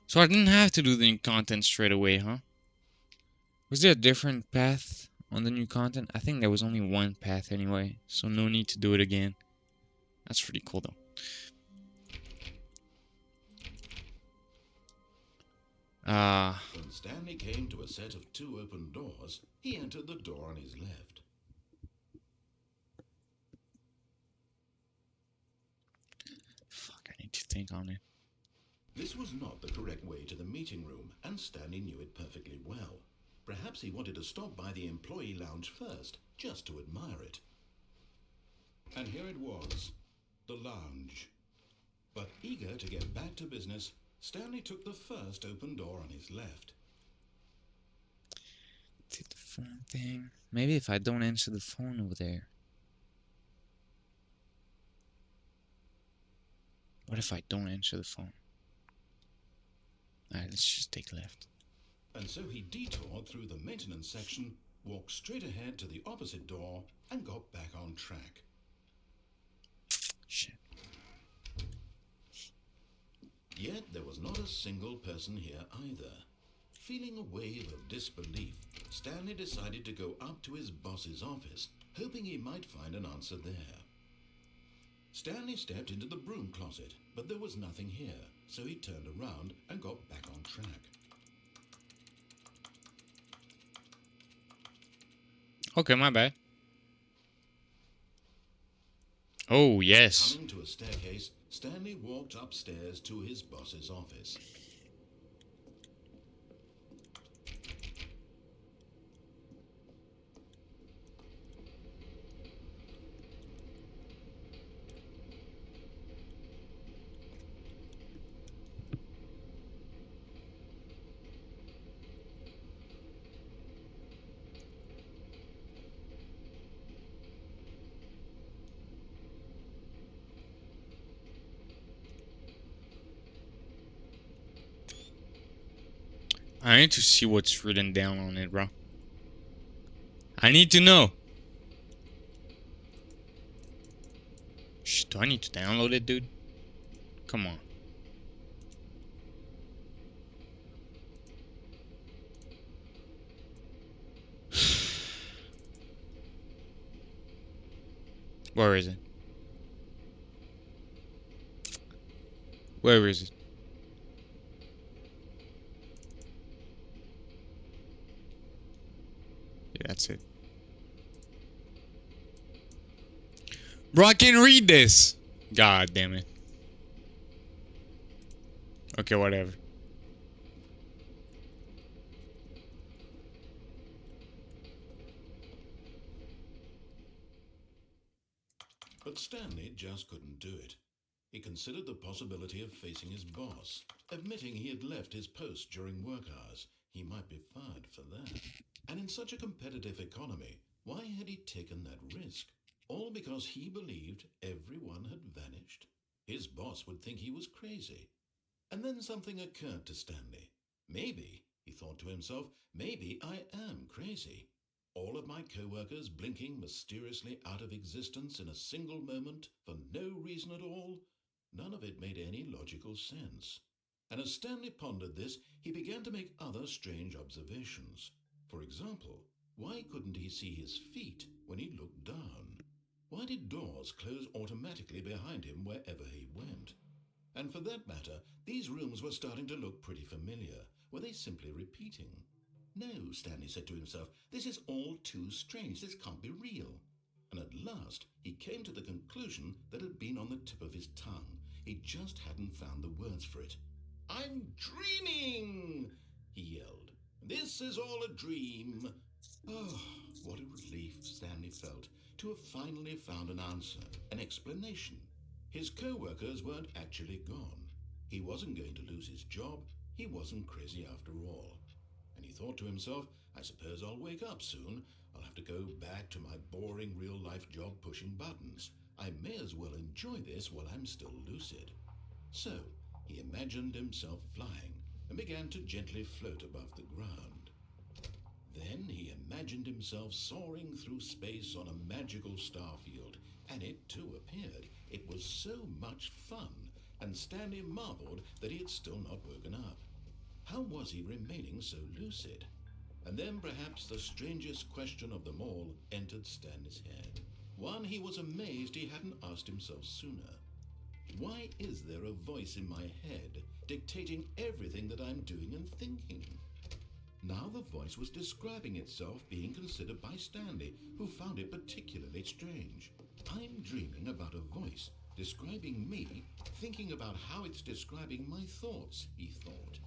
Speaker 2: So I didn't have to do the new content straight away, huh? Was there a different path on the new content? I think there was only one path anyway, so no need to do it again. That's pretty cool, though.
Speaker 3: When Stanley came to a set of 2 open doors, he entered the door on his left.
Speaker 2: Fuck, I need to think on it.
Speaker 3: This was not the correct way to the meeting room, and Stanley knew it perfectly well. Perhaps he wanted to stop by the employee lounge first, just to admire it. And here it was, the lounge. But eager to get back to business, Stanley took the first open door on his left.
Speaker 2: Did the phone thing. Maybe if I don't answer the phone over there. What if I don't answer the phone? Alright, let's just take left.
Speaker 3: And so he detoured through the maintenance section, walked straight ahead to the opposite door, and got back on track.
Speaker 2: Shit.
Speaker 3: Yet there was not a single person here either. Feeling a wave of disbelief, Stanley decided to go up to his boss's office, hoping he might find an answer there. Stanley stepped into the broom closet, but there was nothing here, so he turned around and got back on track.
Speaker 2: Okay, my bad. Oh, yes.
Speaker 3: Coming to a staircase, Stanley walked upstairs to his boss's office.
Speaker 2: I need to see what's written down on it, bro. I need to know. Shh, do I need to download it, dude? Come on. Where is it? Where is it? Yeah, that's it. Bro, I can't read this. God damn it. Okay, whatever.
Speaker 3: But Stanley just couldn't do it. He considered the possibility of facing his boss, admitting he had left his post during work hours. He might be fired for that. And in such a competitive economy, why had he taken that risk? All because he believed everyone had vanished? His boss would think he was crazy. And then something occurred to Stanley. Maybe, he thought to himself, maybe I am crazy. All of my co-workers blinking mysteriously out of existence in a single moment for no reason at all? None of it made any logical sense. And as Stanley pondered this, he began to make other strange observations. For example, why couldn't he see his feet when he looked down? Why did doors close automatically behind him wherever he went? And for that matter, these rooms were starting to look pretty familiar. Were they simply repeating? No, Stanley said to himself, this is all too strange. This can't be real. And at last he came to the conclusion that had been on the tip of his tongue. He just hadn't found the words for it. "I'm dreaming!" he yelled. "This is all a dream." Oh, what a relief Stanley felt to have finally found an answer, an explanation. His co-workers weren't actually gone. He wasn't going to lose his job. He wasn't crazy after all. And he thought to himself, I suppose I'll wake up soon. I'll have to go back to my boring real-life job pushing buttons. I may as well enjoy this while I'm still lucid. So he imagined himself flying and began to gently float above the ground. Then he imagined himself soaring through space on a magical starfield, and it too appeared. It was so much fun, and Stanley marveled that he had still not woken up. How was he remaining so lucid? And then perhaps the strangest question of them all entered Stanley's head. One he was amazed he hadn't asked himself sooner. Why is there a voice in my head dictating everything that I'm doing and thinking? Now the voice was describing itself being considered by Stanley, who found it particularly strange. I'm dreaming about a voice describing me, thinking about how it's describing my thoughts, he thought.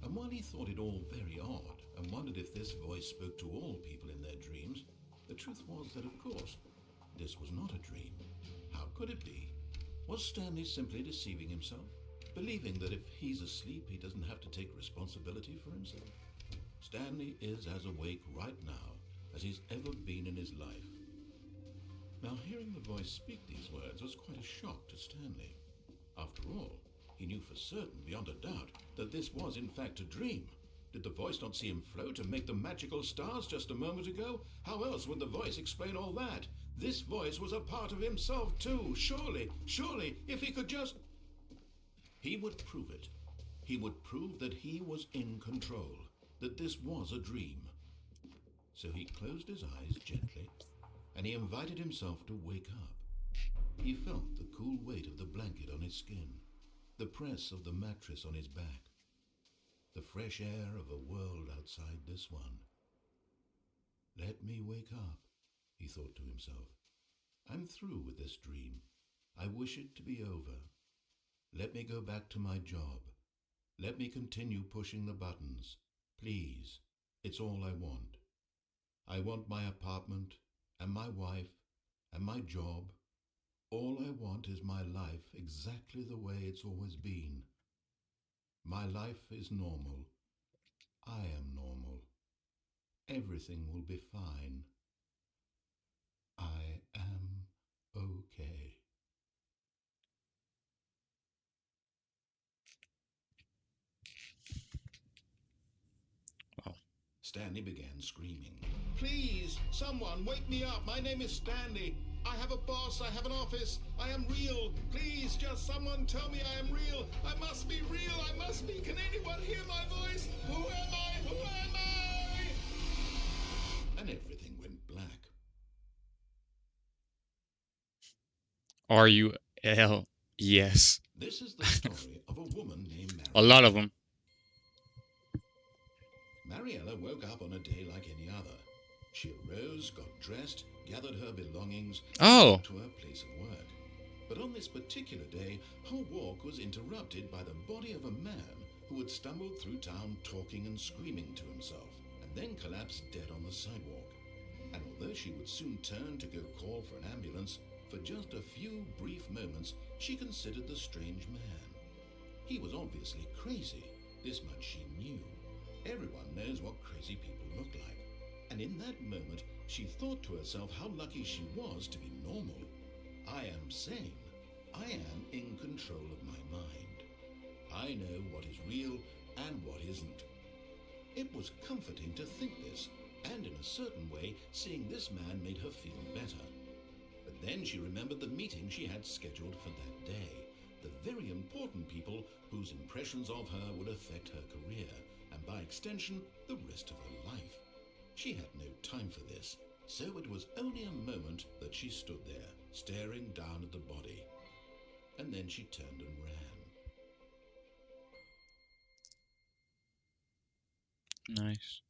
Speaker 3: And while he thought it all very odd and wondered if this voice spoke to all people in their dreams, the truth was that, of course, this was not a dream. How could it be? Was Stanley simply deceiving himself, believing that if he's asleep, he doesn't have to take responsibility for himself? Stanley is as awake right now as he's ever been in his life. Now, hearing the voice speak these words was quite a shock to Stanley. After all, he knew for certain, beyond a doubt, that this was in fact a dream. Did the voice not see him float and make the magical stars just a moment ago? How else would the voice explain all that? This voice was a part of himself too. Surely, if he could just... He would prove it. He would prove that he was in control, that this was a dream. So he closed his eyes gently, and he invited himself to wake up. He felt the cool weight of the blanket on his skin, the press of the mattress on his back, the fresh air of a world outside this one. Let me wake up, he thought to himself. I'm through with this dream. I wish it to be over. Let me go back to my job. Let me continue pushing the buttons. Please, it's all I want. I want my apartment and my wife and my job. All I want is my life exactly the way it's always been. My life is normal. I am normal. Everything will be fine. I am okay.
Speaker 2: Wow.
Speaker 3: Stanley began screaming. Please, someone, wake me up. My name is Stanley. I have a boss. I have an office. I am real. Please, just someone tell me I am real. I must be real. I must be. Can anyone hear my voice? Who am I? Who am I? And everything went black.
Speaker 2: Are you L? Yes.
Speaker 3: This is the story of a woman named Mariella.
Speaker 2: A lot of them.
Speaker 3: Mariella woke up on a day like any other. She arose, got dressed, gathered her belongings, and walked to her place of work. But on this particular day, her walk was interrupted by the body of a man who had stumbled through town talking and screaming to himself, and then collapsed dead on the sidewalk. And although she would soon turn to go call for an ambulance, for just a few brief moments she considered the strange man. He was obviously crazy, this much she knew. Everyone knows what crazy people look like. And in that moment, she thought to herself how lucky she was to be normal. I am sane. I am in control of my mind. I know what is real and what isn't. It was comforting to think this, and in a certain way, seeing this man made her feel better. But then she remembered the meeting she had scheduled for that day, the very important people whose impressions of her would affect her career, and by extension, the rest of her life. She had no time for this, so it was only a moment that she stood there, staring down at the body. And then she turned and ran.
Speaker 2: Nice.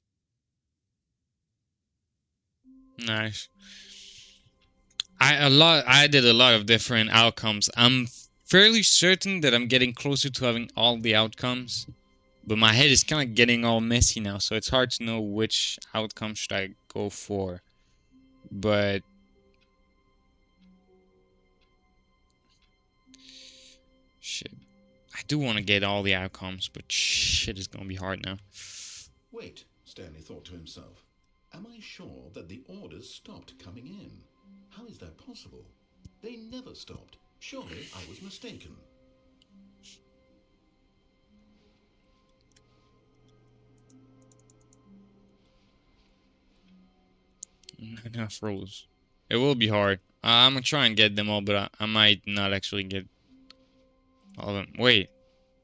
Speaker 2: Nice. I did a lot of different outcomes. I'm fairly certain that I'm getting closer to having all the outcomes, but my head is kind of getting all messy now, so it's hard to know which outcome should I go for. But shit, I do want to get all the outcomes, but shit is gonna be hard now.
Speaker 3: Wait, Stanley thought to himself. Am I sure that the orders stopped coming in? How is that possible? They never stopped. Surely I was mistaken.
Speaker 2: Not enough rolls. It will be hard. I'm gonna try and get them all, but I might not actually get all of them. Wait,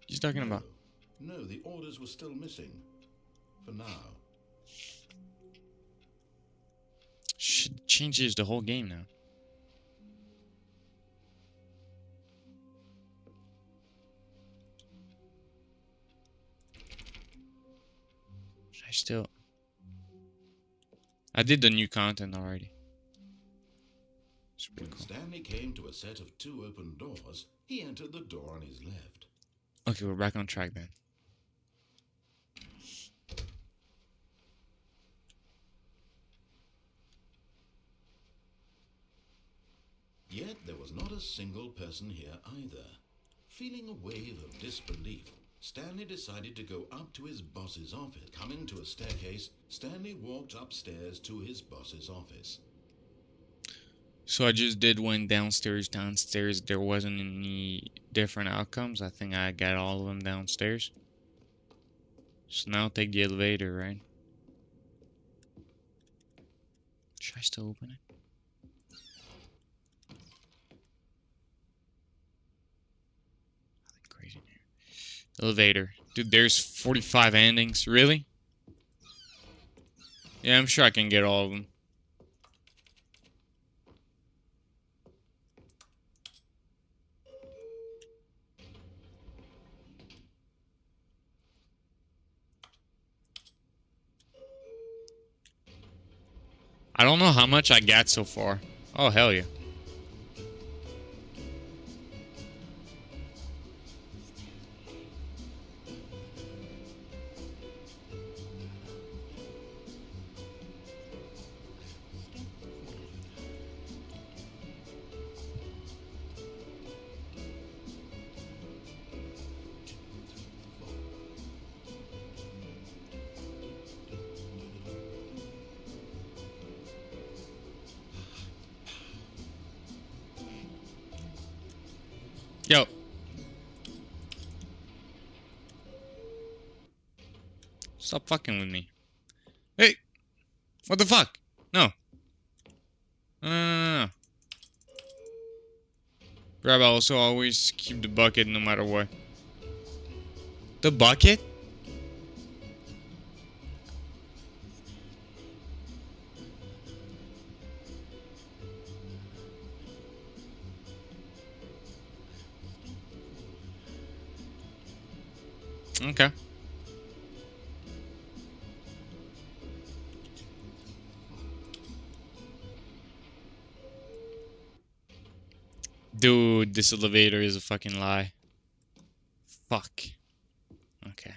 Speaker 2: he's talking about.
Speaker 3: No, the orders were still missing. For now.
Speaker 2: Shit changes the whole game now. Should I still? I did the new content already.
Speaker 3: When Stanley came to a set of 2 open doors, he entered the door on his left.
Speaker 2: Okay, we're back on track then.
Speaker 3: Yet there was not a single person here either. Feeling a wave of disbelief, Stanley decided to go up to his boss's office. Coming to a staircase, Stanley walked upstairs to his boss's office.
Speaker 2: So I just did one downstairs. Downstairs, there wasn't any different outcomes. I think I got all of them downstairs. So now take the elevator, right? Should I still open it? Crazy here. Elevator. Dude, there's 45 endings. Really? Yeah, I'm sure I can get all of them. I don't know how much I got so far. Oh, hell yeah. Yo. Stop fucking with me. Hey! What the fuck? No. No. Grab also always keep the bucket no matter what. The bucket? Okay. Dude, this elevator is a fucking lie. Fuck. Okay.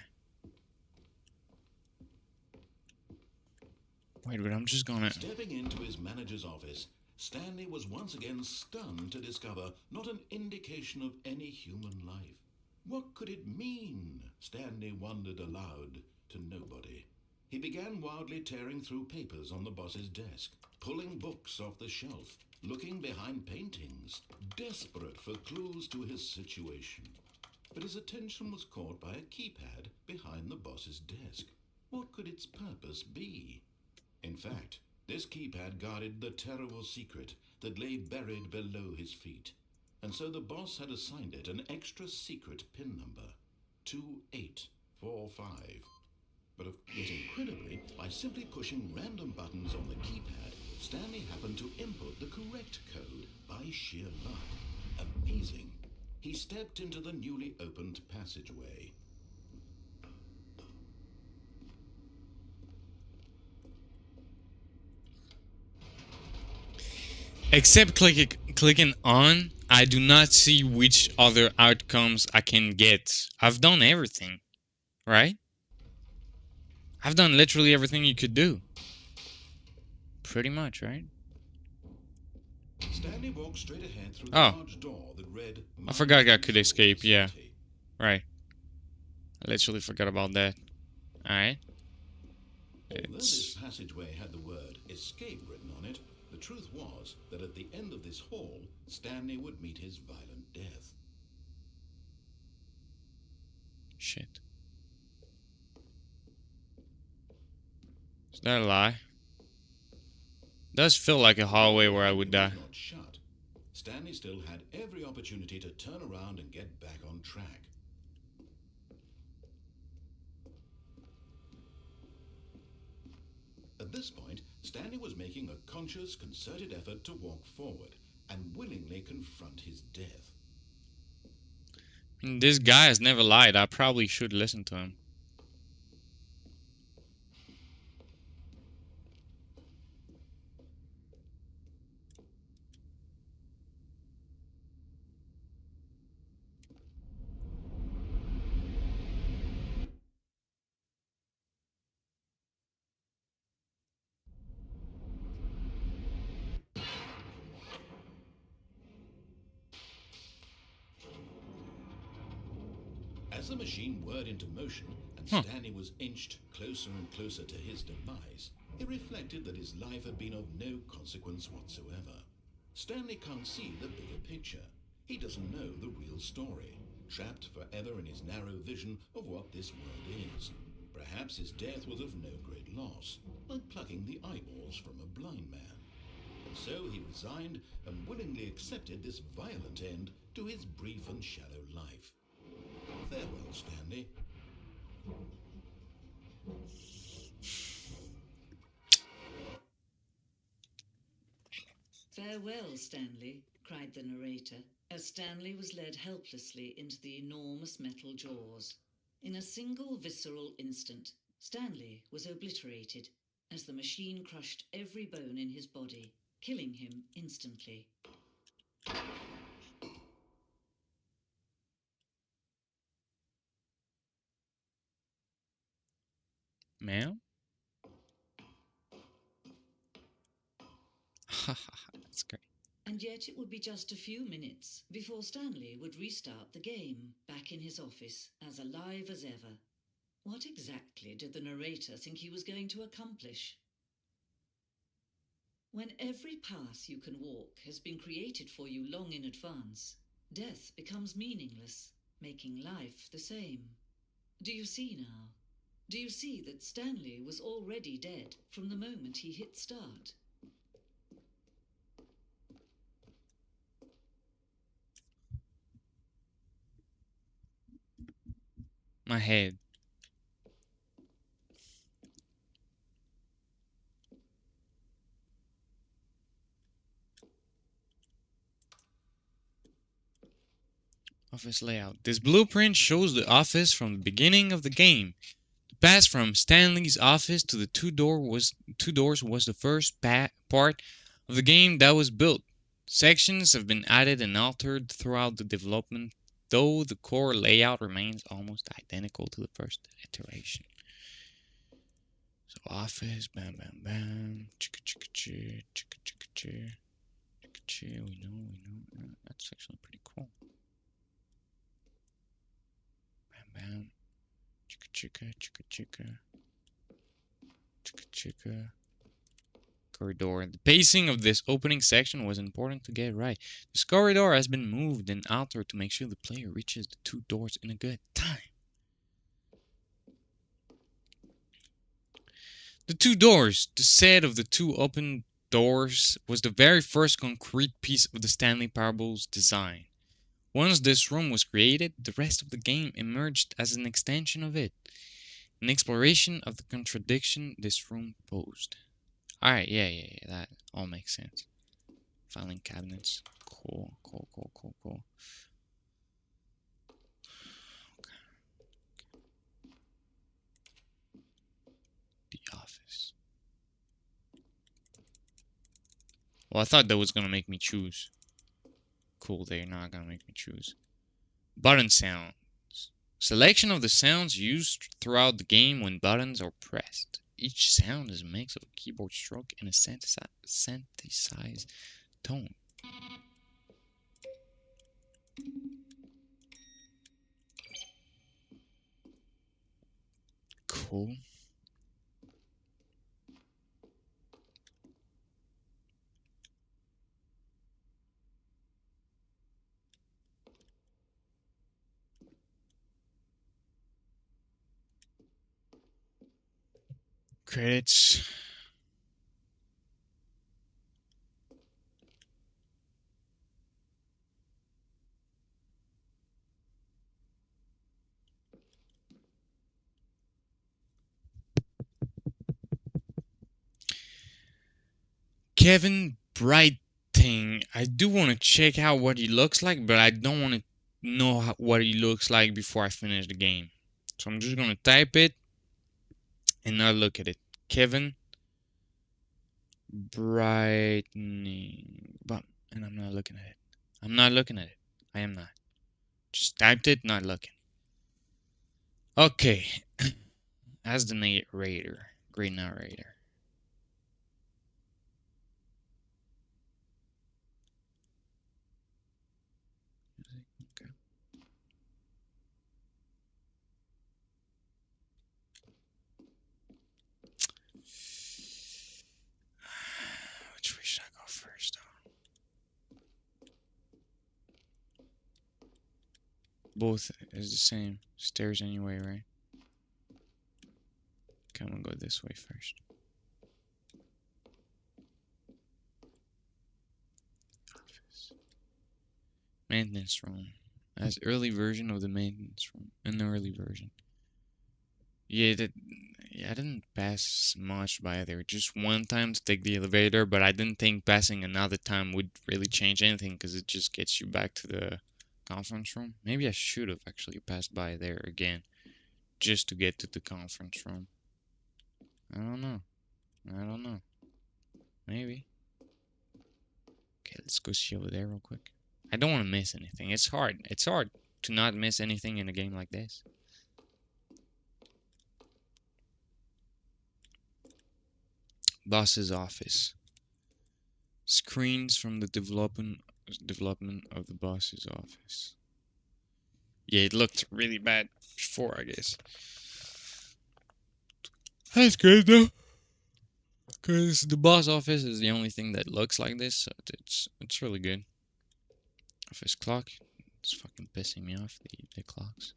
Speaker 2: Wait, but I'm just gonna...
Speaker 3: Stepping into his manager's office, Stanley was once again stunned to discover not an indication of any human life. What could it mean? Stanley wondered aloud to nobody. He began wildly tearing through papers on the boss's desk, pulling books off the shelf, looking behind paintings, desperate for clues to his situation. But his attention was caught by a keypad behind the boss's desk. What could its purpose be? In fact, this keypad guarded the terrible secret that lay buried below his feet. And so the boss had assigned it an extra secret PIN number, 2845. But yet incredibly, by simply pushing random buttons on the keypad, Stanley happened to input the correct code by sheer luck. Amazing. He stepped into the newly opened passageway.
Speaker 2: Except clicking on, I do not see which other outcomes I can get. I've done everything, right? I've done literally everything you could do. Pretty much, right?
Speaker 3: Stanley walked straight ahead through the
Speaker 2: Oh,
Speaker 3: large door that read,
Speaker 2: I forgot I
Speaker 3: "Mindful
Speaker 2: could
Speaker 3: for
Speaker 2: escape, yeah.
Speaker 3: facility."
Speaker 2: Right. I literally forgot about that. Alright.
Speaker 3: Although this
Speaker 2: It's...
Speaker 3: passageway had the word escape written on it, the truth was that at the end of this hall, Stanley would meet his violent death.
Speaker 2: Shit. Is that a lie? Does feel like a hallway where I would die.
Speaker 3: Not shut. Stanley still had every opportunity to turn around and get back on track. At this point, Stanley was making a conscious, concerted effort to walk forward and willingly confront his death.
Speaker 2: This guy has never lied. I probably should listen to him.
Speaker 3: As the machine whirred into motion and
Speaker 2: Huh.
Speaker 3: Stanley was inched closer and closer to his demise, it reflected that his life had been of no consequence whatsoever. Stanley can't see the bigger picture. He doesn't know the real story, trapped forever in his narrow vision of what this world is. Perhaps his death was of no great loss, like plucking the eyeballs from a blind man. And so he resigned and willingly accepted this violent end to his brief and shallow life. Farewell, Stanley.
Speaker 6: "Farewell, Stanley," cried the narrator, as Stanley was led helplessly into the enormous metal jaws. In a single visceral instant, Stanley was obliterated as the machine crushed every bone in his body, killing him instantly.
Speaker 2: Ma'am? That's great.
Speaker 6: And yet it would be just a few minutes before Stanley would restart the game, back in his office, as alive as ever. What exactly did the narrator think he was going to accomplish? When every path you can walk has been created for you long in advance, death becomes meaningless, making life the same. Do you see now? Do you see that Stanley was already dead from the moment he hit start?
Speaker 2: My head. Office layout. This blueprint shows the office from the beginning of the game. The pass from Stanley's office to the two doors was the first part of the game that was built. Sections have been added and altered throughout the development, though the core layout remains almost identical to the first iteration. So office, bam bam bam, chicka chicka chicka chicka chicka chicka chicka. We know. That's actually pretty cool. Bam. Chicka chicka chicka chicka. Chicka chicka. Corridor. The pacing of this opening section was important to get right. This corridor has been moved and altered to make sure the player reaches the two doors in a good time. The two doors. The set of the two open doors was the very first concrete piece of the Stanley Parable's design. Once this room was created, the rest of the game emerged as an extension of it. An exploration of the contradiction this room posed. Alright, yeah, that all makes sense. Filing cabinets. Cool. Okay. The office. Well, I thought that was gonna make me choose. Cool, they're not gonna make me choose. Button sounds. Selection of the sounds used throughout the game when buttons are pressed. Each sound is a mix of a keyboard stroke and a synthesized tone. Cool. Credits. Kevin Brighting. I do want to check out what he looks like, but I don't want to know what he looks like before I finish the game. So I'm just going to type it and not look at it. Kevin Brightening. And I'm not looking at it. I'm not looking at it. I am not. Just typed it, not looking. Okay. As the narrator. Great narrator. Okay. Which way should I go first? Both is the same. Stairs anyway, right? Okay, I'm gonna go this way first. Office. Maintenance room. As early version of the maintenance room. An early version. Yeah, I didn't pass much by there. Just one time to take the elevator, but I didn't think passing another time would really change anything because it just gets you back to the conference room. Maybe I should have actually passed by there again just to get to the conference room. I don't know. I don't know. Maybe. Okay, let's go see over there real quick. I don't want to miss anything. It's hard. It's hard to not miss anything in a game like this. Boss's office. Screens from the development of the boss's office. Yeah, it looked really bad before, I guess. That's good though, because the boss office is the only thing that looks like this. So it's really good. Office clock. It's fucking pissing me off. The clocks.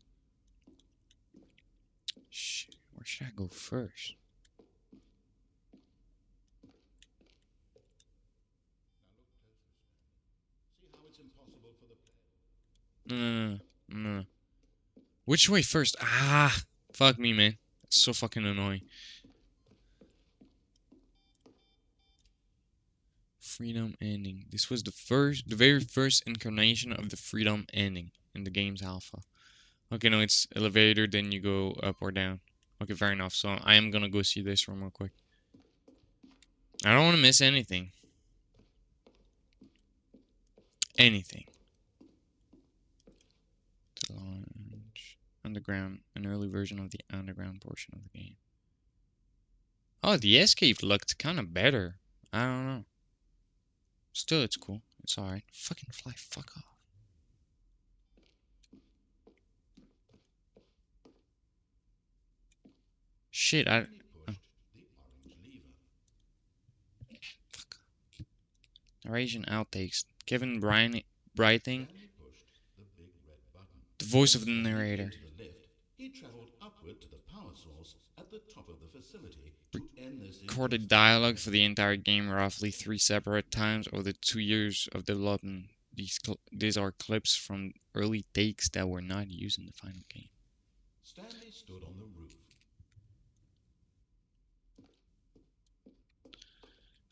Speaker 2: Shit, where should I go first? No. Which way first? Ah, fuck me, man. It's so fucking annoying. Freedom ending. This was the very first incarnation of the freedom ending in the game's alpha. Okay, no, it's elevator, then you go up or down. Okay, fair enough. So I am gonna go see this room real quick. I don't want to miss anything. Anything. To launch. Underground. An early version of the underground portion of the game. Oh, the escape looked kind of better. I don't know. Still, it's cool. It's alright. Fucking fly, fuck off. Shit, oh. Fuck. Narration outtakes. Kevin Brighting. The voice of the narrator.
Speaker 3: He traveled upward to the power source at the top of the facility to end this.
Speaker 2: Recorded dialogue for the entire game roughly 3 separate times over the 2 years of development. These are clips from early takes that were not used in the final game.
Speaker 3: Stanley stood on the roof.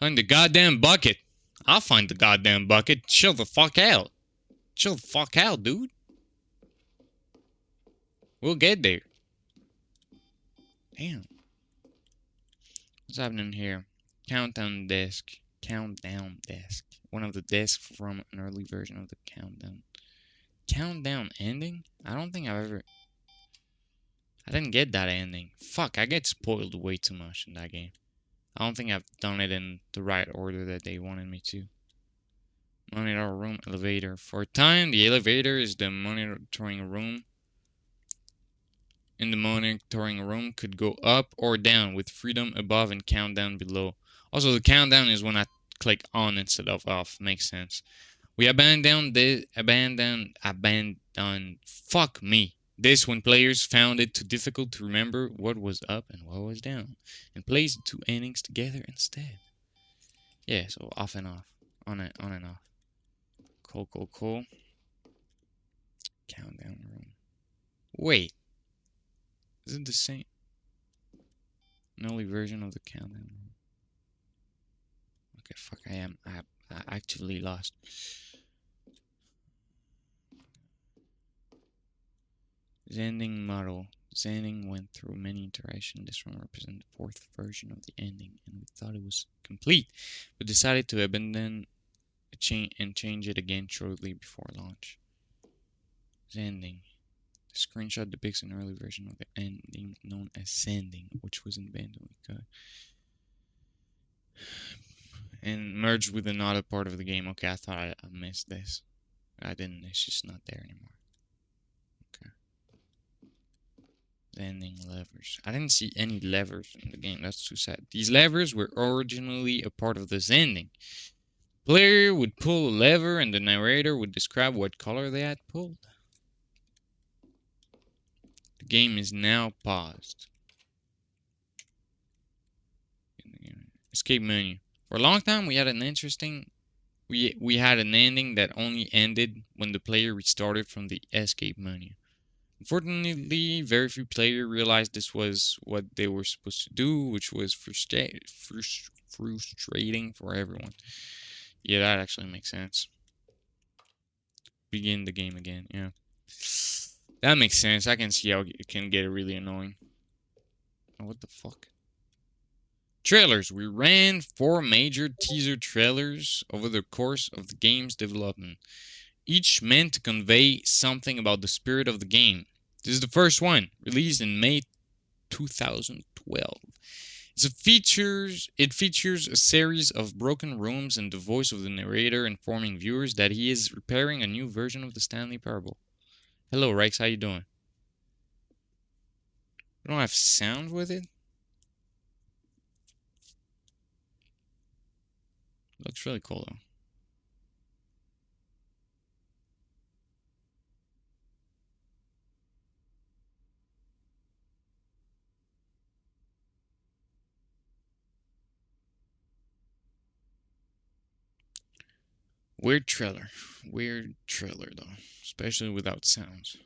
Speaker 2: Find the goddamn bucket. I'll find the goddamn bucket. Chill the fuck out. Chill the fuck out, dude. We'll get there. Damn. What's happening here? Countdown desk. Countdown desk. One of the desks from an early version of the countdown. Countdown ending? I don't think I've ever... I didn't get that ending. Fuck, I get spoiled way too much in that game. I don't think I've done it in the right order that they wanted me to. Monitor room, elevator. For a time, the elevator is the monitoring room. In the monitoring room could go up or down with freedom above and countdown below. Also, the countdown is when I click on instead of off. Makes sense. We abandoned fuck me. This when players found it too difficult to remember what was up and what was down, and plays the two endings together instead. Yeah, so off and off. On and off. Cool. Countdown room. Wait. Is it the same? An early version of the countdown room. Okay, fuck, I actually lost. Zending model. Zending went through many iterations. This one represents the fourth version of the ending, and we thought it was complete, but decided to abandon and change it again shortly before launch. Zending. The screenshot depicts an early version of the ending known as Zending, which was invented and merged with another part of the game. Okay, I thought I missed this. I didn't. It's just not there anymore. Okay. Landing levers. I didn't see any levers in the game. That's too sad. These levers were originally a part of the Zending. Player would pull a lever and the narrator would describe what color they had pulled. The game is now paused. Escape menu. For a long time we had an interesting... We had an ending that only ended when the player restarted from the escape menu. Unfortunately, very few players realized this was what they were supposed to do, which was frustrating for everyone. Yeah, that actually makes sense. Begin the game again, yeah. That makes sense. I can see how it can get really annoying. Oh, what the fuck? Trailers. We ran 4 major teaser trailers over the course of the game's development, each meant to convey something about the spirit of the game. This is the first one, released in May 2012. It features a series of broken rooms and the voice of the narrator informing viewers that he is repairing a new version of the Stanley Parable. Hello, Rex, how you doing? We don't have sound with it? Looks really cool, though. Weird trailer, though. Especially without sounds.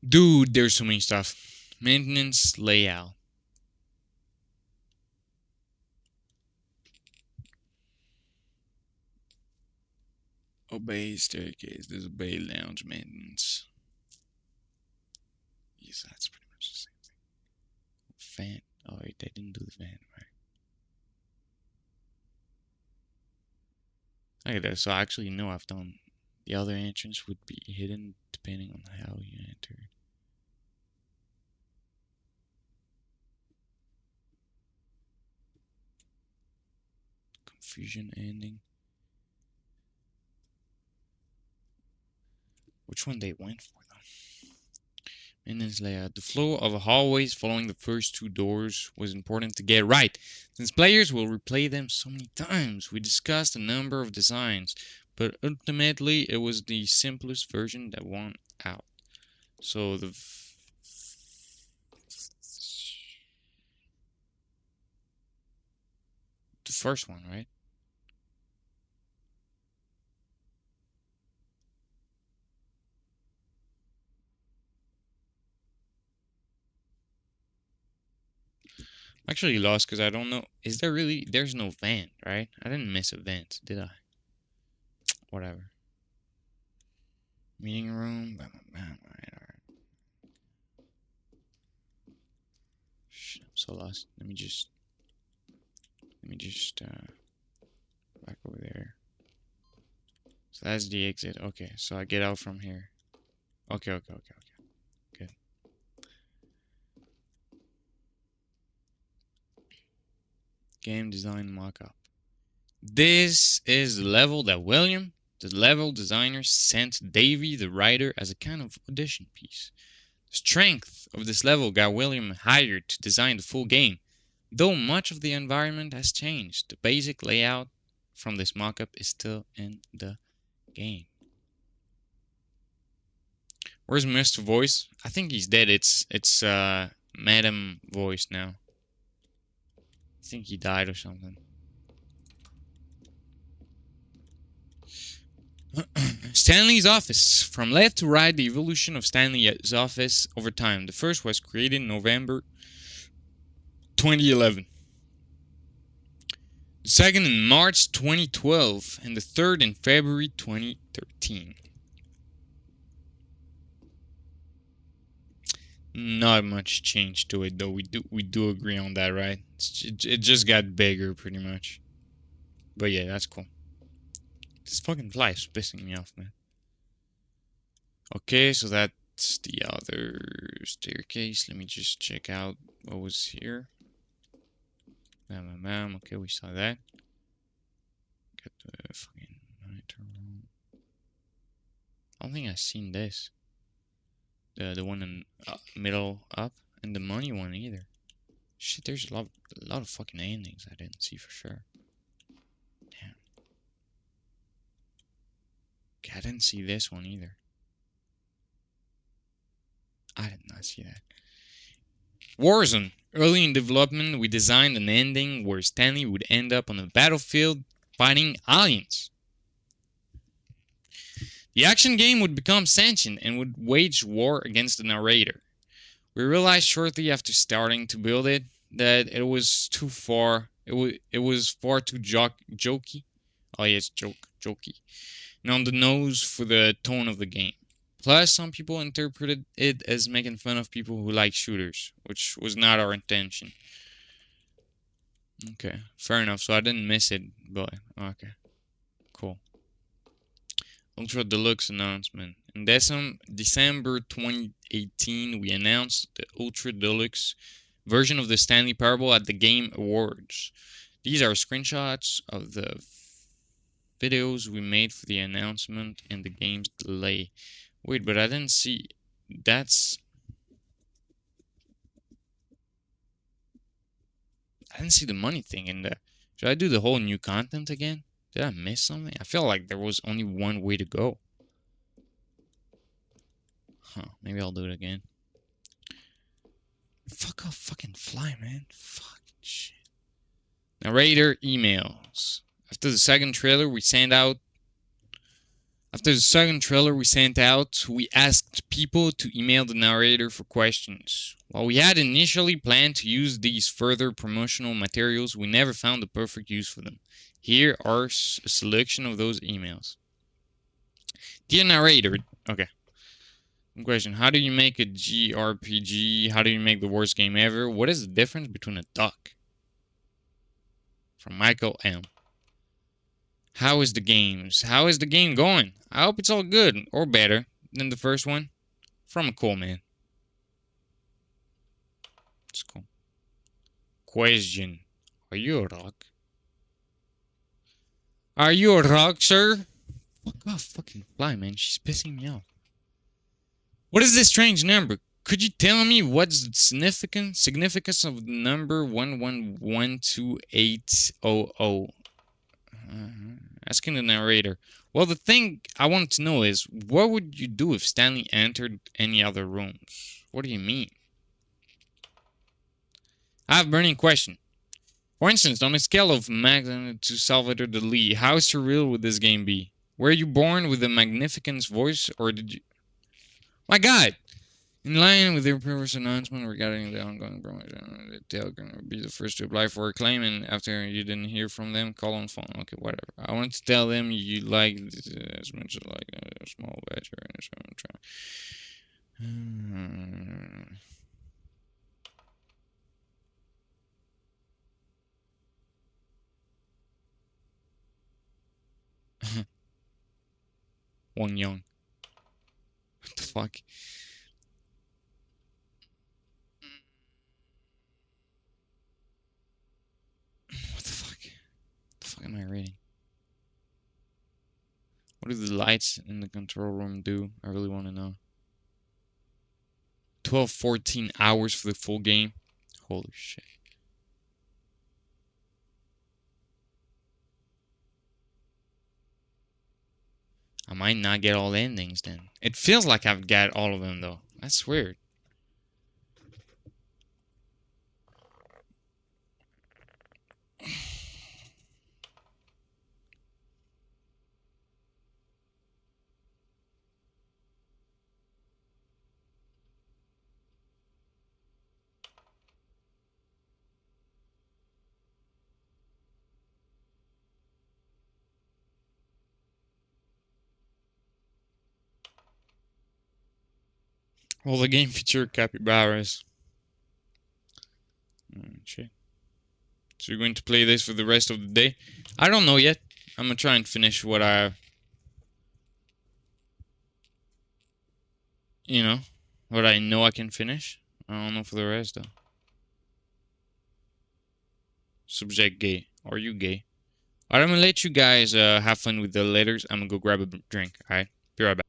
Speaker 2: Dude, there's so many stuff. Maintenance layout. Obey staircase. There's obey lounge maintenance. Yes, that's pretty much the same thing. Fan. Oh wait, they didn't do the fan, right? Look at that. So I actually know I've done. The other entrance would be hidden depending on how you enter. Confusion ending. Which one they went for though? Maintenance layout. The flow of hallways following the first 2 doors was important to get right, since players will replay them so many times. We discussed a number of designs, but ultimately it was the simplest version that won out. So the first one, right? Actually lost because I don't know. Is there really? There's no vent, right? I didn't miss a vent, did I? Whatever. Meeting room. Bam, bam, bam. Alright. Shit, I'm so lost. Let me just back over there. So that's the exit. Okay, so I get out from here. Okay. Good. Game design mockup. This is the level that William, the level designer, sent Davey, the writer, as a kind of audition piece. The strength of this level got William hired to design the full game. Though much of the environment has changed, the basic layout from this mockup is still in the game. Where's Mr. Voice? I think he's dead. It's Madam Voice now. I think he died or something. Stanley's office. From left to right, the evolution of Stanley's office over time. The first was created in November 2011. The second in March 2012. And the third in February 2013. Not much change to it, though. We do agree on that, right? It just got bigger, pretty much. But yeah, that's cool. This fucking fly is pissing me off, man. Okay, so that's the other staircase. Let me just check out what was here. Bam. Okay, we saw that. Got the fucking monitor room. I don't think I've seen this. The one in middle up, and the money one either. Shit, there's a lot of fucking endings I didn't see for sure. Damn. Okay, I didn't see this one either. I did not see that. Warzone. Early in development, we designed an ending where Stanley would end up on a battlefield fighting aliens. The action game would become sentient and would wage war against the narrator. We realized shortly after starting to build it that it was too far. It was far too jokey. Oh yes, jokey, and on the nose for the tone of the game. Plus, some people interpreted it as making fun of people who like shooters, which was not our intention. Okay, fair enough. So I didn't miss it, but okay, cool. Ultra Deluxe announcement. In December 2018, we announced the Ultra Deluxe version of the Stanley Parable at the Game Awards. These are screenshots of the videos we made for the announcement and the game's delay. Wait, but I didn't see... I didn't see the money thing in there. Should I do the whole new content again? Did I miss something? I feel like there was only one way to go. Huh, maybe I'll do it again. Fuck off, fucking fly, man. Fucking shit. Narrator emails. After the second trailer we sent out, we asked people to email the narrator for questions. While we had initially planned to use these further promotional materials, we never found the perfect use for them. Here are a selection of those emails. Dear narrator, okay. Question, how do you make a JRPG? How do you make the worst game ever? What is the difference between a duck? From Michael M. How is the games? How is the game going? I hope it's all good, or better than the first one. From a cool man. It's cool. Question, are you a rock? Are you a rock, sir? Fuck off, fucking fly, man. She's pissing me off. What is this strange number? Could you tell me what's the significance of the number 11128000? Asking the narrator. Well, the thing I want to know is, what would you do if Stanley entered any other rooms? What do you mean? I have a burning question. For instance, on a scale of Magna to Salvador Dali, how surreal would this game be? Were you born with a magnificent voice, or did you... My God! In line with their previous announcement regarding the ongoing promotion, they're going to be the first to apply for a claim, and after you didn't hear from them, call on phone. Okay, whatever. I want to tell them you like this as much as like a small badger and so I'm trying. Wang Young. What the fuck? What the fuck? What the fuck am I reading? What do the lights in the control room do? I really want to know. 14 hours for the full game? Holy shit. I might not get all the endings then. It feels like I've got all of them though. That's weird. Well, the game featured capybaras. Shit. So you're going to play this for the rest of the day? I don't know yet. I'm gonna try and finish what I... You know, what I know I can finish. I don't know for the rest though. Subject gay. Are you gay? Alright, I'm gonna let you guys have fun with the letters. I'm gonna go grab a drink, alright? Be right back.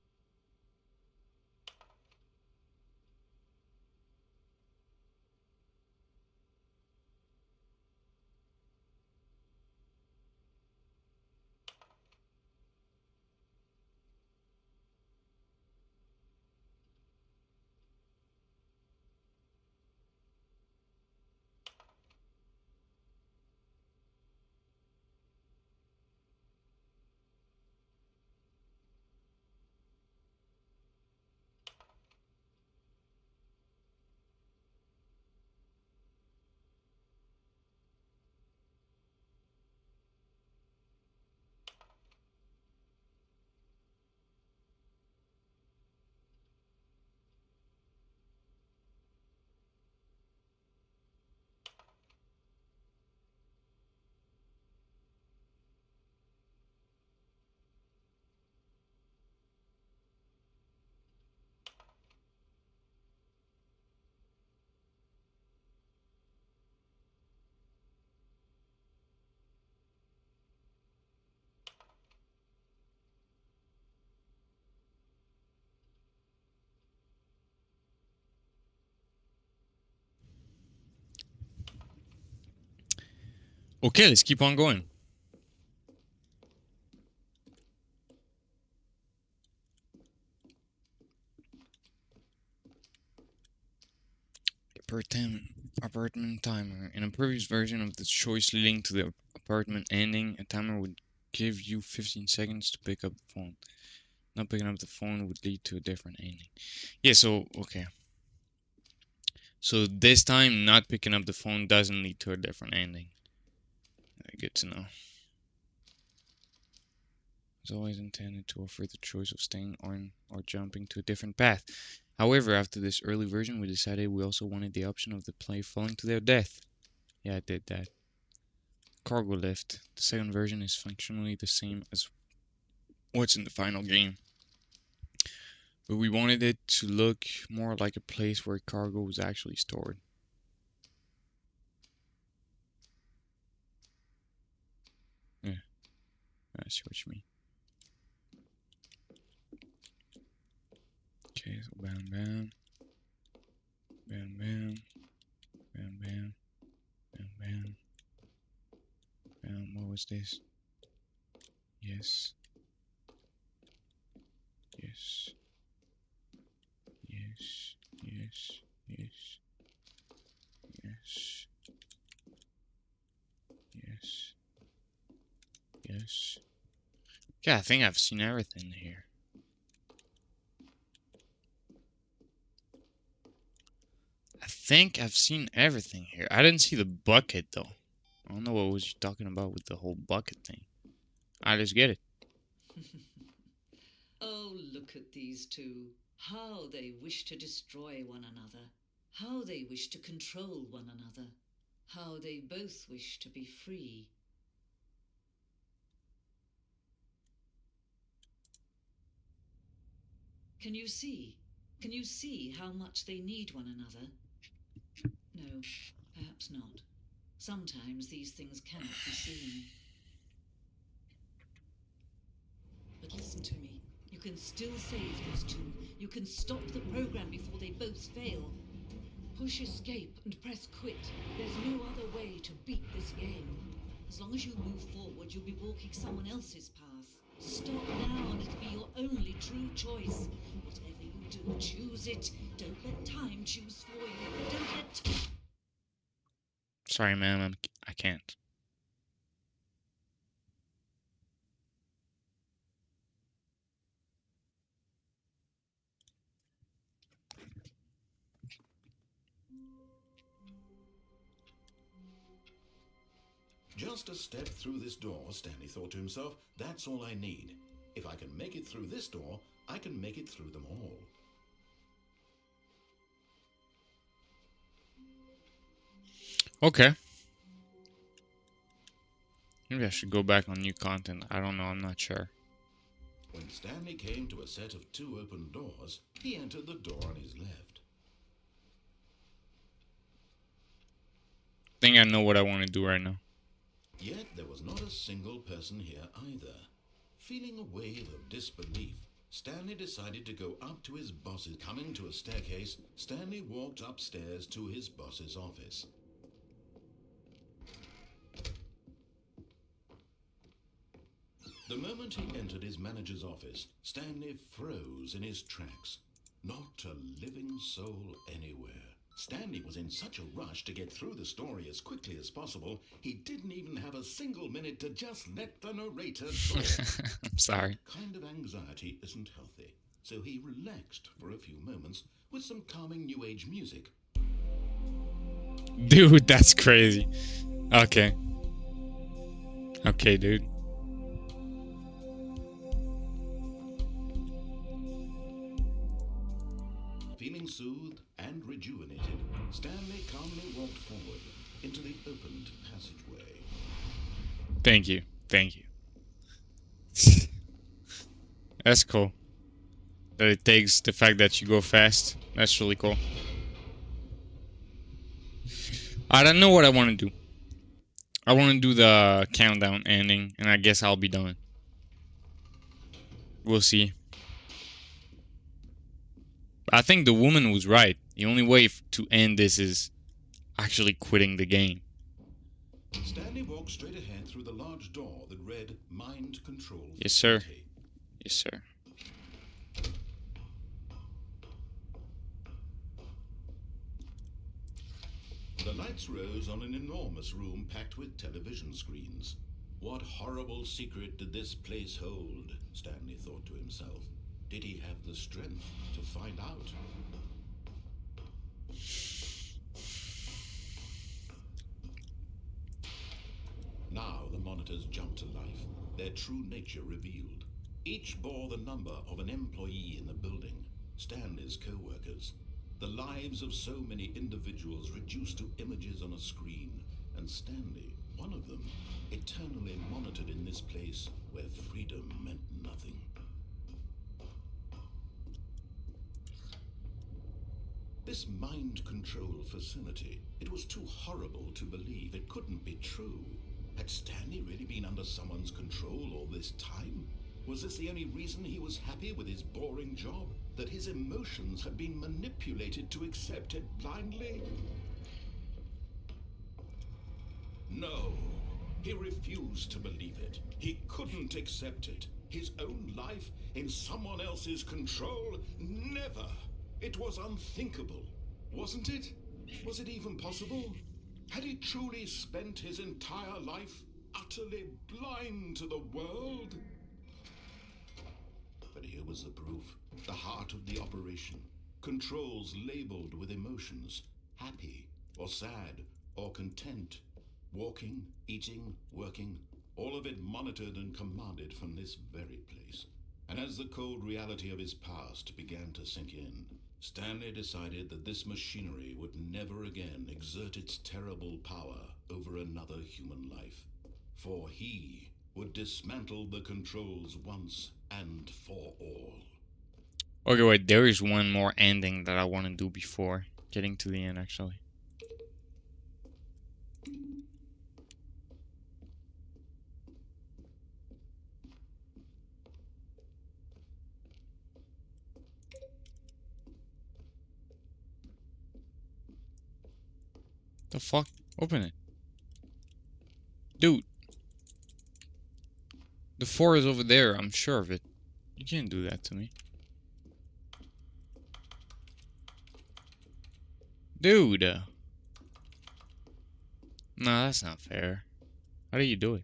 Speaker 2: Okay, let's keep on going. Apartment timer. In a previous version of the choice leading to the apartment ending, a timer would give you 15 seconds to pick up the phone. Not picking up the phone would lead to a different ending. Yeah, so, okay. So this time, not picking up the phone doesn't lead to a different ending. Good to know. It's always intended to offer the choice of staying on or jumping to a different path. However, after this early version, we decided we also wanted the option of the player falling to their death. Yeah, I did that. Cargo lift. The second version is functionally the same as what's in the final game, but we wanted it to look more like a place where cargo was actually stored. Yeah, I see what you mean. Okay, so bam bam. Bam bam. Bam bam. Bam bam. What was this? Yes. Yes. Yes. Yes. Yes. Yes. Yes. Yes. Yeah, I think I've seen everything here. think I've seen everything here. I didn't see the bucket though. I don't know what was you talking about with the whole bucket thing. I just get it.
Speaker 6: Oh, look at these two. How they wish to destroy one another. How they wish to control one another. How they both wish to be free. Can you see? Can you see how much they need one another? No, perhaps not. Sometimes these things cannot be seen. But listen to me. You can still save these two. You can stop the program before they both fail. Push escape and press quit. There's no other way to beat this game. As long as you move forward, you'll be walking someone else's path. Stop now and it'll be your only true choice. Whatever you do, choose it. Don't let time choose for you. Don't let...
Speaker 2: Sorry, ma'am. I can't.
Speaker 3: Just a step through this door, Stanley thought to himself, that's all I need. If I can make it through this door, I can make it through them all.
Speaker 2: Okay. Maybe I should go back on new content. I don't know. I'm not sure.
Speaker 3: When Stanley came to a set of 2 open doors, he entered the door on his left.
Speaker 2: I think I know what I want to do right now.
Speaker 3: Yet there was not a single person here either. Feeling a wave of disbelief, Stanley decided to go up to his boss's. Coming to a staircase, Stanley walked upstairs to his boss's office. The moment he entered his manager's office, Stanley froze in his tracks. Not a living soul anywhere. Stanley was in such a rush to get through the story as quickly as possible, he didn't even have a single minute to just let the narrator talk.
Speaker 2: I'm sorry.
Speaker 3: That kind of anxiety isn't healthy, so he relaxed for a few moments with some calming new age music.
Speaker 2: Dude, that's crazy. Okay. Okay, dude.
Speaker 3: Feeling soothed and rejuvenated, Stanley calmly walked forward into the opened passageway.
Speaker 2: Thank you. Thank you. That's cool. That it takes the fact that you go fast. That's really cool. I don't know what I want to do. I want to do the countdown ending, and I guess I'll be done. We'll see. I think the woman was right. The only way to end this is actually quitting the game.
Speaker 3: Stanley walked straight ahead through the large door that read Mind Control
Speaker 2: Yes, sir.
Speaker 3: Facility.
Speaker 2: Yes, sir.
Speaker 3: The lights rose on an enormous room packed with television screens. What horrible secret did this place hold? Stanley thought to himself. Did he have the strength to find out? Now the monitors jumped to life, their true nature revealed. Each bore the number of an employee in the building, Stanley's co-workers. The lives of so many individuals reduced to images on a screen, and Stanley, one of them, eternally monitored in this place where freedom meant nothing. This mind control facility, it was too horrible to believe. It couldn't be true. Had Stanley really been under someone's control all this time? Was this the only reason he was happy with his boring job? That his emotions had been manipulated to accept it blindly? No, he refused to believe it. He couldn't accept it. His own life in someone else's control? Never! It was unthinkable, wasn't it? Was it even possible? Had he truly spent his entire life utterly blind to the world? But here was the proof, the heart of the operation. Controls labeled with emotions. happy, or sad, or content. Walking, eating, working, all of it monitored and commanded from this very place. And as the cold reality of his past began to sink in, Stanley decided that this machinery would never again exert its terrible power over another human life. For he would dismantle the controls once and for all.
Speaker 2: Okay, wait, there is one more ending that I want to do before getting to the end, actually. The fuck? Open it. Dude. The 4 is over there, I'm sure of it. You can't do that to me. Dude. No, that's not fair. How do you do it?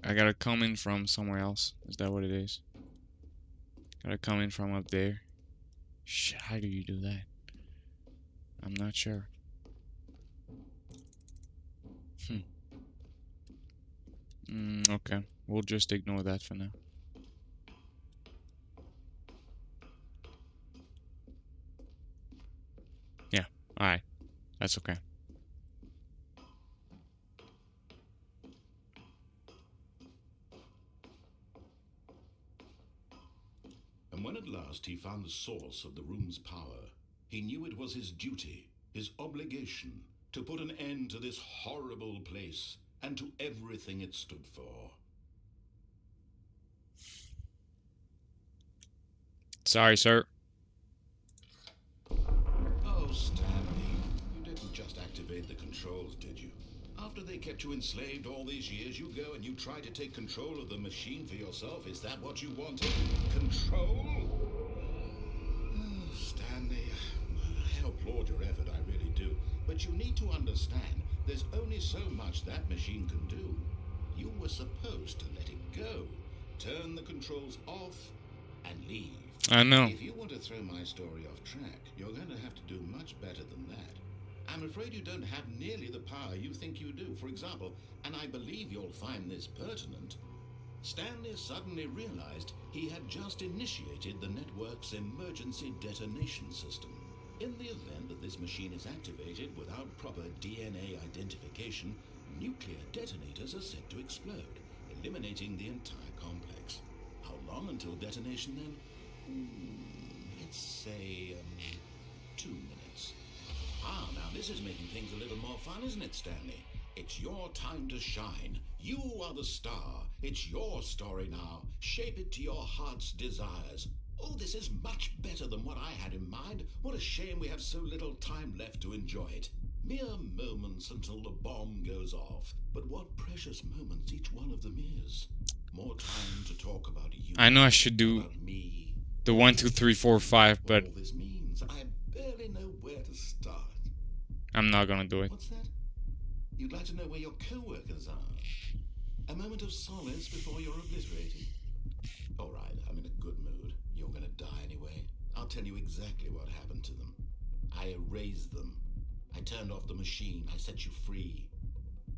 Speaker 2: I gotta come in from somewhere else. Is that what it is? Gotta come in from up there. Shit, how do you do that? I'm not sure. Okay. We'll just ignore that for now. Yeah, alright. That's okay.
Speaker 3: And when at last he found the source of the room's power, he knew it was his duty, his obligation, to put an end to this horrible place and to everything it stood for.
Speaker 2: Sorry, sir.
Speaker 3: Oh, Stanley, you didn't just activate the controls, did you? After they kept you enslaved all these years, you go and you try to take control of the machine for yourself. Is that what you wanted? Control? Oh, Stanley, I applaud your effort, I really do. But you need to understand, there's only so much that machine can do. You were supposed to let it go, turn the controls off, and leave.
Speaker 2: I know.
Speaker 3: If you want to throw my story off track, you're going to have to do much better than that. I'm afraid you don't have nearly the power you think you do. For example, and I believe you'll find this pertinent, Stanley suddenly realized he had just initiated the network's emergency detonation system. In the event that this machine is activated without proper DNA identification, nuclear detonators are set to explode, eliminating the entire complex. How long until detonation then? Let's say 2 minutes. Ah, now this is making things a little more fun, isn't it, Stanley? It's your time to shine. You are the star. It's your story now. Shape it to your heart's desires. Oh, this is much better than what I had in mind. What a shame we have so little time left to enjoy it. Mere moments until the bomb goes off. But what precious moments each one of them is. More time to talk about you.
Speaker 2: I know I should do
Speaker 3: about me.
Speaker 2: the 1, 2, 3, 4, 5, but
Speaker 3: All this means, I barely know where to start.
Speaker 2: I'm not gonna do it.
Speaker 3: What's that? You'd like to know where your co-workers are? A moment of solace before you're obliterated. All right, I'm in a good mood. You're gonna die anyway. I'll tell you exactly what happened to them. I erased them. I turned off the machine. I set you free.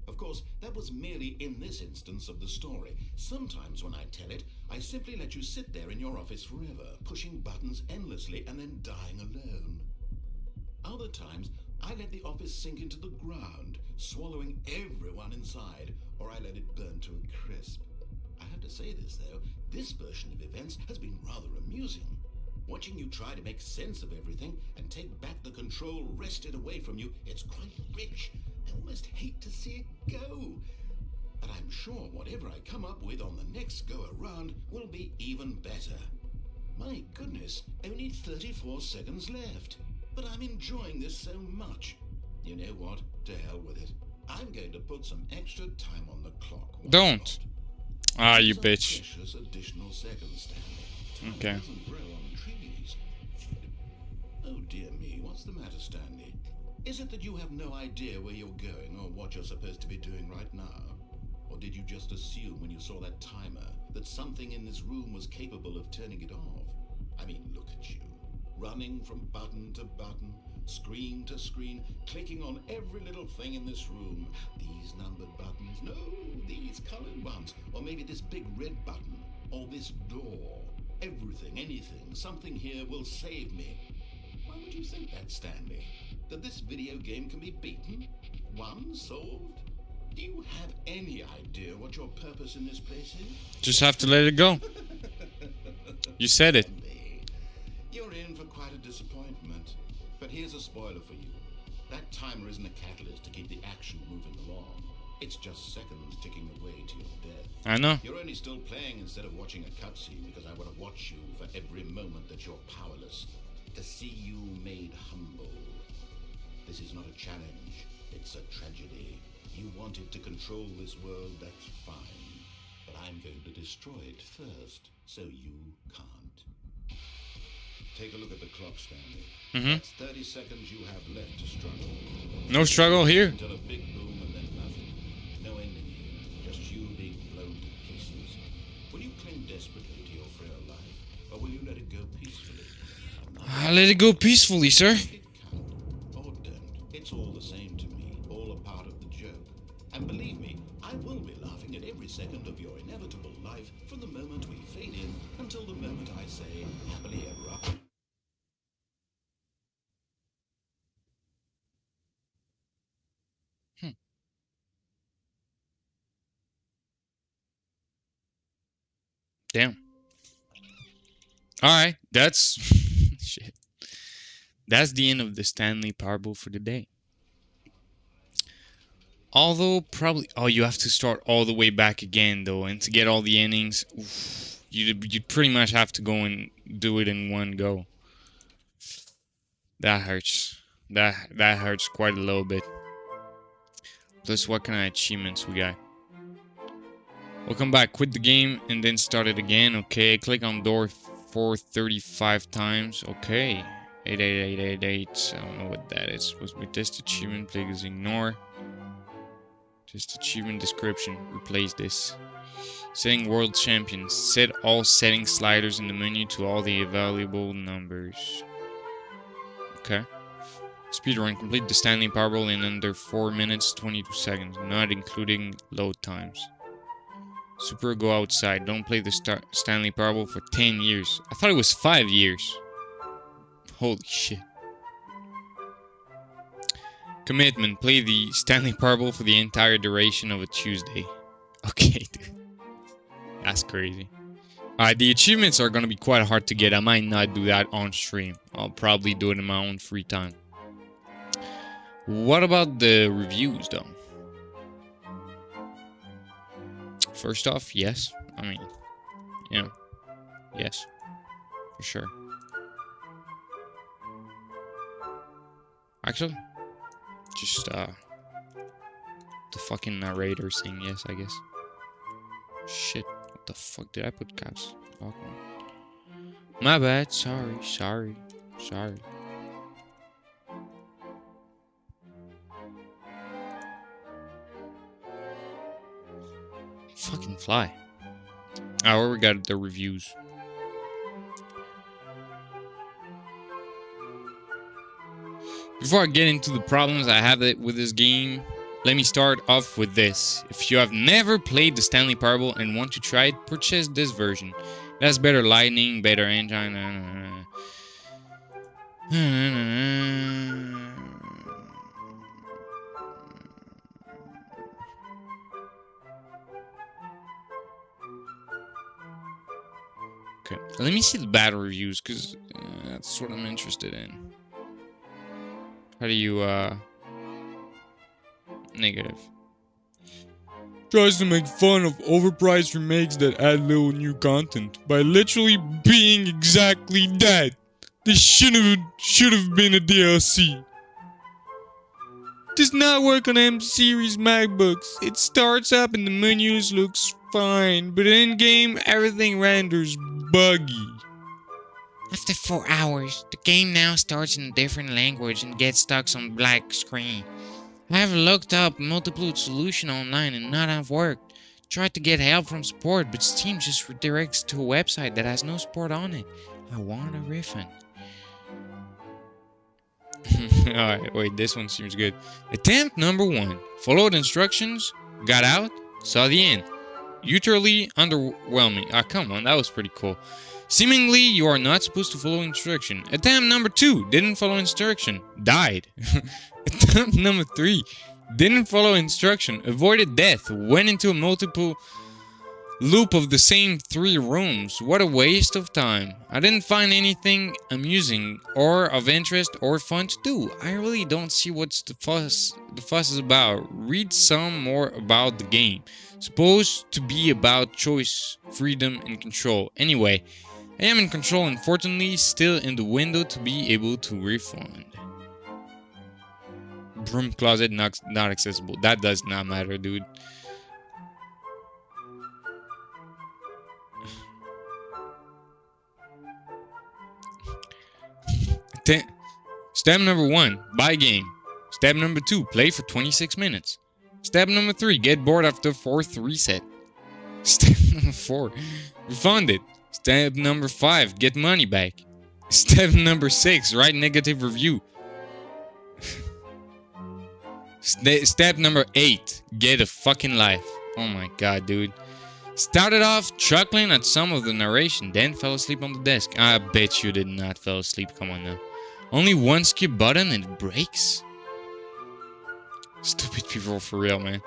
Speaker 3: Of course, that was merely in this instance of the story. Sometimes when I tell it, I simply let you sit there in your office forever, pushing buttons endlessly and then dying alone. Other times, I let the office sink into the ground, swallowing everyone inside, or I let it burn to a crisp. I have to say this, though, this version of events has been rather amusing. Watching you try to make sense of everything and take back the control wrested away from you, it's quite rich. I almost hate to see it go. But I'm sure whatever I come up with on the next go-around will be even better. My goodness, only 34 seconds left. But I'm enjoying this so much. You know what? To hell with it. I'm going to put some extra time on the clock.
Speaker 2: Don't. Ah, you bitch.
Speaker 3: Precious additional seconds, Stanley. Time
Speaker 2: Okay.
Speaker 3: doesn't grow on trees. Oh dear me, what's the matter, Stanley? Is it that you have no idea where you're going or what you're supposed to be doing right now? Or did you just assume when you saw that timer that something in this room was capable of turning it off? I mean, look at you. Running from button to button, screen to screen, clicking on every little thing in this room. These numbered buttons, no, these colored ones. Or maybe this big red button, or this door. Everything, anything, something here will save me. Why would you think that, Stanley? That this video game can be beaten? Won? Solved? Do you have any idea what your purpose in this place is?
Speaker 2: Just have to let it go. You said it.
Speaker 3: Stanley, you're in for quite a disappointment. But here's a spoiler for you. That timer isn't a catalyst to keep the action moving along. It's just seconds ticking away to your death.
Speaker 2: I know.
Speaker 3: You're only still playing instead of watching a cutscene because I want to watch you for every moment that you're powerless. To see you made humble. This is not a challenge. It's a tragedy. You wanted to control this world, that's fine. But I'm going to destroy it first, so you can't. Take a look at the clock, Stanley. That's 30 seconds you have left to struggle.
Speaker 2: No struggle here.
Speaker 3: Until a big boom and then nothing. No ending here. Just you being blown to pieces. Will you cling desperately to your frail life, or will you let it go peacefully?
Speaker 2: Let it go peacefully, sir.
Speaker 3: It can't, or don't. It's all the same to me. All a part of the joke. And believe me, I will be laughing at every second of your inevitable life from the moment we fade in until the moment I say happily ever after.
Speaker 2: Damn. Alright, that's... shit. That's the end of the Stanley Parable for the day. Although, probably... Oh, you have to start all the way back again, though. And to get all the endings, oof, you'd pretty much have to go and do it in one go. That hurts. That hurts quite a little bit. Plus, what kind of achievements we got? Welcome back. Quit the game and then start it again. Okay. Click on door 435 times. Okay. 88888. I don't know what that is. Supposed to be test achievement. Please ignore. Just achievement description. Replace this. Setting world champion. Set all setting sliders in the menu to all the available numbers. Okay. Speedrun. Complete the Stanley Parable in under 4 minutes 22 seconds. Not including load times. Super, go outside. Don't play the Stanley Parable for 10 years. I thought it was 5 years. Holy shit. Commitment. Play the Stanley Parable for the entire duration of a Tuesday. Okay, dude. That's crazy. Alright, the achievements are gonna be quite hard to get. I might not do that on stream. I'll probably do it in my own free time. What about the reviews, though? First off, yes. I mean, yeah. Yes. For sure. Actually, just, the fucking narrator saying yes, I guess. Shit. What the fuck did I put caps? Fuck. My bad. Sorry. Sorry. Sorry. Fucking fly. Oh, we got the reviews. Before I get into the problems I have with this game, let me start off with this. If you have never played the Stanley Parable and want to try it, purchase this version. It has better lighting, better engine. Okay, let me see the bad reviews, because that's what I'm interested in. How do you, negative. Tries to make fun of overpriced remakes that add little new content by literally being exactly that. This should have been a DLC. Does not work on M series MacBooks. It starts up and the menus looks fine, but in game everything renders buggy. After 4 hours, the game now starts in a different language and gets stuck on black screen. I have looked up multiple solutions online and none have worked. Tried to get help from support, but Steam just redirects to a website that has no support on it. I want a refund. Alright, wait, this one seems good. Attempt number 1. Followed instructions, got out, saw the end. Utterly underwhelming. Ah, come on, that was pretty cool. Seemingly, you are not supposed to follow instruction. Attempt number 2. Didn't follow instruction. Died. Attempt number 3. Didn't follow instruction. Avoided death. Went into a multiple loop of the same 3 rooms. What a waste of time. I didn't find anything amusing or of interest or fun to do. I really don't see what's the fuss is about. Read some more about the game. Supposed to be about choice, freedom, and control. Anyway, I am in control and fortunately still in the window to be able to refund. Broom closet not accessible. That does not matter, dude. Step number 1, buy game. Step number 2, play for 26 minutes. Step number 3, get bored after 4th reset. Step number 4, refund it. Step number 5, get money back. Step number 6, write negative review. Step number 8, get a fucking life. Oh my god, dude. Started off chuckling at some of the narration, then fell asleep on the desk. I bet you did not fall asleep, come on now. Only one skip button and it breaks? Stupid people for real, man.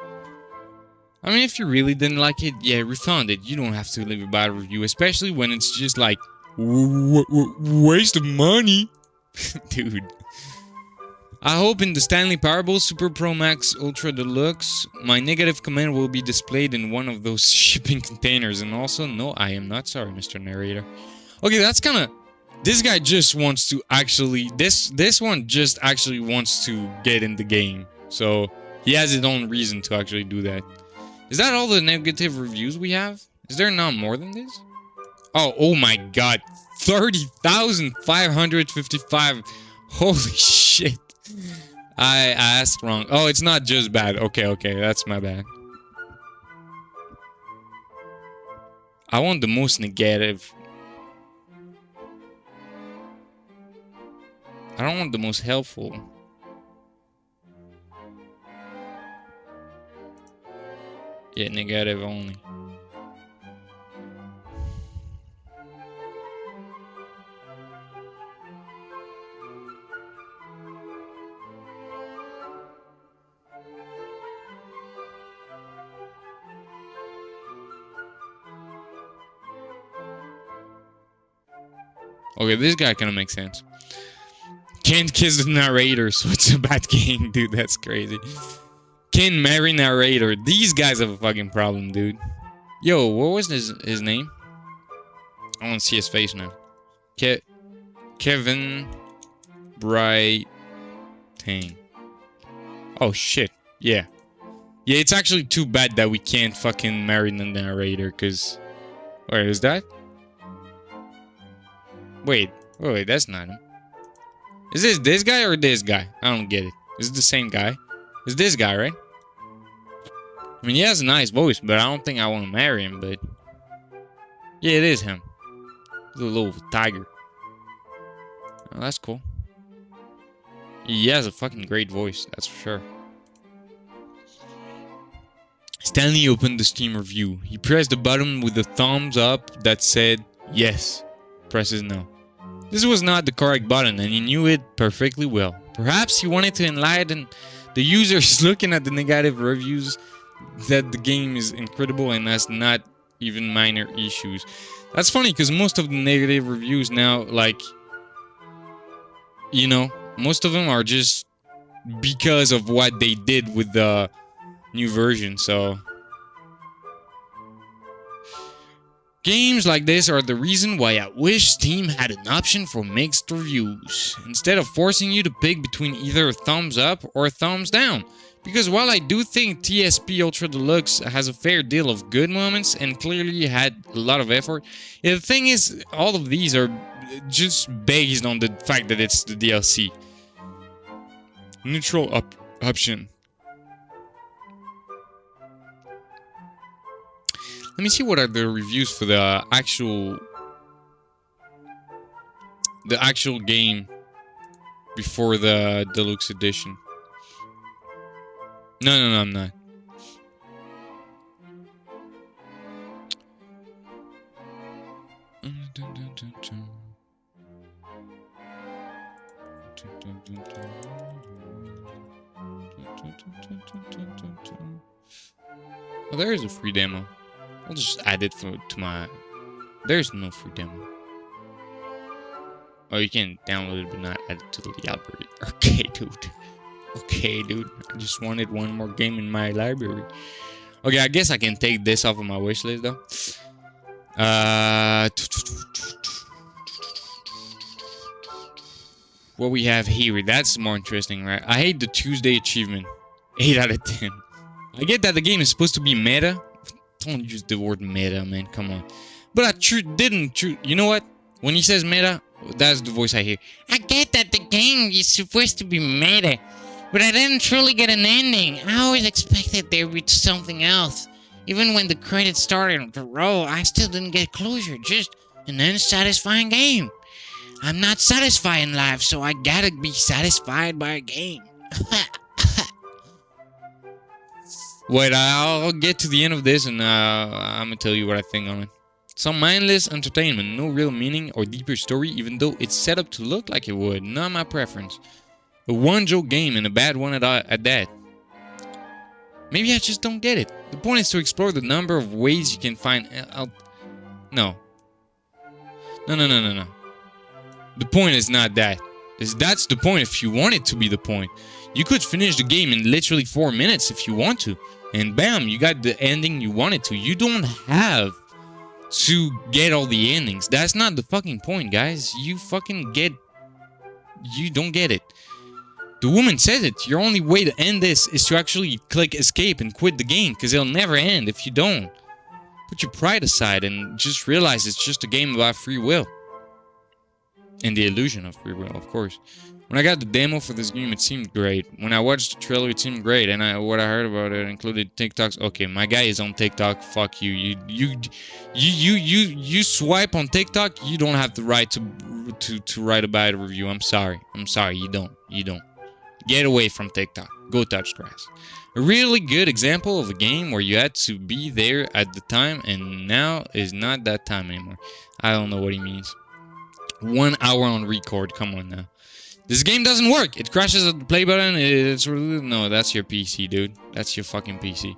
Speaker 2: I mean, if you really didn't like it, yeah, refund it. You don't have to leave a bad review, especially when it's just like, waste of money. Dude. I hope in the Stanley Parable Super Pro Max Ultra Deluxe, my negative comment will be displayed in one of those shipping containers. And also, no, I am not sorry, Mr. Narrator. Okay, that's kind of... This guy just wants to actually... This one just actually wants to get in the game. So, he has his own reason to actually do that. Is that all the negative reviews we have? Is there not more than this? Oh my god. 30,555. Holy shit. I asked wrong. Oh, it's not just bad. Okay, that's my bad. I want the most negative. I don't want the most helpful. Yeah, negative only. Okay, this guy kind of makes sense. Can't kiss the narrator, so it's a bad game, dude. That's crazy. Can't marry narrator. These guys have a fucking problem, dude. Yo, what was his name? I want to see his face now. Kevin Brighting. Oh shit. Yeah. Yeah, it's actually too bad that we can't fucking marry the narrator, cause... Wait, is that? Wait, that's not him. Is this guy or this guy? I don't get it. Is it the same guy? It's this guy, right? I mean, he has a nice voice, but I don't think I want to marry him, but... Yeah, it is him. He's a little tiger. Oh, that's cool. He has a fucking great voice, that's for sure. Stanley opened the Steam review. He pressed the button with the thumbs up that said, yes. Presses no. This was not the correct button, and he knew it perfectly well. Perhaps he wanted to enlighten the users looking at the negative reviews that the game is incredible and has not even minor issues. That's funny, because most of the negative reviews now, like, you know, most of them are just because of what they did with the new version, so... Games like this are the reason why I wish Steam had an option for mixed reviews, instead of forcing you to pick between either a thumbs up or a thumbs down. Because while I do think TSP Ultra Deluxe has a fair deal of good moments and clearly had a lot of effort, yeah, the thing is, all of these are just based on the fact that it's the DLC. Neutral option. Let me see what are the reviews for the actual game before the deluxe edition. No, I'm not. Oh, there is a free demo. I'll just add it to my... There's no free demo. Oh, you can download it but not add it to the library. Okay, dude. Okay, dude. I just wanted one more game in my library. Okay, I guess I can take this off of my wish list, though. What we have here, that's more interesting, right? I hate the Tuesday achievement. 8 out of 10. I get that the game is supposed to be meta. Don't use the word meta, man. Come on. But I didn't. You know what? When he says meta, that's the voice I hear. I get that the game is supposed to be meta, but I didn't truly get an ending. I always expected there would be something else. Even when the credits started to roll, I still didn't get closure. Just an unsatisfying game. I'm not satisfied in life, so I gotta be satisfied by a game. Wait, I'll get to the end of this and I'm gonna tell you what I think on it. Some mindless entertainment, no real meaning or deeper story, even though it's set up to look like it would. Not my preference. A one-joke game and a bad one at that. Maybe I just don't get it. The point is to explore the number of ways you can find... No. No. The point is not that. That's the point if you want it to be the point. You could finish the game in literally 4 minutes if you want to. And bam, you got the ending you wanted to. You don't have to get all the endings. That's not the fucking point, guys. You don't get it. The woman says it. Your only way to end this is to actually click escape and quit the game, because it'll never end if you don't. Put your pride aside and just realize it's just a game about free will. And the illusion of free will, of course. When I got the demo for this game, it seemed great. When I watched the trailer, it seemed great. And what I heard about it included TikToks. Okay, my guy is on TikTok. Fuck you. You swipe on TikTok. You don't have the right to write a bad review. I'm sorry. You don't. Get away from TikTok. Go touch grass. A really good example of a game where you had to be there at the time, and now is not that time anymore. I don't know what he means. 1 hour on record. Come on now. This game doesn't work. It crashes at the play button. No, that's your PC, dude. That's your fucking PC.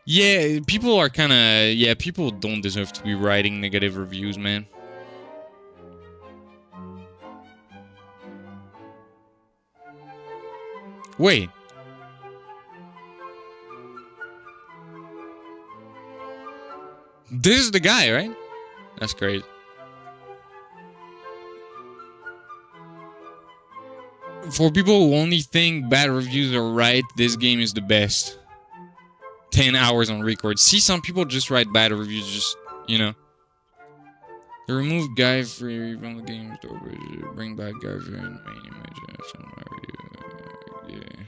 Speaker 2: Yeah, people are kind of... Yeah, people don't deserve to be writing negative reviews, man. Wait. This is the guy, right? That's crazy. For people who only think bad reviews are right, this game is the best. 10 hours on record. See, some people just write bad reviews, just, you know. The removed guy free from the game store, bring back guy free in the main image. Yeah.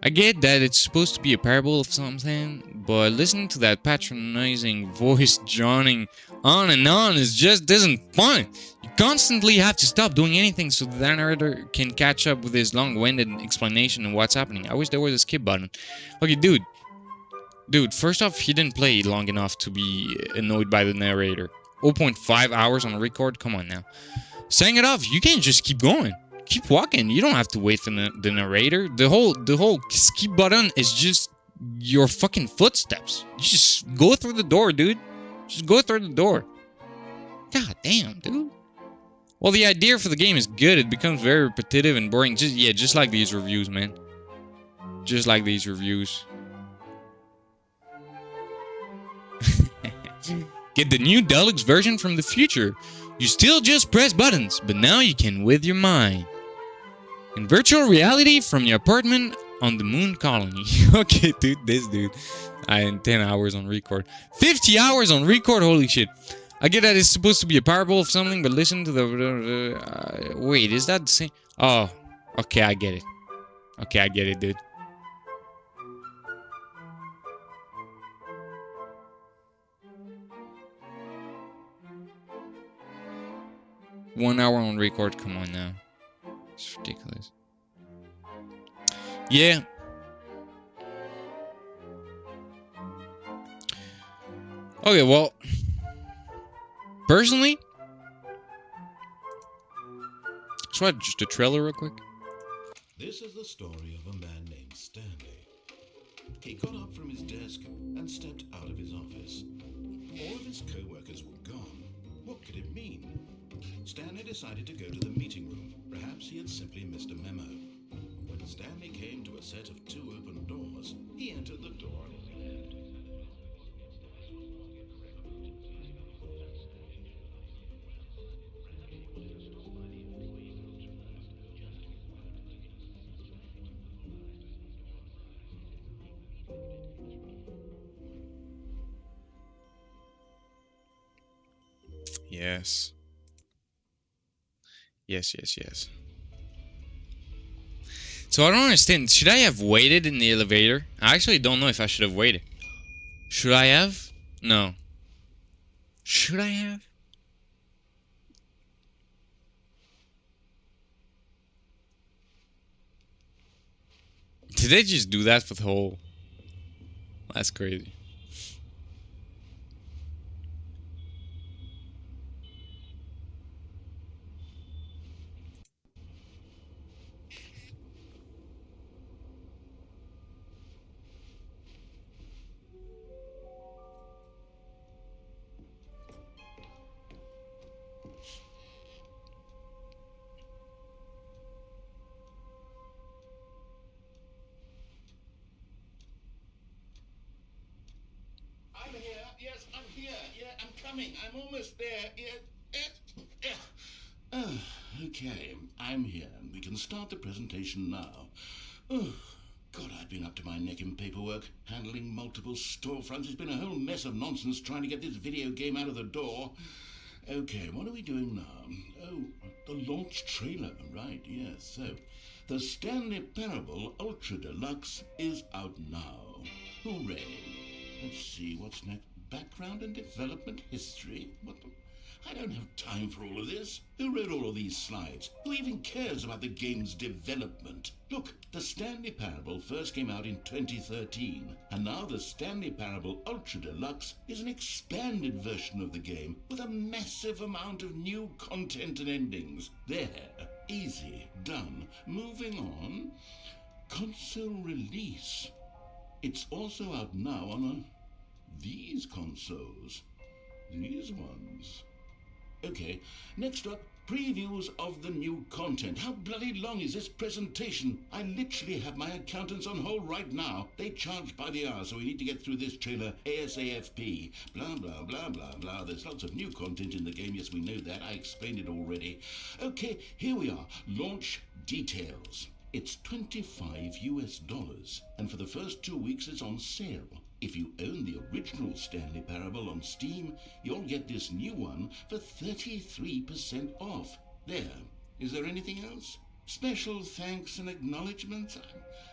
Speaker 2: I get that it's supposed to be a parable of something, but listening to that patronizing voice droning on and on isn't fun. You constantly have to stop doing anything so the narrator can catch up with his long-winded explanation of what's happening. I wish there was a skip button. Okay, dude, first off, he didn't play long enough to be annoyed by the narrator. 0.5 hours on record? Come on now. Saying it off, you can't just keep going. Keep walking. You don't have to wait for the narrator. The whole skip button is just your fucking footsteps. You just go through the door, dude. Just go through the door. God damn, dude. Well, the idea for the game is good. It becomes very repetitive and boring. Just like these reviews, man. Just like these reviews. Get the new deluxe version from the future. You still just press buttons, but now you can with your mind. In virtual reality from your apartment on the moon colony. Okay, dude, this dude. 10 hours on record. 50 hours on record, holy shit. I get that it's supposed to be a parable of something, but listen to the... wait, is that the same? Oh, okay, I get it. Okay, I get it, dude. One hour on record, come on now. It's ridiculous. Yeah. Okay, well, personally, let's watch just a trailer real quick.
Speaker 3: This is the story of a man named Stanley. He got up from his desk and stepped out of his office. All of his co-workers were gone. What could it mean? Stanley decided to go to the meeting room. Perhaps he had simply missed a memo. When Stanley came to a set of 2 open doors, he entered the door on his left.
Speaker 2: Yes. Yes. So I don't understand. Should I have waited in the elevator? I actually don't know if I should have waited. Should I have? No. Should I have? Did they just do that for the whole... That's crazy.
Speaker 3: I'm here. Yes, I'm here. Yeah, I'm coming. I'm almost there. Okay, I'm here. We can start the presentation now. Oh, God, I've been up to my neck in paperwork, handling multiple storefronts. It's been a whole mess of nonsense trying to get this video game out of the door. Okay, what are we doing now? Oh, the launch trailer. Right, yes. So, the Stanley Parable Ultra Deluxe is out now. Hooray. Let's see, what's next? Background and development history? What the... I don't have time for all of this. Who wrote all of these slides? Who even cares about the game's development? Look, the Stanley Parable first came out in 2013, and now the Stanley Parable Ultra Deluxe is an expanded version of the game with a massive amount of new content and endings. There. Easy. Done. Moving on. Console release. It's also out now on these consoles. These ones. Okay, next up, previews of the new content. How bloody long is this presentation? I literally have my accountants on hold right now. They charge by the hour, so we need to get through this trailer ASAP. Blah, blah, blah, blah, blah. There's lots of new content in the game. Yes, we know that. I explained it already. Okay, here we are. Launch details. It's $25 US, and for the first 2 weeks it's on sale. If you own the original Stanley Parable on Steam, you'll get this new one for 33% off. There. Is there anything else? Special thanks and acknowledgements?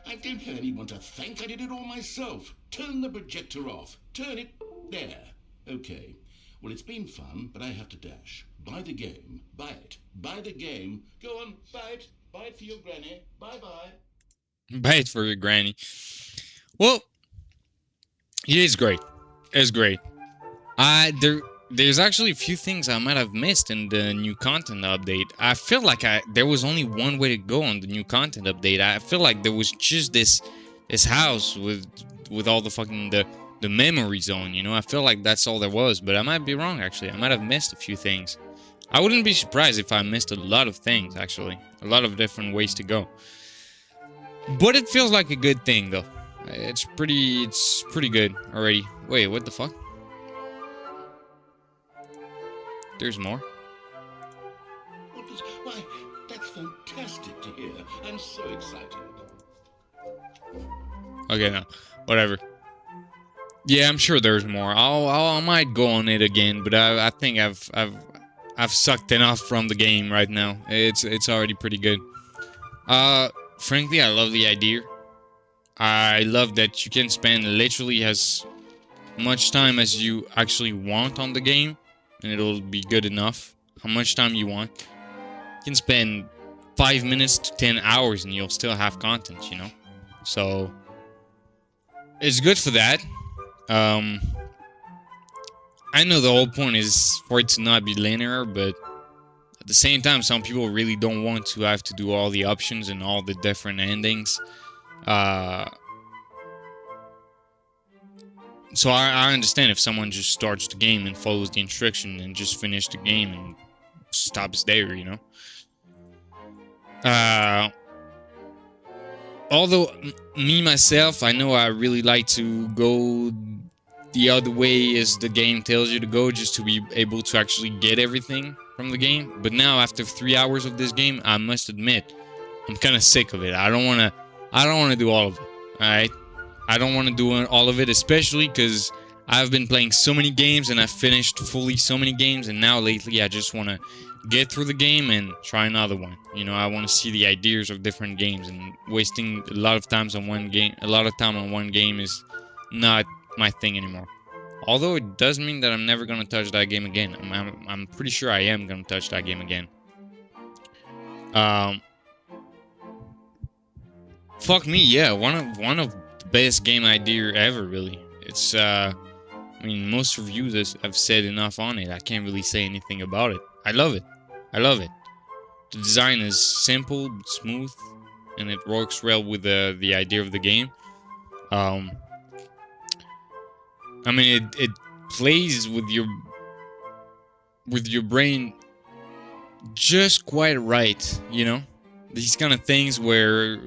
Speaker 3: I don't have anyone to thank. I did it all myself. Turn the projector off. Turn it... There. Okay. Well, it's been fun, but I have to dash. Buy the game. Buy it. Buy the game. Go on, buy it. Buy it for your granny. Bye-bye.
Speaker 2: Buy it for your granny. Well, it is great. It's great. There's actually a few things I might have missed in the new content update. I feel like there was only one way to go on the new content update. I feel like there was just this house with all the fucking the memory zone, you know? I feel like that's all there was, but I might be wrong actually. I might have missed a few things. I wouldn't be surprised if I missed a lot of things actually. A lot of different ways to go. But it feels like a good thing though. It's pretty good already. Wait, what the fuck? There's more?
Speaker 3: Why, that's fantastic to hear. I'm so excited.
Speaker 2: Okay, no. Whatever. Yeah, I'm sure there's more. I might go on it again, but I think I've sucked enough from the game right now. It's already pretty good. Frankly, I love the idea. I love that you can spend literally as much time as you actually want on the game, and it'll be good enough. How much time you want. You can spend 5 minutes to 10 hours and you'll still have content, you know? So, it's good for that. I know the whole point is for it to not be linear, but at the same time, some people really don't want to have to do all the options and all the different endings. So I understand if someone just starts the game and follows the instruction and just finish the game and stops there, you know? Although me myself, I know I really like to go the other way as the game tells you to go, just to be able to actually get everything from the game. But now after 3 hours of this game, I must admit I'm kind of sick of it. I don't want to do all of it. All right, I don't want to do all of it, especially because I've been playing so many games and I've finished fully so many games, and now lately I just want to get through the game and try another one. You know, I want to see the ideas of different games, and wasting a lot of time on one game is not my thing anymore. Although it does mean that I'm never gonna touch that game again. I'm pretty sure I am gonna touch that game again. Fuck me, yeah, one of the best game idea ever, really. It's I mean, most reviews have said enough on it. I can't really say anything about it. I love it. I love it. The design is simple but smooth, and it works well with the idea of the game. I mean, it plays with your brain just quite right, you know? These kind of things where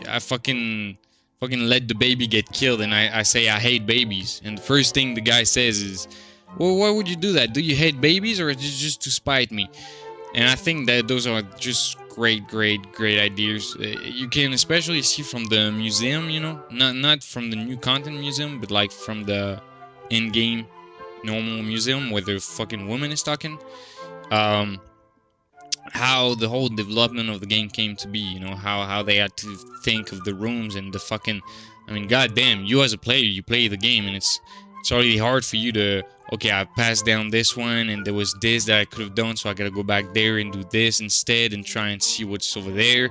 Speaker 2: I fucking let the baby get killed, and I say I hate babies, and the first thing the guy says is, well, why would you do that? Do you hate babies, or is it just to spite me? And I think that those are just great ideas. You can especially see from the museum, you know, not from the new content museum, but like from the in-game normal museum where the fucking woman is talking. How the whole development of the game came to be, you know, how they had to think of the rooms and the fucking, I mean, goddamn, you as a player, you play the game and it's already hard for you to, okay, I passed down this one and there was this that I could have done, so I gotta go back there and do this instead and try and see what's over there.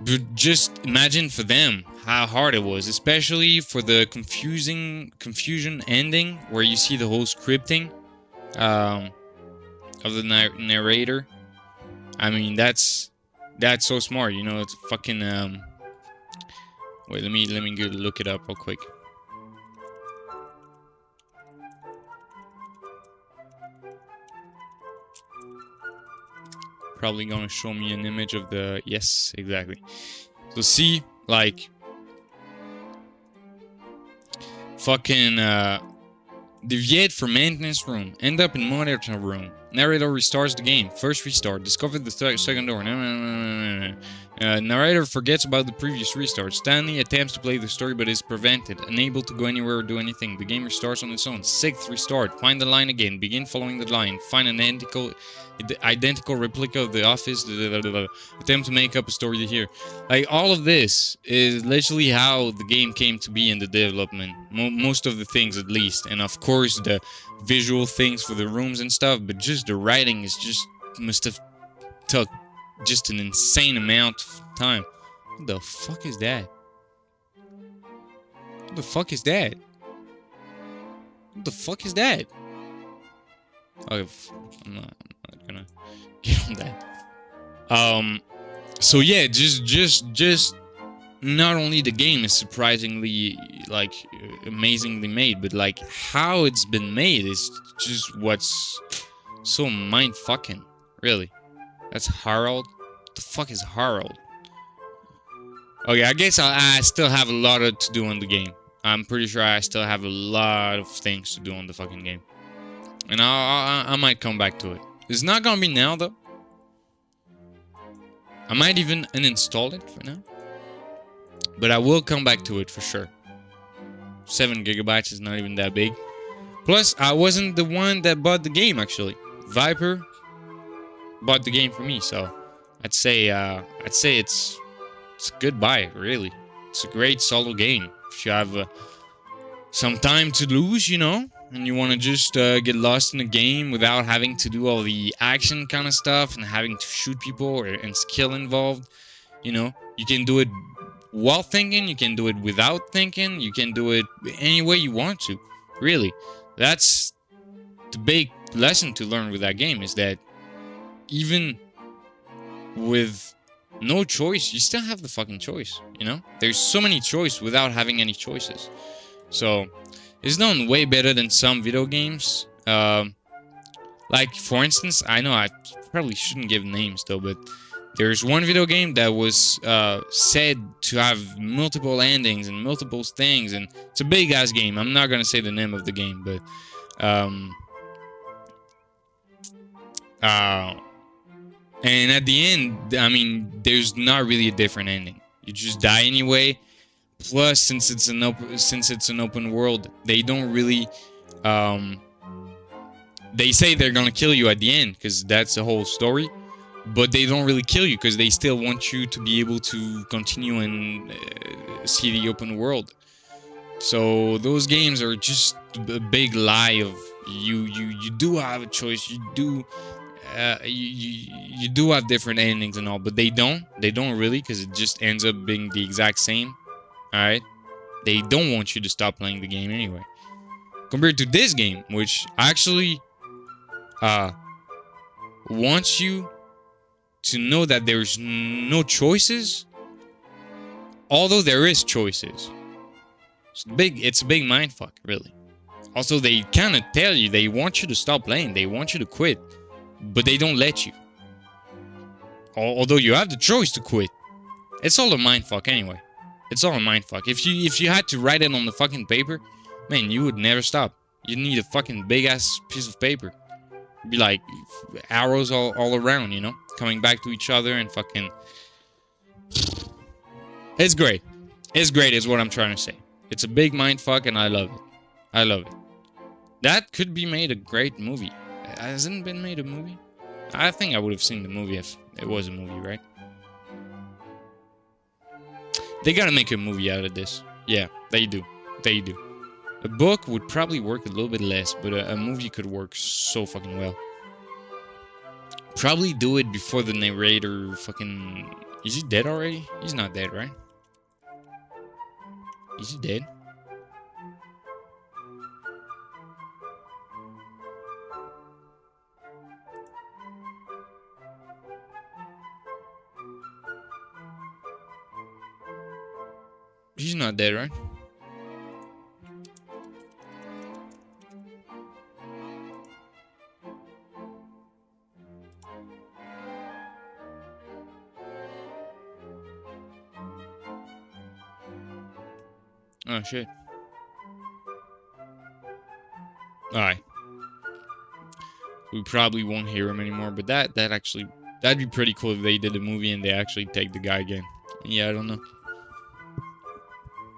Speaker 2: But just imagine for them how hard it was, especially for the confusion ending where you see the whole scripting of the narrator. I mean, that's so smart, you know. It's fucking wait, let me go look it up real quick. Probably gonna show me an image of the, yes, exactly. So see, like, fucking deviate from maintenance room, end up in monitor room. Narrator restarts the game. First restart. Discover the second door. Narrator forgets about the previous restart. Stanley attempts to play the story but is prevented. Unable to go anywhere or do anything. The game restarts on its own. Sixth restart. Find the line again. Begin following the line. Find an identical replica of the office. Attempt to make up a story here. Like, all of this is literally how the game came to be in the development. Most of the things, at least. And of course, the visual things for the rooms and stuff, but just the writing is just must have took just an insane amount of time. What the fuck is that? What the fuck is that? What the fuck is that? Oh, I'm not gonna get on that. So yeah, just not only the game is surprisingly, like, amazingly made, but like how it's been made is just what's so mind-fucking, really. That's Harold? What the fuck is Harold? Okay, I guess I still have a lot to do on the game. I'm pretty sure I still have a lot of things to do on the fucking game. And I might come back to it. It's not gonna be now, though. I might even uninstall it for now. But I will come back to it for sure. 7 gigabytes is not even that big. Plus, I wasn't the one that bought the game, actually. Viper bought the game for me, so I'd say it's a good buy, really. It's a great solo game. If you have some time to lose, you know, and you want to just get lost in a game without having to do all the action kind of stuff and having to shoot people and skill involved, you know, you can do it while thinking, you can do it without thinking, you can do it any way you want to, really. That's the big lesson to learn with that game, is that even with no choice, you still have the fucking choice, you know? There's so many choices without having any choices. So, it's done way better than some video games. Like, for instance, I know I probably shouldn't give names though, but there's one video game that was said to have multiple endings and multiple things, and it's a big ass game. I'm not gonna say the name of the game, but and at the end, I mean, there's not really a different ending. You just die anyway. Plus, since it's an open world, they don't really they say they're gonna kill you at the end, because that's the whole story. But they don't really kill you because they still want you to be able to continue and see the open world. So those games are just a big lie of you do have a choice. You do you do have different endings and all, but they don't really, because it just ends up being the exact same. All right, they don't want you to stop playing the game anyway. Compared to this game, which actually wants you to know that there's no choices, although there is choices. It's a big mindfuck, really. Also, they kind of tell you they want you to stop playing, they want you to quit, but they don't let you. Although you have the choice to quit. It's all a mindfuck anyway. It's all a mindfuck. If you had to write it on the fucking paper, man, you would never stop. You need a fucking big ass piece of paper. It'd be like arrows all around, you know, coming back to each other and fucking. It's great. It's great, is what I'm trying to say. It's a big mindfuck, and I love it. I love it. That could be made a great movie. Hasn't it been made a movie? I think I would have seen the movie if it was a movie, right? They gotta make a movie out of this. Yeah, they do. They do. A book would probably work a little bit less, but a movie could work so fucking well. Probably do it before the narrator fucking... Is he dead already? He's not dead, right? Is he dead? He's not dead, right? Oh shit. Alright. We probably won't hear him anymore, but that'd be pretty cool if they did a movie and they actually take the guy again. Yeah, I don't know.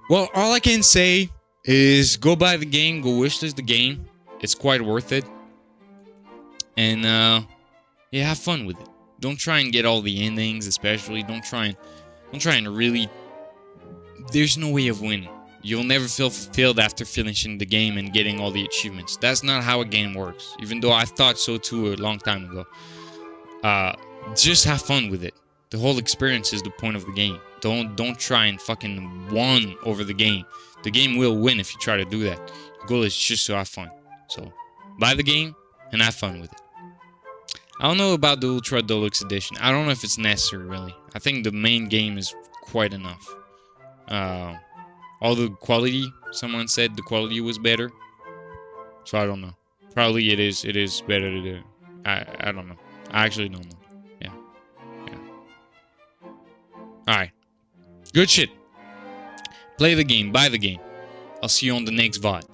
Speaker 2: Well, all I can say is go buy the game, go wishlist the game. It's quite worth it. And yeah, have fun with it. Don't try and get all the endings, especially. Don't try and really. There's no way of winning. You'll never feel fulfilled after finishing the game and getting all the achievements. That's not how a game works. Even though I thought so too a long time ago. Just have fun with it. The whole experience is the point of the game. Don't try and fucking win over the game. The game will win if you try to do that. The goal is just to have fun. So, buy the game and have fun with it. I don't know about the Ultra Deluxe Edition. I don't know if it's necessary, really. I think the main game is quite enough. All the quality, someone said the quality was better. So, I don't know. Probably it is better to do. I don't know. I actually don't know. Yeah. Alright. Good shit. Play the game. Buy the game. I'll see you on the next VOD.